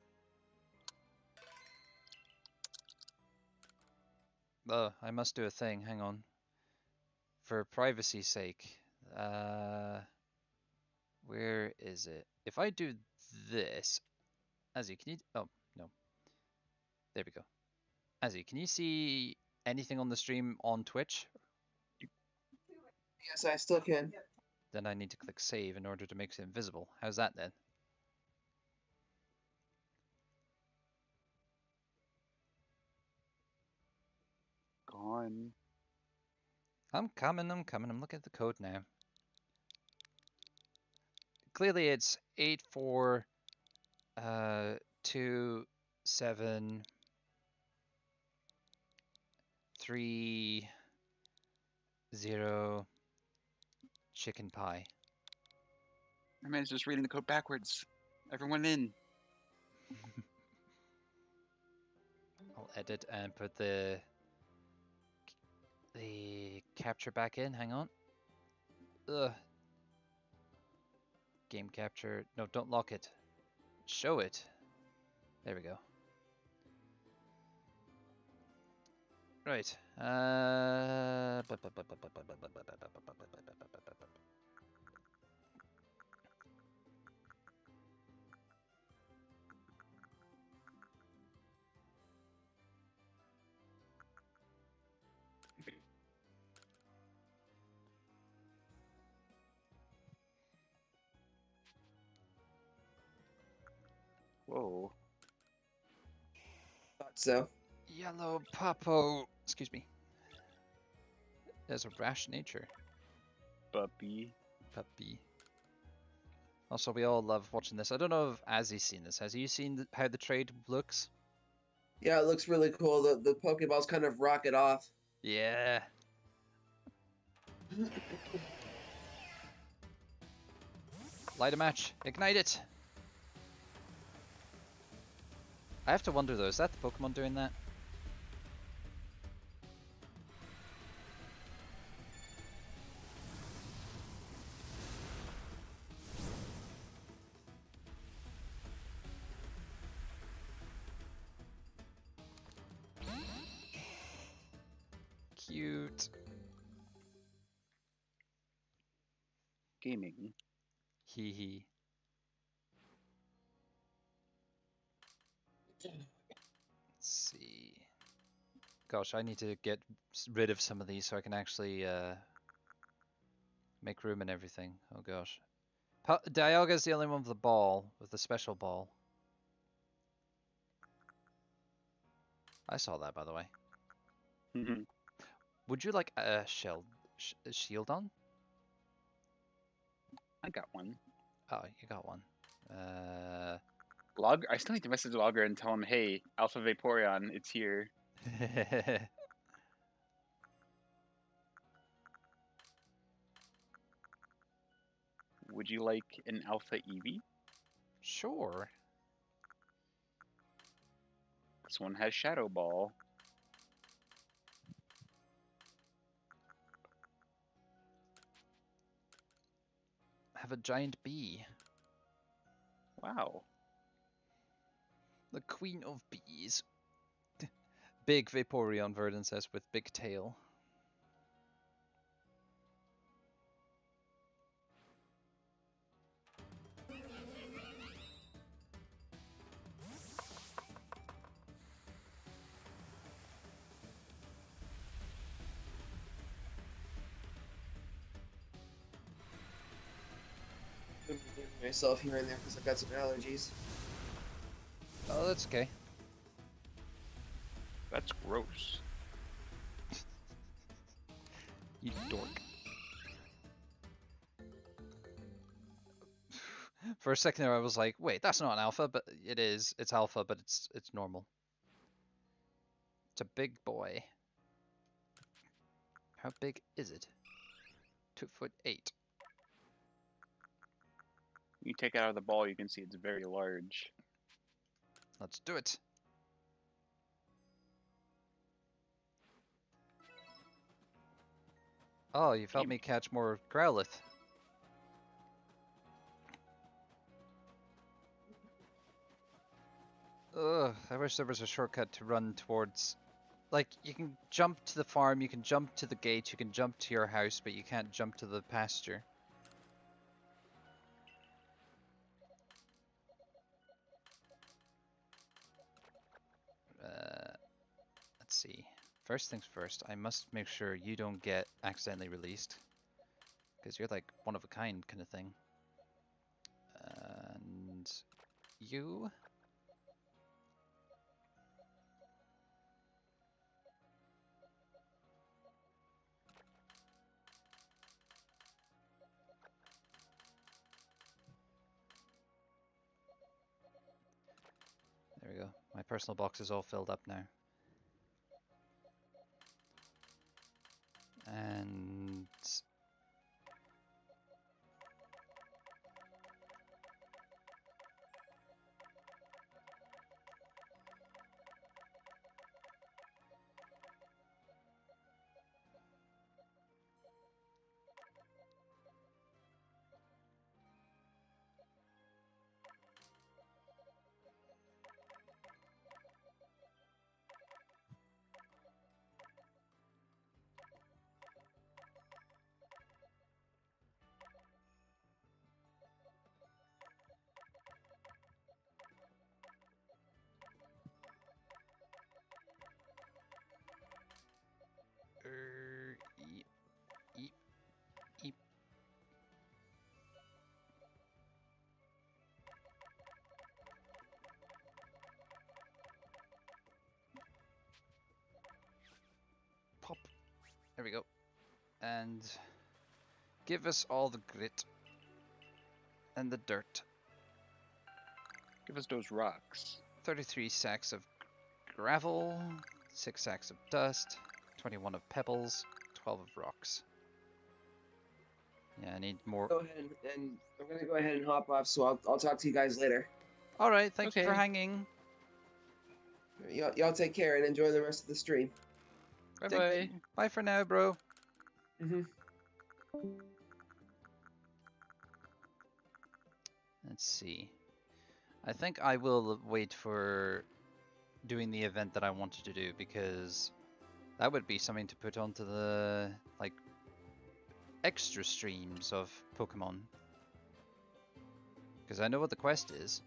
Oh, I must do a thing. Hang on. For privacy's sake. Where is it? If I do this, Azzy, can you? Oh no. There we go. Azzy, can you see anything on the stream on Twitch? Yes, I still can. Then I need to click save in order to make it invisible. How's that then? Gone. I'm coming. I'm looking at the code now. Clearly it's 842730 chicken pie. My man's just reading the code backwards. Everyone in. I'll edit and put the the capture back in. Hang on. Ugh. Game capture. No, don't lock it. Show it. There we go. Right. Whoa. Thought so. Yellow Papo. Excuse me. There's a rash nature. Puppy. Puppy. Also, we all love watching this. I don't know if Azzy's seen this. Has you seen how the trade looks? Yeah, it looks really cool. The Pokeballs kind of rocket off. Yeah. Light a match. Ignite it. I have to wonder though, is that the Pokemon doing that? Cute. Gaming. Hee hee. Let's see. Gosh, I need to get rid of some of these so I can actually make room and everything. Oh gosh. Dialga's the only one with the ball, with the special ball. I saw that, by the way. Mhm. Would you like a shield on? I got one. Oh, you got one. Log. I still need to message Logger and tell him, hey, Alpha Vaporeon, it's here. Would you like an Alpha Eevee? Sure. This one has Shadow Ball. Have a giant bee. Wow. The queen of bees. Big Vaporeon, Verdant says, with big tail. I'm moving myself here and there because I've got some allergies. Oh, that's okay. That's gross. You dork. For a second there I was like, wait, that's not an alpha, but it is. It's alpha, but it's normal. It's a big boy. How big is it? 2'8". You take it out of the ball, you can see it's very large. Let's do it. Oh, you've helped me catch more Growlithe. Ugh, I wish there was a shortcut to run towards. Like, you can jump to the farm, you can jump to the gate, you can jump to your house, but you can't jump to the pasture. Let's see. First things first, I must make sure you don't get accidentally released. Because you're like one of a kind kind of thing. And you. There we go. My personal box is all filled up now. And There we go. And give us all the grit and the dirt. Give us those rocks. 33 sacks of gravel, 6 sacks of dust, 21 of pebbles, 12 of rocks. Yeah, I need more. Go ahead and I'm gonna go ahead and hop off. So I'll talk to you guys later. All right, thank you for Okay. hanging. Y'all take care and enjoy the rest of the stream. Bye Thank bye. you. Bye for now, bro. Mm-hmm. Let's see. I think I will wait for doing the event that I wanted to do, because that would be something to put onto the like extra streams of Pokemon. Because I know what the quest is.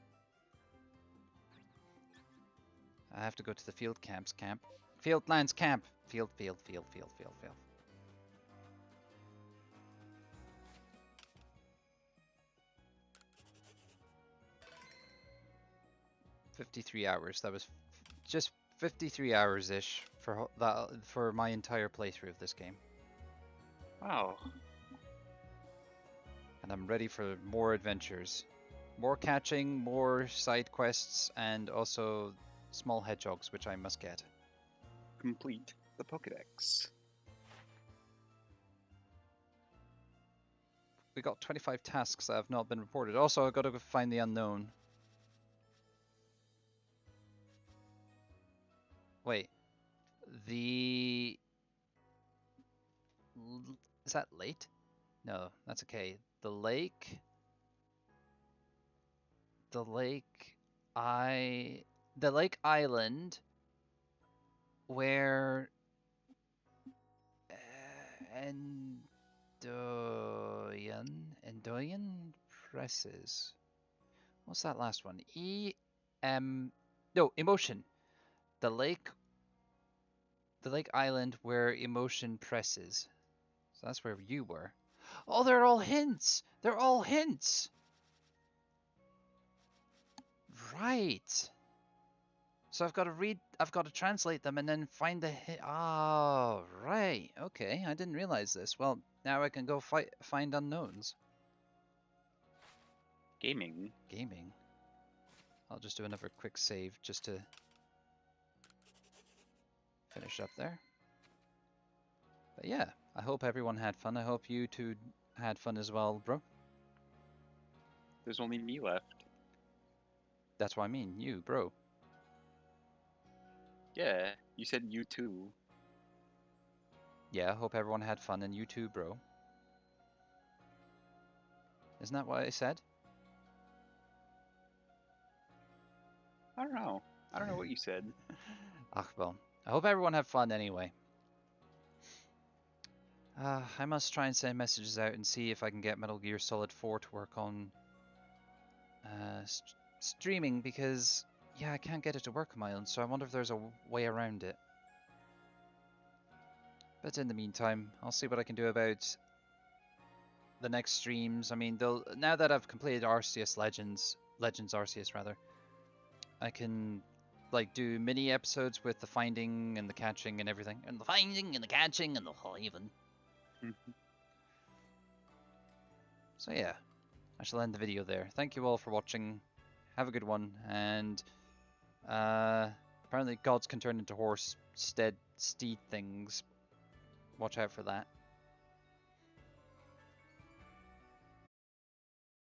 I have to go to the field camps camp. Fieldlands camp. Field. 53 hours. That was just 53 hours-ish for my entire playthrough of this game. Wow. And I'm ready for more adventures. More catching, more side quests, and also small hedgehogs, which I must get. Complete the Pokedex. We got 25 tasks that have not been reported. Also, I've got to go find the unknown. Wait. Is that late? No, that's okay. The lake... The lake island where Endoyan presses. What's that last one? No, emotion. The lake island where emotion presses. So that's where you were. Oh, they're all hints. They're all hints. Right. So I've got to translate them and then find the hint. Oh, right. Okay, I didn't realize this. Well, now I can go find unknowns. Gaming. Gaming. I'll just do another quick save just to finish up there. But yeah, I hope everyone had fun. I hope you two had fun as well, bro. There's only me left. That's what I mean, you, bro. Yeah, you said you too. Yeah, I hope everyone had fun, and you too, bro. Isn't that what I said? I don't know. I don't know what you said. Ach, well. I hope everyone had fun anyway. I must try and send messages out and see if I can get Metal Gear Solid 4 to work on streaming, because, yeah, I can't get it to work on my own, so I wonder if there's a way around it. But in the meantime, I'll see what I can do about the next streams. I mean, now that I've completed Arceus Legends Arceus rather, I can like do mini episodes with the finding and the catching and everything, and the finding and the catching and the even. So yeah, I shall end the video there. Thank you all for watching. Have a good one, and apparently gods can turn into horse steed things. Watch out for that.